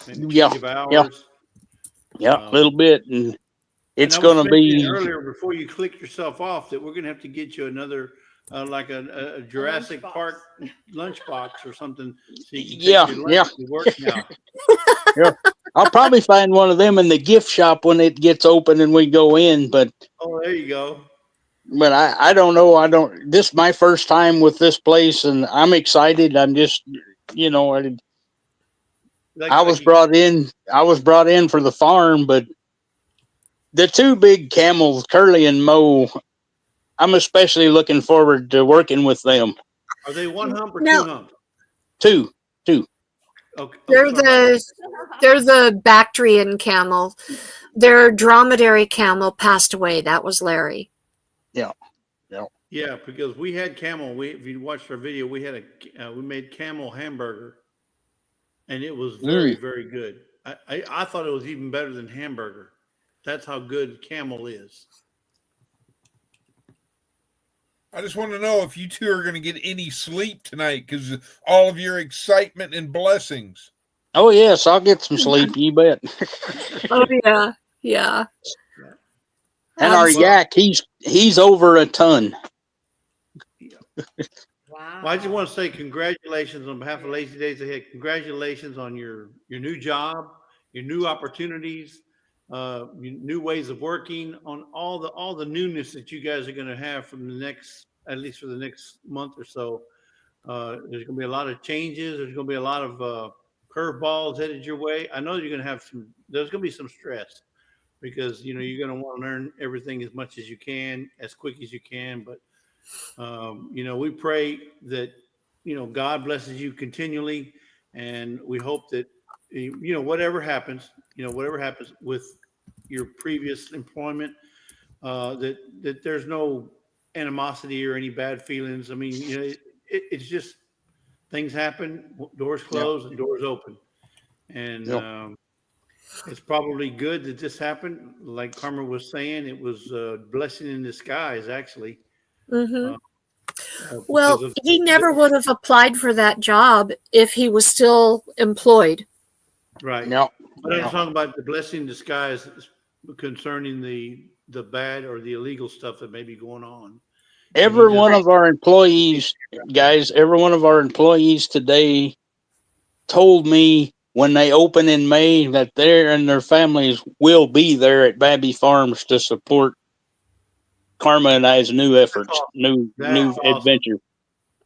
Speaker 3: maybe
Speaker 6: Yeah,
Speaker 3: change of hours.
Speaker 6: a little bit, and it's
Speaker 3: and I was
Speaker 6: going to be
Speaker 3: mentioning earlier before you click yourself off that we're going to have to get you another like a Jurassic Park lunchbox or something, so you can take your lunch to work now.
Speaker 6: Yeah. I'll probably find one of them in the gift shop when it gets open and we go in. But
Speaker 3: there you go.
Speaker 6: But I don't know. This is my first time with this place, and I'm excited. I'm just, I was brought in for the farm, but the two big camels, Curly and Mo, I'm especially looking forward to working with them.
Speaker 3: Are they one hump or two hump?
Speaker 6: Two.
Speaker 3: Okay.
Speaker 1: They're the Bactrian camel. Their dromedary camel passed away. That was Larry.
Speaker 3: Yeah, because we had camel. If you watched our video, we had we made camel hamburger, and it was very, very good. I thought it was even better than hamburger. That's how good camel is.
Speaker 2: I just want to know if you two are going to get any sleep tonight because all of your excitement and blessings.
Speaker 6: Oh, yes, I'll get some sleep, you bet.
Speaker 1: Oh, yeah.
Speaker 6: And our yak, he's over a ton.
Speaker 5: Wow.
Speaker 3: Well, I just want to say congratulations on behalf of Lazy Days Ahead. Congratulations on your new job, your new opportunities, new ways of working, on all the newness that you guys are going to have from at least for the next month or so. There's going to be a lot of changes. There's going to be a lot of curveballs headed your way. I know you're going to have there's going to be some stress because, you're going to want to learn everything as much as you can, as quick as you can. But, we pray that, God blesses you continually. And we hope that, whatever happens with your previous employment, that there's no animosity or any bad feelings. I mean, it's just things happen, doors close and doors open. And it's probably good that this happened. Like Karma was saying, it was a blessing in disguise, actually.
Speaker 1: Mm-hmm. Well, he never would have applied for that job if he was still employed.
Speaker 3: Right.
Speaker 6: No.
Speaker 3: But I'm talking about the blessing in disguise concerning the bad or the illegal stuff that may be going on.
Speaker 6: Every one of our employees, guys, every one of our employees today told me when they open in May that they and their families will be there at Babby Farms to support Karma and I's new efforts, new adventure.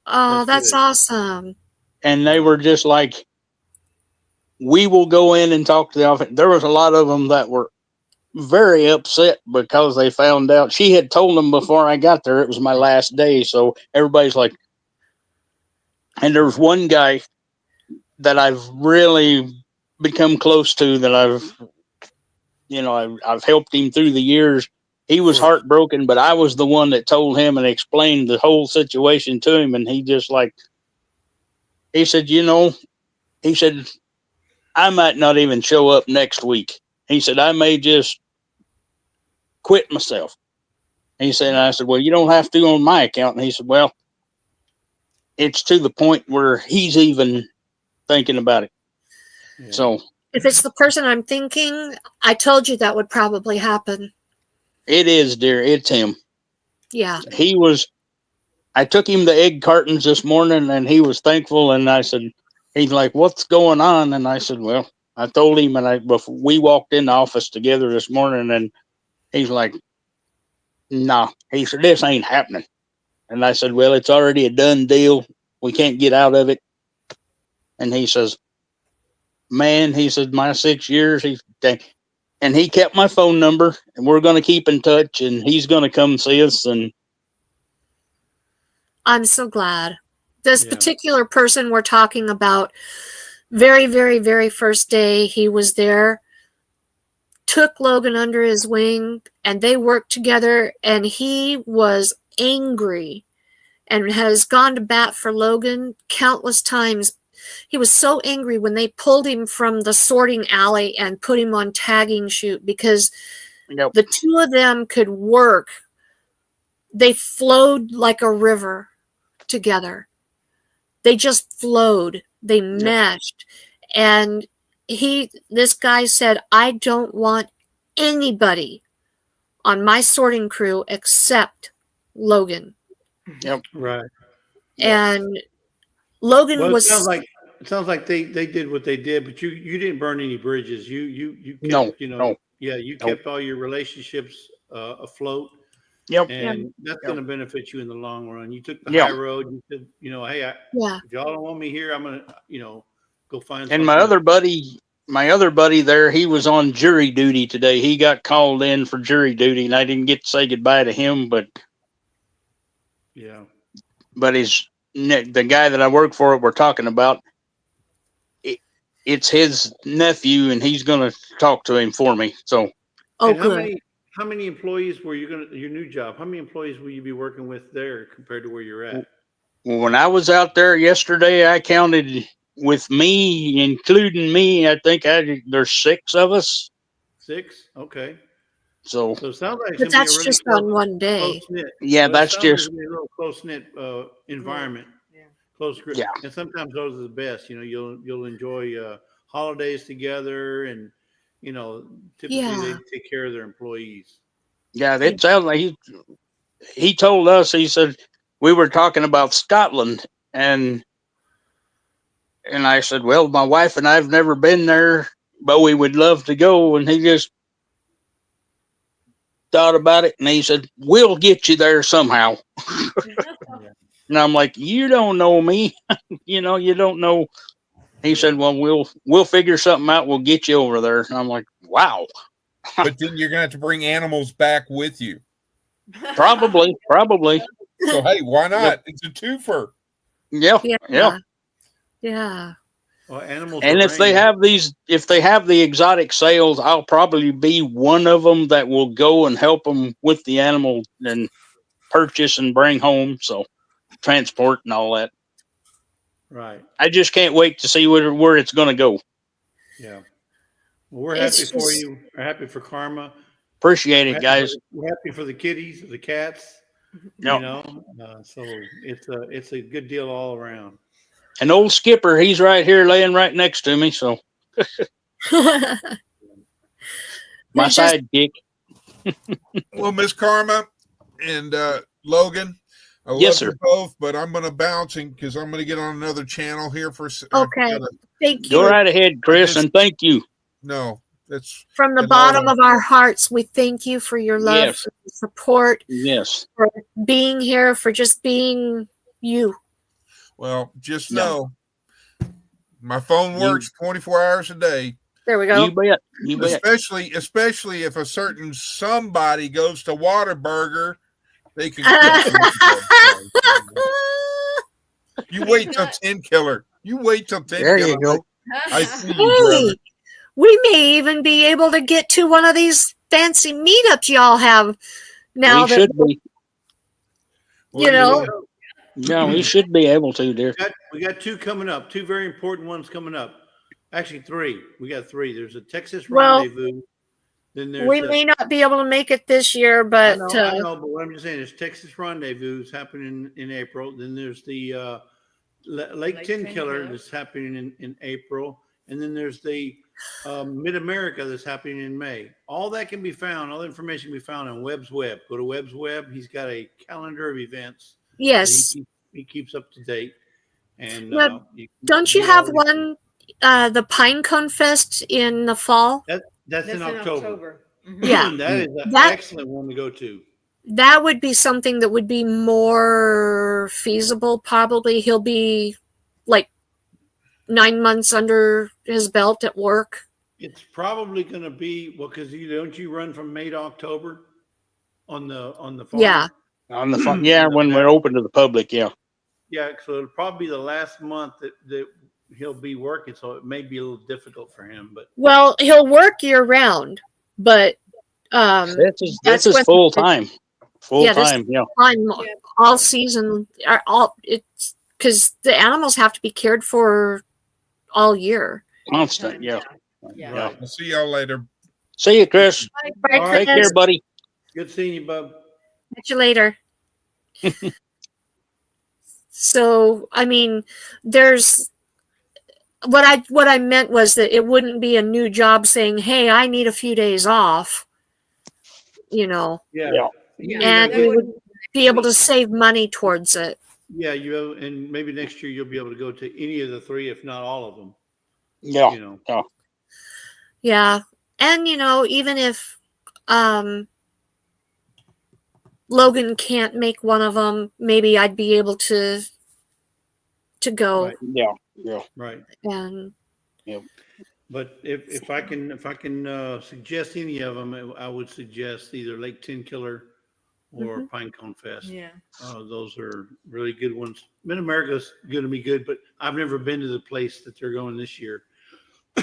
Speaker 1: Oh, that's awesome.
Speaker 6: And they were just like, we will go in and talk to the office. There was a lot of them that were very upset because they found out she had told them before I got there it was my last day. So everybody's like, and there was one guy that I've really become close to that I've helped him through the years. He was heartbroken, but I was the one that told him and explained the whole situation to him. And he just he said, I might not even show up next week. He said, I may just quit myself. He said, and I said, well, you don't have to on my account. And he said, well, it's to the point where he's even thinking about it. Yeah. So
Speaker 1: if it's the person I'm thinking, I told you that would probably happen.
Speaker 6: It is, dear. It's him.
Speaker 1: Yeah.
Speaker 6: I took him the egg cartons this morning and he was thankful. And I said, he's like, what's going on? And I said, well, I told him, and before we walked in the office together this morning, and he's like, nah. He said, this ain't happening. And I said, well, it's already a done deal. We can't get out of it. And he says, man, he said, my 6 years, and he kept my phone number, and we're going to keep in touch, and he's going to come see us. And
Speaker 1: I'm so glad. This particular person we're talking about, very, very, very first day he was there, took Logan under his wing, and they worked together, and he was angry and has gone to bat for Logan countless times. He was so angry when they pulled him from the sorting alley and put him on tagging shoot because the two of them could work. They flowed like a river together. They just flowed. They meshed. And this guy said, I don't want anybody on my sorting crew except Logan.
Speaker 6: Yep.
Speaker 3: Right.
Speaker 1: And Logan was.
Speaker 3: It sounds like they did what they did, but you didn't burn any bridges. You kept, you kept all your relationships afloat.
Speaker 6: Yep.
Speaker 3: And that's going to benefit you in the long run. You took the high road. You said, hey, if y'all don't want me here, I'm going to, go find something.
Speaker 6: And my other buddy there, he was on jury duty today. He got called in for jury duty, and I didn't get to say goodbye to him, but the guy that I work for, we're talking about, it's his nephew, and he's going to talk to him for me. So,
Speaker 1: good.
Speaker 3: How many employees were your new job? How many employees will you be working with there compared to where you're at?
Speaker 6: Well, when I was out there yesterday, I counted with me, including me, I think there's 6 of us.
Speaker 3: 6? Okay.
Speaker 6: So
Speaker 3: it sounds like
Speaker 1: but that's just on one day.
Speaker 6: Yeah, that's just
Speaker 3: a real close-knit environment. Close grip.
Speaker 6: Yeah.
Speaker 3: And sometimes those are the best. You'll enjoy holidays together, and typically they take care of their employees.
Speaker 6: Yeah, it sounds like he told us, he said, we were talking about Scotland, and I said, well, my wife and I have never been there, but we would love to go. And he just thought about it, and he said, we'll get you there somehow. And I'm like, you don't know me. You don't know. He said, well, we'll figure something out. We'll get you over there. And I'm like, wow.
Speaker 2: But then you're going to have to bring animals back with you.
Speaker 6: Probably.
Speaker 2: So, hey, why not? Yep. It's a twofer.
Speaker 6: Yeah.
Speaker 3: Well, animals.
Speaker 6: And if they have the exotic sales, I'll probably be one of them that will go and help them with the animal and purchase and bring home. So transport and all that.
Speaker 3: Right.
Speaker 6: I just can't wait to see where it's going to go.
Speaker 3: Yeah. Well, we're happy for you. We're happy for Karma.
Speaker 6: Appreciate it, guys.
Speaker 3: We're happy for the kitties, the cats.
Speaker 6: Yep.
Speaker 3: So it's a good deal all around.
Speaker 6: And old Skipper, he's right here laying right next to me. So my sidekick.
Speaker 2: Well, Miss Karma and Logan, I love you both, but I'm going to bounce because I'm going to get on another channel here for.
Speaker 1: Okay, thank you.
Speaker 6: Go right ahead, Chris, and thank you.
Speaker 2: No, that's
Speaker 1: from the bottom of our hearts. We thank you for your love, for your support, for being here, for just being you.
Speaker 2: Well, just know My phone works 24 hours a day.
Speaker 1: There we go.
Speaker 6: You bet. You bet.
Speaker 2: Especially if a certain somebody goes to Whataburger, they can quit. You wait till 10 killer. You wait till 10
Speaker 6: There
Speaker 2: killer.
Speaker 6: you go.
Speaker 2: I see you, brother.
Speaker 1: Hey, we may even be able to get to one of these fancy meetups y'all have now.
Speaker 6: We should be.
Speaker 1: You know,
Speaker 6: Yeah, we should be able to, dear.
Speaker 3: We got two coming up, two very important ones coming up. Actually, three. We got three. There's a Texas
Speaker 1: Well,
Speaker 3: rendezvous. Then there's
Speaker 1: we may not be able to make it this year, but
Speaker 3: I know, but what I'm just saying is Texas rendezvous is happening in April. Then there's the Lake Ten Killer that's happening in April, and then there's the Mid America that's happening in May. All that can be found. All the information can be found on Webb's Web. Go to Webb's Web. He's got a calendar of events.
Speaker 1: yes.
Speaker 3: He keeps up to date. And
Speaker 1: Now, don't you have one, the Pine Cone Fest in the fall?
Speaker 3: That's in October.
Speaker 1: Yeah.
Speaker 3: That is an
Speaker 1: That-
Speaker 3: excellent one to go to.
Speaker 1: That would be something that would be more feasible. Probably he'll be like 9 months under his belt at work.
Speaker 3: It's probably going to be because don't you run from May to October on the farm?
Speaker 1: Yeah.
Speaker 6: On the fun, yeah, when we're open to the public, yeah.
Speaker 3: Yeah, so it'll probably be the last month that he'll be working, so it may be a little difficult for him. But
Speaker 1: Well, he'll work year round, but
Speaker 6: This is
Speaker 1: when-
Speaker 6: full time. Full
Speaker 1: Yeah, this-
Speaker 6: time, yeah.
Speaker 1: time all season, it's because the animals have to be cared for all year.
Speaker 6: Constant, yeah.
Speaker 5: Yeah.
Speaker 2: I'll see y'all later.
Speaker 6: See you, Chris.
Speaker 1: Right,
Speaker 3: All right.
Speaker 6: Take care, buddy.
Speaker 3: good seeing you, bub.
Speaker 1: Catch you later. So, I mean, there's what I meant was that it wouldn't be a new job saying, "Hey, I need a few days off," you know,
Speaker 3: Yeah.
Speaker 1: and we would be able to save money towards it.
Speaker 3: Yeah, and maybe next year you'll be able to go to any of the three, if not all of them.
Speaker 6: Yeah.
Speaker 3: You know.
Speaker 1: Yeah, and even if Logan can't make one of them, maybe I'd be able to go.
Speaker 3: Right.
Speaker 6: Yeah.
Speaker 3: Right.
Speaker 1: And
Speaker 3: But if I can suggest any of them, I would suggest either Lake Ten Killer or Pine Cone Fest.
Speaker 5: Yeah.
Speaker 3: Those are really good ones. Mid America's going to be good, but I've never been to the place that they're going this year.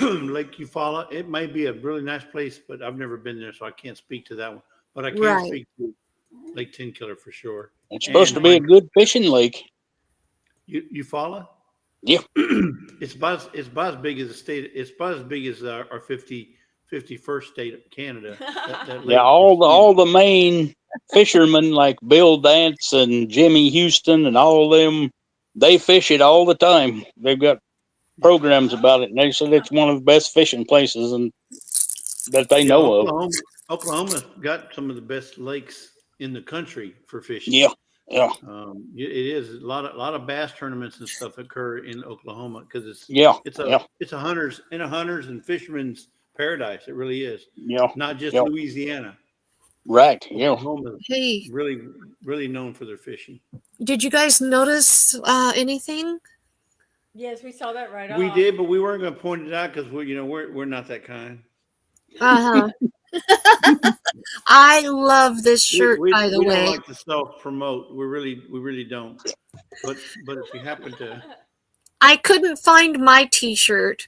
Speaker 3: Lake Eufaula, it may be a really nice place, but I've never been there, so I can't speak to that one. But I can
Speaker 1: Right.
Speaker 3: speak to Lake Ten Killer for sure.
Speaker 6: It's supposed to be a good fishing lake.
Speaker 3: Eufaula?
Speaker 6: Yeah.
Speaker 3: It's about as big as the state. It's about as big as our 51st state of Canada. That lake.
Speaker 6: Yeah, all the main fishermen like Bill Dance and Jimmy Houston and all of them, they fish it all the time. They've got programs about it, and they said it's one of the best fishing places and that they know of.
Speaker 3: Oklahoma's got some of the best lakes in the country for fishing.
Speaker 6: Yeah.
Speaker 3: It is a lot of bass tournaments and stuff occur in Oklahoma because it's a hunters and fishermen's paradise. It really is.
Speaker 6: Yeah.
Speaker 3: Not just
Speaker 6: Yeah.
Speaker 3: Louisiana.
Speaker 6: Right. Yeah.
Speaker 3: Oklahoma is
Speaker 1: hey,
Speaker 3: really, really known for their fishing.
Speaker 1: did you guys notice anything?
Speaker 5: Yes, we saw that right off.
Speaker 3: We did, but we weren't going to point it out because we're not that kind.
Speaker 1: Uh-huh. I love this shirt, by the
Speaker 3: we
Speaker 1: way.
Speaker 3: don't like to self-promote. We really don't. But if you happen to,
Speaker 1: I couldn't find my t-shirt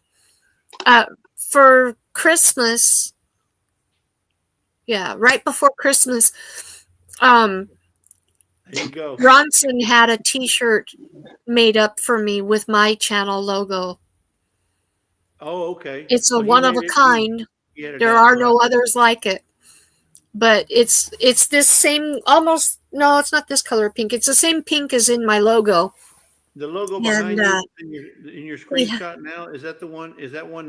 Speaker 1: for Christmas. Yeah, right before Christmas.
Speaker 3: there you go.
Speaker 1: Bronson had a t-shirt made up for me with my channel logo.
Speaker 3: Oh, okay.
Speaker 1: It's a
Speaker 3: So he
Speaker 1: one of
Speaker 3: made
Speaker 1: a
Speaker 3: it-
Speaker 1: kind.
Speaker 3: he had it
Speaker 1: There
Speaker 3: down
Speaker 1: are
Speaker 3: right.
Speaker 1: no others like it. But it's this same it's not this color pink. It's the same pink as in my logo.
Speaker 3: The logo
Speaker 1: And,
Speaker 3: behind you in your screenshot now, is that the one? Is that one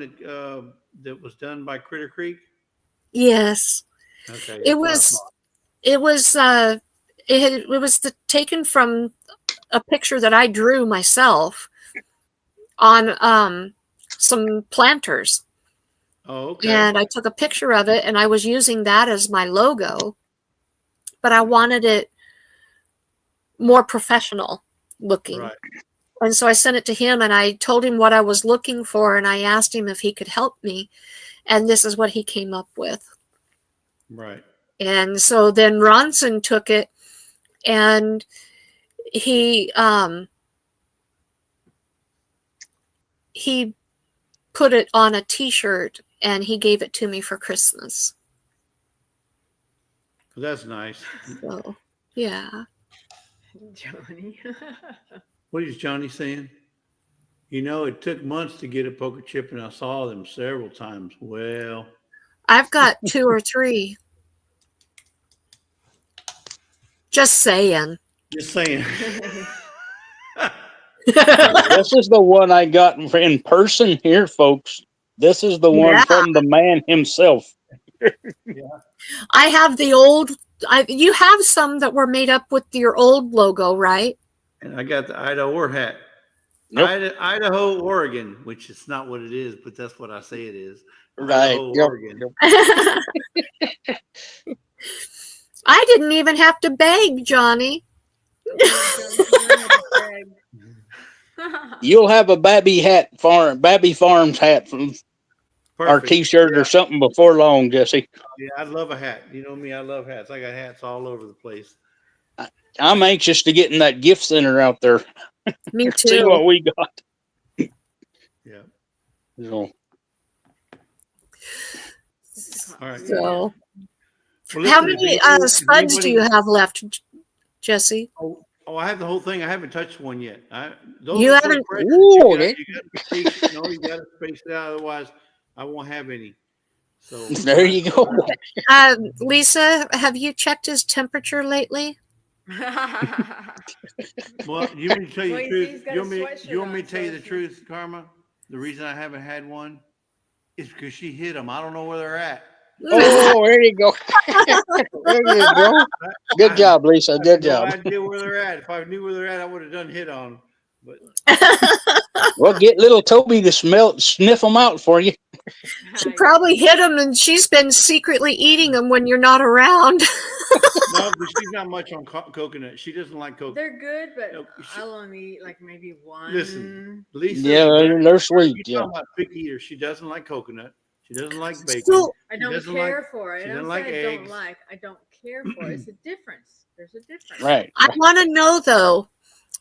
Speaker 3: that was done by Critter Creek?
Speaker 1: Yes.
Speaker 3: Okay.
Speaker 1: It was taken from a picture that I drew myself on some planters.
Speaker 3: Oh, okay.
Speaker 1: And I took a picture of it and I was using that as my logo, but I wanted it more professional looking.
Speaker 3: Right.
Speaker 1: And so I sent it to him and I told him what I was looking for and I asked him if he could help me. And this is what he came up with.
Speaker 3: Right.
Speaker 1: And so then Ronson took it and he put it on a t-shirt and he gave it to me for Christmas.
Speaker 3: That's nice.
Speaker 1: So, yeah.
Speaker 5: Johnny.
Speaker 3: What is Johnny saying? You know, it took months to get a poker chip, and I saw them several times. Well,
Speaker 1: I've got 2 or 3. Just saying.
Speaker 3: just saying.
Speaker 6: This is the one I got in person here, folks. This is the one
Speaker 1: Yeah.
Speaker 6: from the man himself.
Speaker 1: I have the old. You have some that were made up with your old logo, right?
Speaker 3: And I got the Idaho hat.
Speaker 6: Yep.
Speaker 3: Idaho, Oregon, which is not what it is, but that's what I say it is.
Speaker 6: Right.
Speaker 3: Idaho,
Speaker 6: Yep.
Speaker 3: Oregon.
Speaker 1: I didn't even have to beg, Johnny.
Speaker 6: You'll have a Babby Farms hat from our
Speaker 3: Perfect.
Speaker 6: T-shirt
Speaker 3: Yeah.
Speaker 6: or something before long, Jesse.
Speaker 3: Yeah, I love a hat. You know me, I love hats. I got hats all over the place.
Speaker 6: I'm anxious to get in that gift center out there.
Speaker 1: Me
Speaker 6: See
Speaker 1: too.
Speaker 6: what we got.
Speaker 3: Yeah.
Speaker 6: So,
Speaker 3: All right.
Speaker 1: So,
Speaker 3: Well,
Speaker 1: how
Speaker 3: listen,
Speaker 1: many
Speaker 3: if
Speaker 1: spuds do you
Speaker 3: anybody-
Speaker 1: have left, Jesse?
Speaker 3: Oh, I have the whole thing. I haven't touched one yet.
Speaker 1: You
Speaker 3: are so
Speaker 1: haven't-
Speaker 3: precious.
Speaker 6: Ooh,
Speaker 3: You got to space it out. Otherwise, I won't have any. So
Speaker 6: there you go.
Speaker 1: Lisa, have you checked his temperature lately?
Speaker 3: Well, you want me to tell you
Speaker 5: Well,
Speaker 3: the
Speaker 5: he's
Speaker 3: truth?
Speaker 5: got
Speaker 3: You
Speaker 5: a
Speaker 3: want me
Speaker 5: sweatshirt
Speaker 3: to
Speaker 5: on,
Speaker 3: tell you
Speaker 5: so
Speaker 3: the
Speaker 5: it's-
Speaker 3: truth, Karma? The reason I haven't had one is because she hid them. I don't know where they're at.
Speaker 6: Oh, there you go. There you go. Good job, Lisa. Good
Speaker 3: No
Speaker 6: job.
Speaker 3: idea where they're at. If I knew where they're at, I would have done hit on them. But
Speaker 6: Well, get little Toby to sniff them out for you.
Speaker 1: She probably hid them and she's been secretly eating them when you're not around.
Speaker 3: no, but she's not much on coconut. She doesn't like coconut.
Speaker 5: They're good, but
Speaker 3: No,
Speaker 5: I'll only eat like maybe one.
Speaker 3: Listen, Lisa.
Speaker 6: Yeah, they're sweet.
Speaker 3: You're
Speaker 6: Yeah.
Speaker 3: talking about picky eater. She doesn't like coconut. She doesn't like bacon.
Speaker 1: So,
Speaker 5: I don't
Speaker 3: doesn't
Speaker 5: care
Speaker 3: like-
Speaker 5: for it.
Speaker 3: she
Speaker 5: I
Speaker 3: doesn't
Speaker 5: don't
Speaker 3: like
Speaker 5: say I don't
Speaker 3: eggs.
Speaker 5: like. I don't care for it. It's a difference. There's a difference.
Speaker 6: Right.
Speaker 1: I want to know though,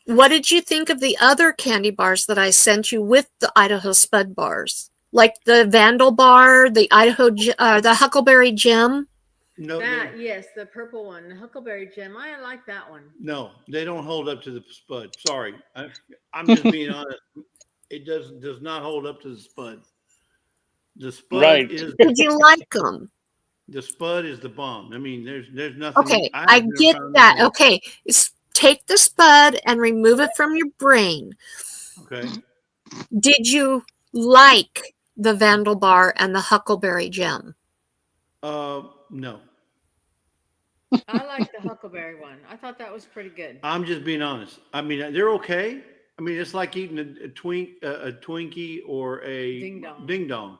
Speaker 1: what did you think of the other candy bars that I sent you with the Idaho Spud bars? Like the Vandal bar, the the Huckleberry Gem?
Speaker 3: No,
Speaker 5: That yes, the purple one, the Huckleberry Gem. I like that one.
Speaker 3: no, they don't hold up to the spud. Sorry, I'm just being honest. It does not hold up to the spud. The spud
Speaker 6: Right.
Speaker 3: is
Speaker 1: Did you like them?
Speaker 3: the spud is the bomb. I mean, there's nothing.
Speaker 1: Okay,
Speaker 3: I've
Speaker 1: I
Speaker 3: never
Speaker 1: get
Speaker 3: found
Speaker 1: that.
Speaker 3: anything.
Speaker 1: Okay, take the spud and remove it from your brain.
Speaker 3: Okay.
Speaker 1: Did you like the Vandal bar and the Huckleberry Gem?
Speaker 3: No.
Speaker 5: I like the Huckleberry one. I thought that was pretty good.
Speaker 3: I'm just being honest. I mean, they're okay. I mean, it's like eating a Twinkie or a
Speaker 5: Ding dong.
Speaker 3: Ding dong.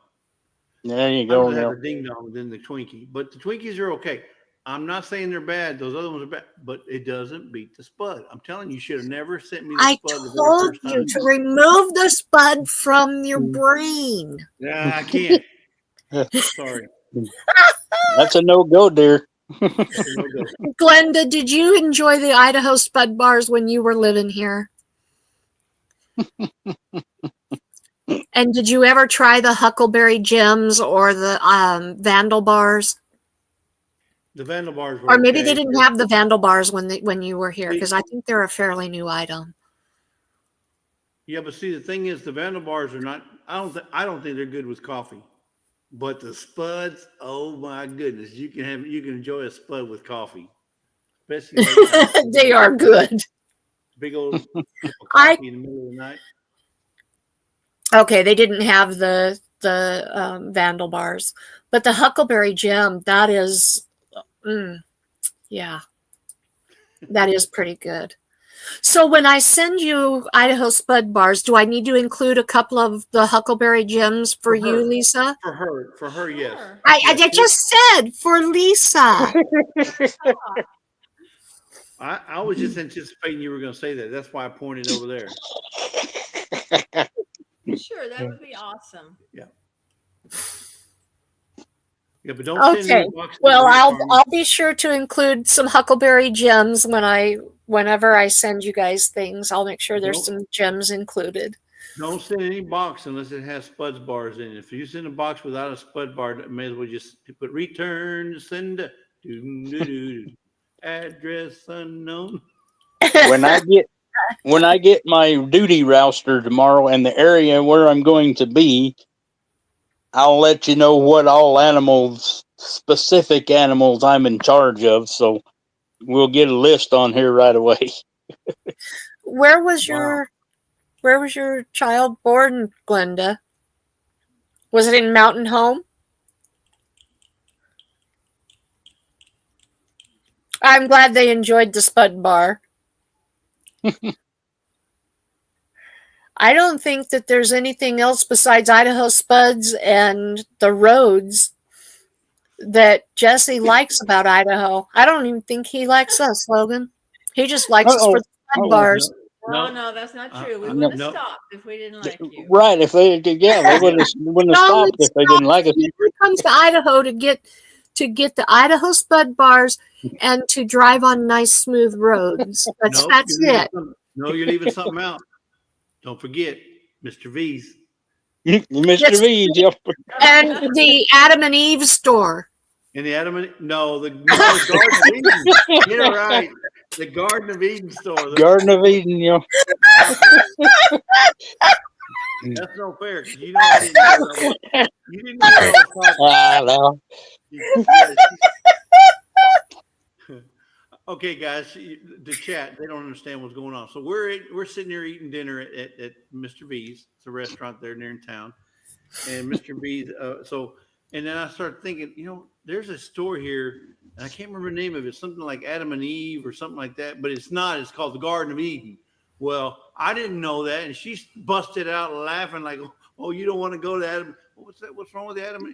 Speaker 6: There you
Speaker 3: I'd
Speaker 6: go.
Speaker 3: rather have
Speaker 6: Now.
Speaker 3: a ding dong than the Twinkie, but the Twinkies are okay. I'm not saying they're bad. Those other ones are bad, but it doesn't beat the spud. I'm telling you, you should have never sent me the
Speaker 1: I
Speaker 3: spud the very
Speaker 1: told
Speaker 3: first
Speaker 1: you
Speaker 3: time.
Speaker 1: to remove the spud from your brain.
Speaker 3: Yeah, I can't. Sorry.
Speaker 6: That's a no-go, dear.
Speaker 3: No go.
Speaker 1: Glenda, did you enjoy the Idaho Spud bars when you were living here? And did you ever try the Huckleberry Gems or the Vandal bars?
Speaker 3: The Vandal bars were
Speaker 1: Or maybe
Speaker 3: okay.
Speaker 1: they didn't have the Vandal bars when you were here, because I think they're a fairly new item.
Speaker 3: Yeah, but see, the thing is, the Vandal bars are not. I don't think they're good with coffee. But the spuds, oh my goodness, you can enjoy a spud with coffee, especially like
Speaker 1: They are good.
Speaker 3: big old cup of
Speaker 1: I-
Speaker 3: coffee in the middle of the night.
Speaker 1: Okay, they didn't have the Vandal bars, but the Huckleberry Gem, that is, yeah, that is pretty good. So when I send you Idaho Spud bars, do I need to include a couple of the Huckleberry Gems for
Speaker 3: For
Speaker 1: you,
Speaker 3: her.
Speaker 1: Lisa?
Speaker 3: For her, yes.
Speaker 1: I
Speaker 3: Yes.
Speaker 1: just said for Lisa.
Speaker 3: I was just anticipating you were going to say that. That's why I pointed over there.
Speaker 5: Sure, that would be awesome.
Speaker 3: Yeah, but don't send
Speaker 1: Okay.
Speaker 3: any boxes.
Speaker 1: Well,
Speaker 3: Farm.
Speaker 1: I'll be sure to include some Huckleberry gems whenever I send you guys things. I'll make sure there's some gems included.
Speaker 3: Don't send any box unless it has Spuds bars in it. If you send a box without a Spud bar, may as well just put return send address unknown.
Speaker 6: When I get my duty roster tomorrow and the area where I'm going to be, I'll let you know what all specific animals I'm in charge of. So we'll get a list on here right away.
Speaker 1: Where was your child born, Glenda? Was it in Mountain Home? I'm glad they enjoyed the Spud bar. I don't think that there's anything else besides Idaho Spuds and the roads that Jesse likes about Idaho. I don't even think he likes us, Logan. He just likes us for the Spud bars.
Speaker 5: No, that's not true. We wouldn't have stopped if we didn't like you.
Speaker 6: Right. If they wouldn't have stopped if they didn't like us.
Speaker 1: He comes to Idaho to get the Idaho Spud bars and to drive on nice, smooth roads. That's it.
Speaker 3: No, you're leaving something out. Don't forget Mr. V's.
Speaker 6: Mr. V's, yep.
Speaker 1: And the Adam and Eve store.
Speaker 3: And the Adam and the Garden of Eden. Get it right. The Garden of Eden store.
Speaker 6: Garden of Eden, yeah.
Speaker 3: That's no fair. You know I didn't know. You didn't know what I was talking about. Okay, guys, the chat, they don't understand what's going on. So we're sitting here eating dinner at Mr. V's. It's a restaurant there near in town. And Mr. V's, and then I started thinking, there's a store here, and I can't remember the name of it, something like Adam and Eve or something like that, but it's not. It's called the Garden of Eden. Well, I didn't know that, and she busted out laughing like, oh, you don't want to go to Adam. What's that? What's wrong with the Adam?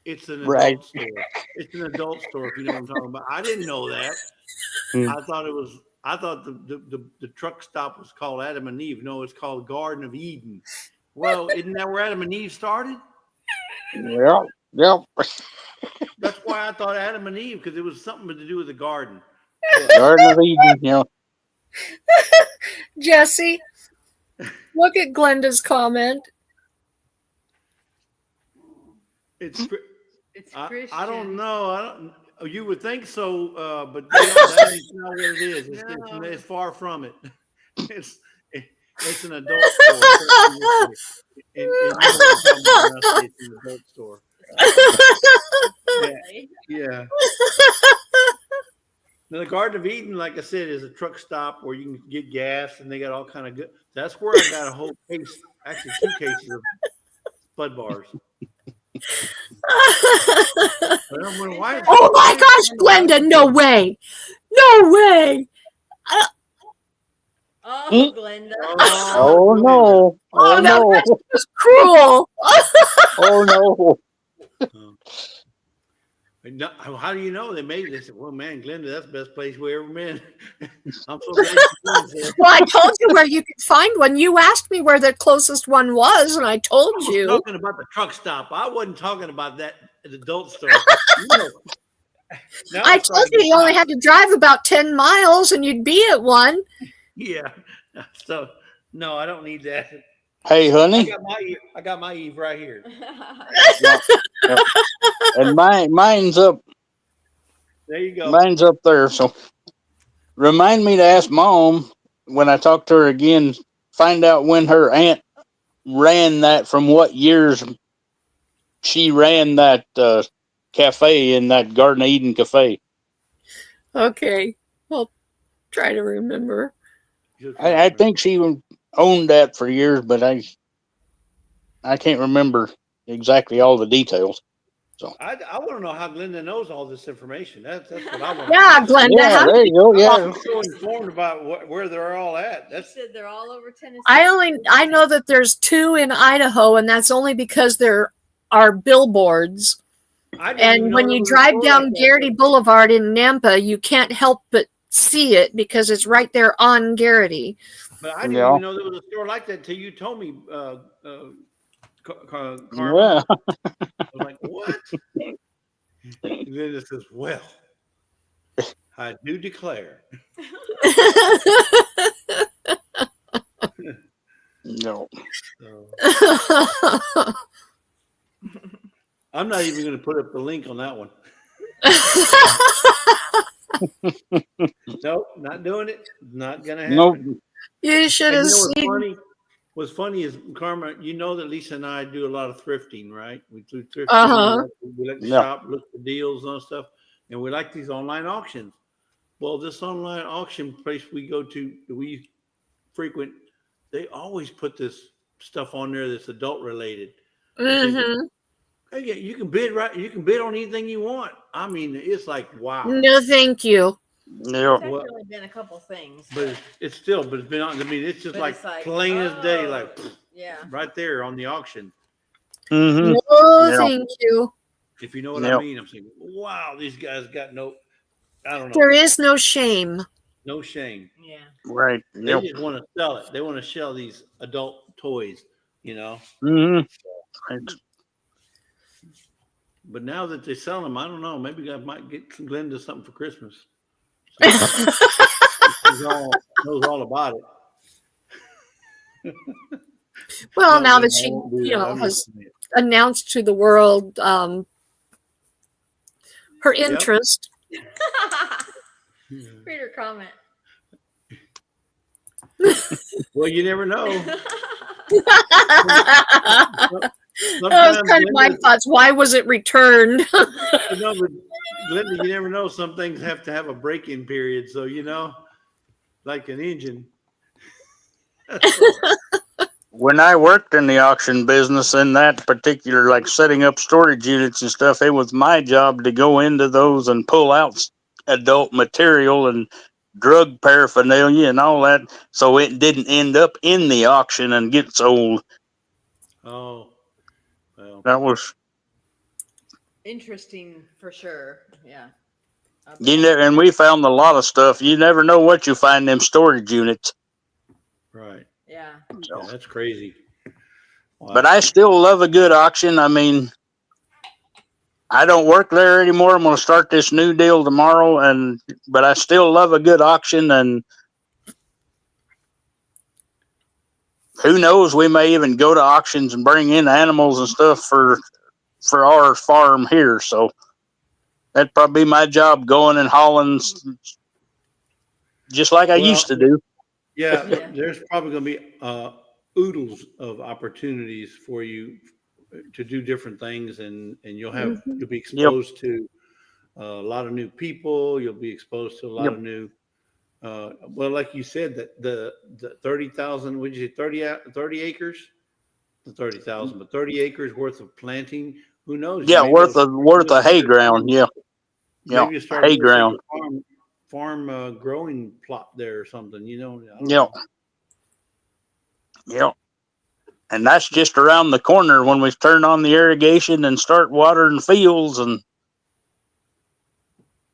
Speaker 3: It's an adult store. It's an adult store, if you know what I'm talking about. I didn't know that. I thought the truck stop was called Adam and Eve. No, it's called Garden of Eden. Well, isn't that where Adam and Eve started?
Speaker 6: Well, yep.
Speaker 3: That's why I thought Adam and Eve, because it was something to do with the garden.
Speaker 6: Garden of Eden, yeah.
Speaker 1: Jesse, look at Glenda's comment.
Speaker 5: It's Christian.
Speaker 3: I don't know. You would think so, but that ain't not what it is. It's far from it. It's an adult store. It's an adult store. Yeah. Now, the Garden of Eden, like I said, is a truck stop where you can get gas, and they got all kind of good. That's where I got a whole case, actually 2 cases of Spud bars.
Speaker 1: Oh my gosh, Glenda, no way. No way.
Speaker 5: Oh, Glenda.
Speaker 6: Oh no.
Speaker 1: Oh no, that's just cruel.
Speaker 6: Oh no.
Speaker 3: How do you know they made this? Well, man, Glenda, that's the best place we ever been. I'm so glad you
Speaker 1: Well, I told you where you could find one. You asked me where the closest one was, and I told you.
Speaker 3: I was talking about the truck stop. I wasn't talking about that adult store.
Speaker 1: I told you only had to drive about 10 miles, and you'd be at one.
Speaker 3: Yeah. So, no, I don't need that.
Speaker 6: Hey, honey.
Speaker 3: I got my Eve right here.
Speaker 6: Yep. And mine's up.
Speaker 3: There you go.
Speaker 6: Mine's up there. So remind me to ask Mom when I talk to her again, find out when her aunt ran that, from what years she ran that cafe in that Garden of Eden cafe.
Speaker 1: Okay. I'll try to remember.
Speaker 6: I think she owned that for years, but I can't remember exactly all the details. So
Speaker 3: I want to know how Glenda knows all this information. That's what I want.
Speaker 1: Yeah, Glenda.
Speaker 6: yeah, there you go. Yeah,
Speaker 3: I'm so informed about where they're all at. That's
Speaker 5: said they're all over Tennessee.
Speaker 1: I know that there's 2 in Idaho, and that's only because there are billboards. And when you drive down Garrity Boulevard in Nampa, you can't help but see it because it's right there on Garrity.
Speaker 3: But I didn't
Speaker 6: Yeah.
Speaker 3: even know there was a store like that until you told me, Karma.
Speaker 6: Yeah.
Speaker 3: I was like, what? And then it says, well, I do declare.
Speaker 6: No.
Speaker 3: So, I'm not even going to put up the link on that one. Nope, not doing it. Not going to happen.
Speaker 6: Nope.
Speaker 1: You should
Speaker 3: And
Speaker 1: have
Speaker 3: you know
Speaker 1: seen.
Speaker 3: what's funny is, Karma, you know that Lisa and I do a lot of thrifting, right? We do thrifting.
Speaker 1: Uh-huh.
Speaker 3: We like to
Speaker 6: Yeah.
Speaker 3: shop, look for deals and stuff, and we like these online auctions. Well, this online auction place we go to, we frequent, they always put this stuff on there that's adult related.
Speaker 1: Mhm.
Speaker 3: Hey, yeah, you can bid on anything you want. I mean, it's like, wow.
Speaker 1: No, thank you.
Speaker 6: Yeah.
Speaker 5: There's actually been a couple things.
Speaker 3: But it's been on. I mean, it's just
Speaker 5: But
Speaker 3: like,
Speaker 5: it's like,
Speaker 3: plain as day,
Speaker 5: oh,
Speaker 3: like
Speaker 5: yeah.
Speaker 3: right there on the auction.
Speaker 6: Mm-hmm.
Speaker 1: No,
Speaker 6: Yeah.
Speaker 1: thank you.
Speaker 3: If you know what
Speaker 6: Yep.
Speaker 3: I mean, I'm saying, wow, these guys got no, I don't know,
Speaker 1: There is no shame.
Speaker 3: no shame.
Speaker 5: Yeah.
Speaker 6: Right.
Speaker 3: They
Speaker 6: Yep.
Speaker 3: just want to sell it. They want to sell these adult toys, you know.
Speaker 6: Mm-hmm. Right.
Speaker 3: But now that they sell them, I don't know. Maybe I might get Glenda something for Christmas. Knows all about it.
Speaker 1: Well,
Speaker 3: No,
Speaker 1: now
Speaker 3: Glenda,
Speaker 1: that
Speaker 3: I
Speaker 1: she,
Speaker 3: won't do that. I'm
Speaker 1: has
Speaker 3: just saying.
Speaker 1: announced to the world her interest.
Speaker 5: Read her comment.
Speaker 3: Well, you never know.
Speaker 1: That was kind of my thoughts. Why was it returned?
Speaker 3: No, but Glenda, you never know. Some things have to have a break-in period. So, you know, like an engine.
Speaker 6: When I worked in the auction business in that particular, like setting up storage units and stuff, it was my job to go into those and pull out adult material and drug paraphernalia and all that, so it didn't end up in the auction and get sold.
Speaker 3: Oh, well.
Speaker 6: That was
Speaker 5: Interesting for sure. Yeah.
Speaker 6: and we found a lot of stuff. You never know what you find in them storage units.
Speaker 3: Right.
Speaker 5: Yeah.
Speaker 3: Yeah, that's crazy. Wow.
Speaker 6: But I still love a good auction. I mean, I don't work there anymore. I'm going to start this new deal tomorrow, but I still love a good auction. And who knows, we may even go to auctions and bring in animals and stuff for our farm here. So that'd probably be my job, going and hauling just like I used to do.
Speaker 3: Yeah,
Speaker 5: Yeah.
Speaker 3: there's probably going to be oodles of opportunities for you to do different things, and you'll be exposed to a lot of new people. You'll be exposed to a lot of new. Well, like you said, that the 30,000. Would you say 30 acres? The 30,000, but 30 acres worth of planting. Who knows?
Speaker 6: Yeah, worth a hay ground. Yeah,
Speaker 3: Maybe you start
Speaker 6: hay ground.
Speaker 3: Farm growing plot there or something. You know. I don't
Speaker 6: Yeah.
Speaker 3: know.
Speaker 6: Yep. And that's just around the corner when we turn on the irrigation and start watering fields, and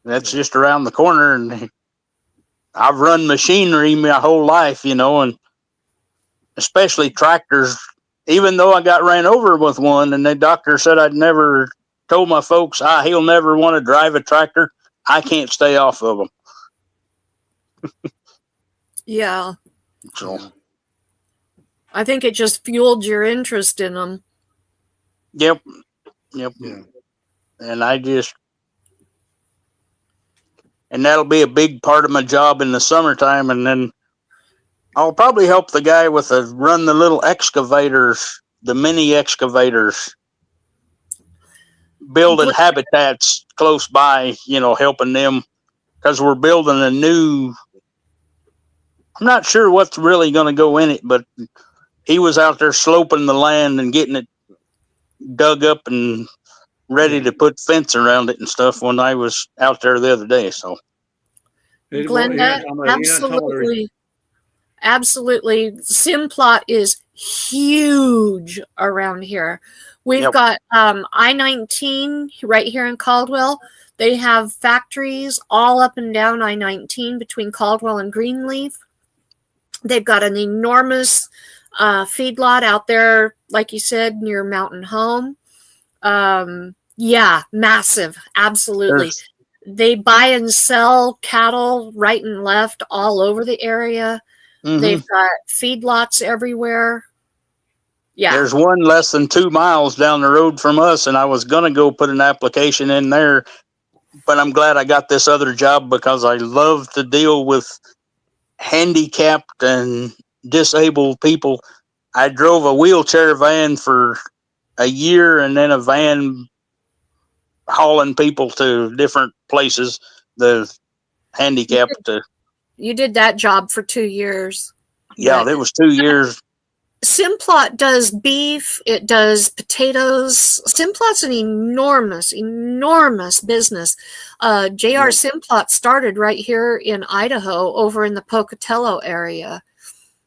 Speaker 6: that's just around the corner. And I've run machinery my whole life, you know, and especially tractors. Even though I got ran over with one, and the doctor said I'd never told my folks, he'll never want to drive a tractor. I can't stay off of them.
Speaker 1: Yeah.
Speaker 6: So.
Speaker 1: I think it just fueled your interest in them.
Speaker 6: Yep.
Speaker 3: Yeah.
Speaker 6: And and that'll be a big part of my job in the summertime. And then I'll probably help the guy run the little excavators, the mini excavators, building habitats close by, you know, helping them, because we're building a new, I'm not sure what's really going to go in it, but he was out there sloping the land and getting it dug up and ready to put fence around it and stuff when I was out there the other day. So
Speaker 1: Glenda, absolutely. Absolutely. Simplot is huge around here. We've
Speaker 6: Yep.
Speaker 1: got I-19 right here in Caldwell. They have factories all up and down I-19 between Caldwell and Greenleaf. They've got an enormous feedlot out there, like you said, near Mountain Home. Yeah, massive. Absolutely. They buy and sell cattle right and left all over the area. They've got feedlots everywhere. Yeah.
Speaker 6: There's one less than 2 miles down the road from us, and I was going to go put an application in there, but I'm glad I got this other job because I love to deal with handicapped and disabled people. I drove a wheelchair van for a year and then a van hauling people to different places, the handicapped.
Speaker 1: You did that job for 2 years.
Speaker 6: Yeah,
Speaker 1: But
Speaker 6: that was 2 years.
Speaker 1: Simplot does beef. It does potatoes. Simplot's an enormous, enormous business. J.R. Simplot started right here in Idaho, over in the Pocatello area.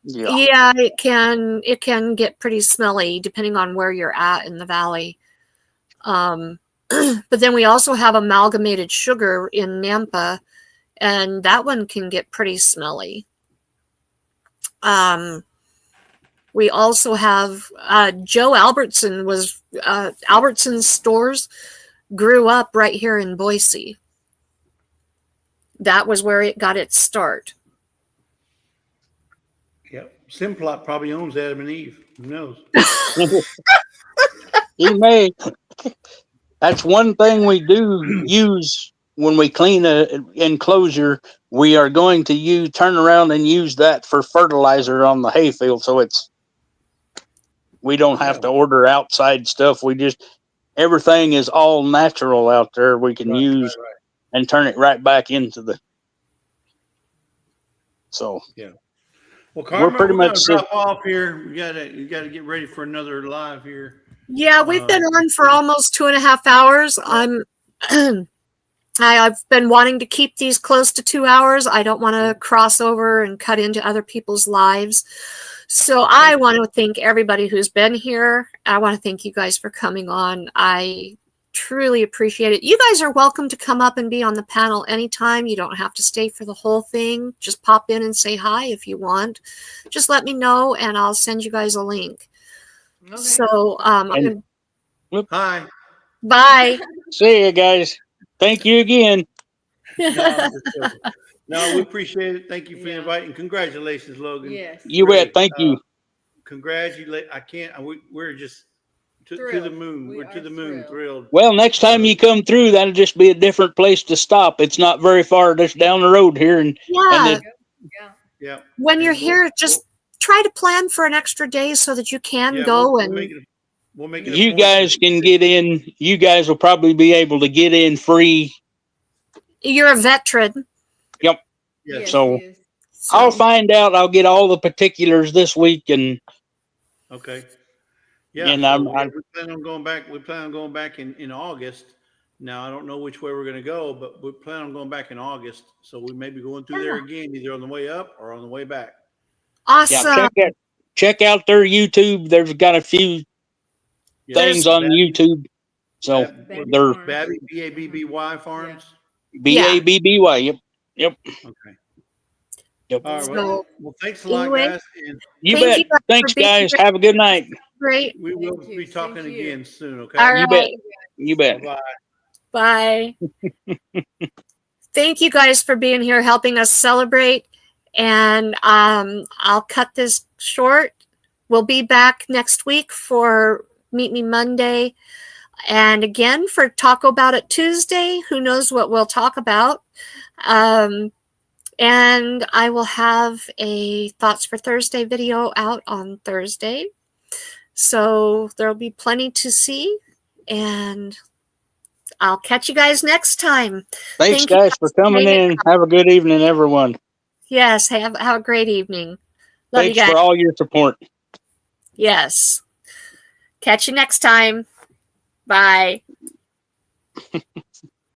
Speaker 1: Yeah, it can get pretty smelly depending on where you're at in the valley. But then we also have Amalgamated Sugar in Nampa, and that one can get pretty smelly. We also have Joe Albertson was Albertson's stores grew up right here in Boise. That was where it got its start.
Speaker 3: Yep. Simplot probably owns Adam and Eve. Who knows?
Speaker 6: He may. That's one thing we do use when we clean an enclosure. We are going to turn around and use that for fertilizer on the hayfield, so we don't have to order outside stuff. Everything is all natural out there. We can use and turn it right back into the. So
Speaker 3: yeah. Well, Carmen,
Speaker 6: we're pretty much
Speaker 3: drop off here. You gotta get ready for another live here.
Speaker 1: Yeah, we've been on for almost 2.5 hours. I've been wanting to keep these close to 2 hours. I don't want to cross over and cut into other people's lives. So I want to thank everybody who's been here. I want to thank you guys for coming on. I truly appreciate it. You guys are welcome to come up and be on the panel anytime. You don't have to stay for the whole thing. Just pop in and say hi if you want. Just let me know and I'll send you guys a link. Okay. So
Speaker 3: hi.
Speaker 1: Bye.
Speaker 6: See you guys. Thank you again.
Speaker 3: No, we appreciate it. Thank you for the invite and congratulations, Logan.
Speaker 5: Yes.
Speaker 6: You bet. Thank you.
Speaker 3: Congratulate. I can't. We're just to the moon. We're to the moon thrilled.
Speaker 6: Well, next time you come through, that'll just be a different place to stop. It's not very far, just down the road here.
Speaker 3: Yeah.
Speaker 1: When you're here, just try to plan for an extra day so that you can go
Speaker 3: we'll make it
Speaker 6: you guys can get in. You guys will probably be able to get in free.
Speaker 1: You're a veteran.
Speaker 6: Yep.
Speaker 3: Yeah.
Speaker 6: So I'll find out. I'll get all the particulars this week and.
Speaker 3: Okay. Yeah.
Speaker 6: And
Speaker 3: we plan on going back. We plan on going back in August. Now I don't know which way we're going to go, but we plan on going back in August. So we may be going through there again, either on the way up or on the way back.
Speaker 1: Awesome.
Speaker 6: Yeah, check out their YouTube. They've got a few things on YouTube. So they're
Speaker 3: Babby Farms.
Speaker 6: Babby. Yep.
Speaker 3: Okay.
Speaker 6: Yep.
Speaker 3: All right. Well, thanks a lot, guys. And
Speaker 6: you bet. Thanks, guys. Have a good night.
Speaker 1: Great.
Speaker 3: We will be talking again soon. Okay.
Speaker 1: All right.
Speaker 6: You bet.
Speaker 3: Bye.
Speaker 1: Thank you guys for being here, helping us celebrate. And I'll cut this short. We'll be back next week for Meet Me Monday. And again, for Talko Bout It Tuesday, who knows what we'll talk about. And I will have a Thoughts for Thursday video out on Thursday. So there'll be plenty to see. And I'll catch you guys next time.
Speaker 6: Thanks, guys, for coming in. Have a good evening, everyone.
Speaker 1: Yes, have a great evening. Love you guys.
Speaker 6: Thanks for all your support.
Speaker 1: Yes. Catch you next time. Bye.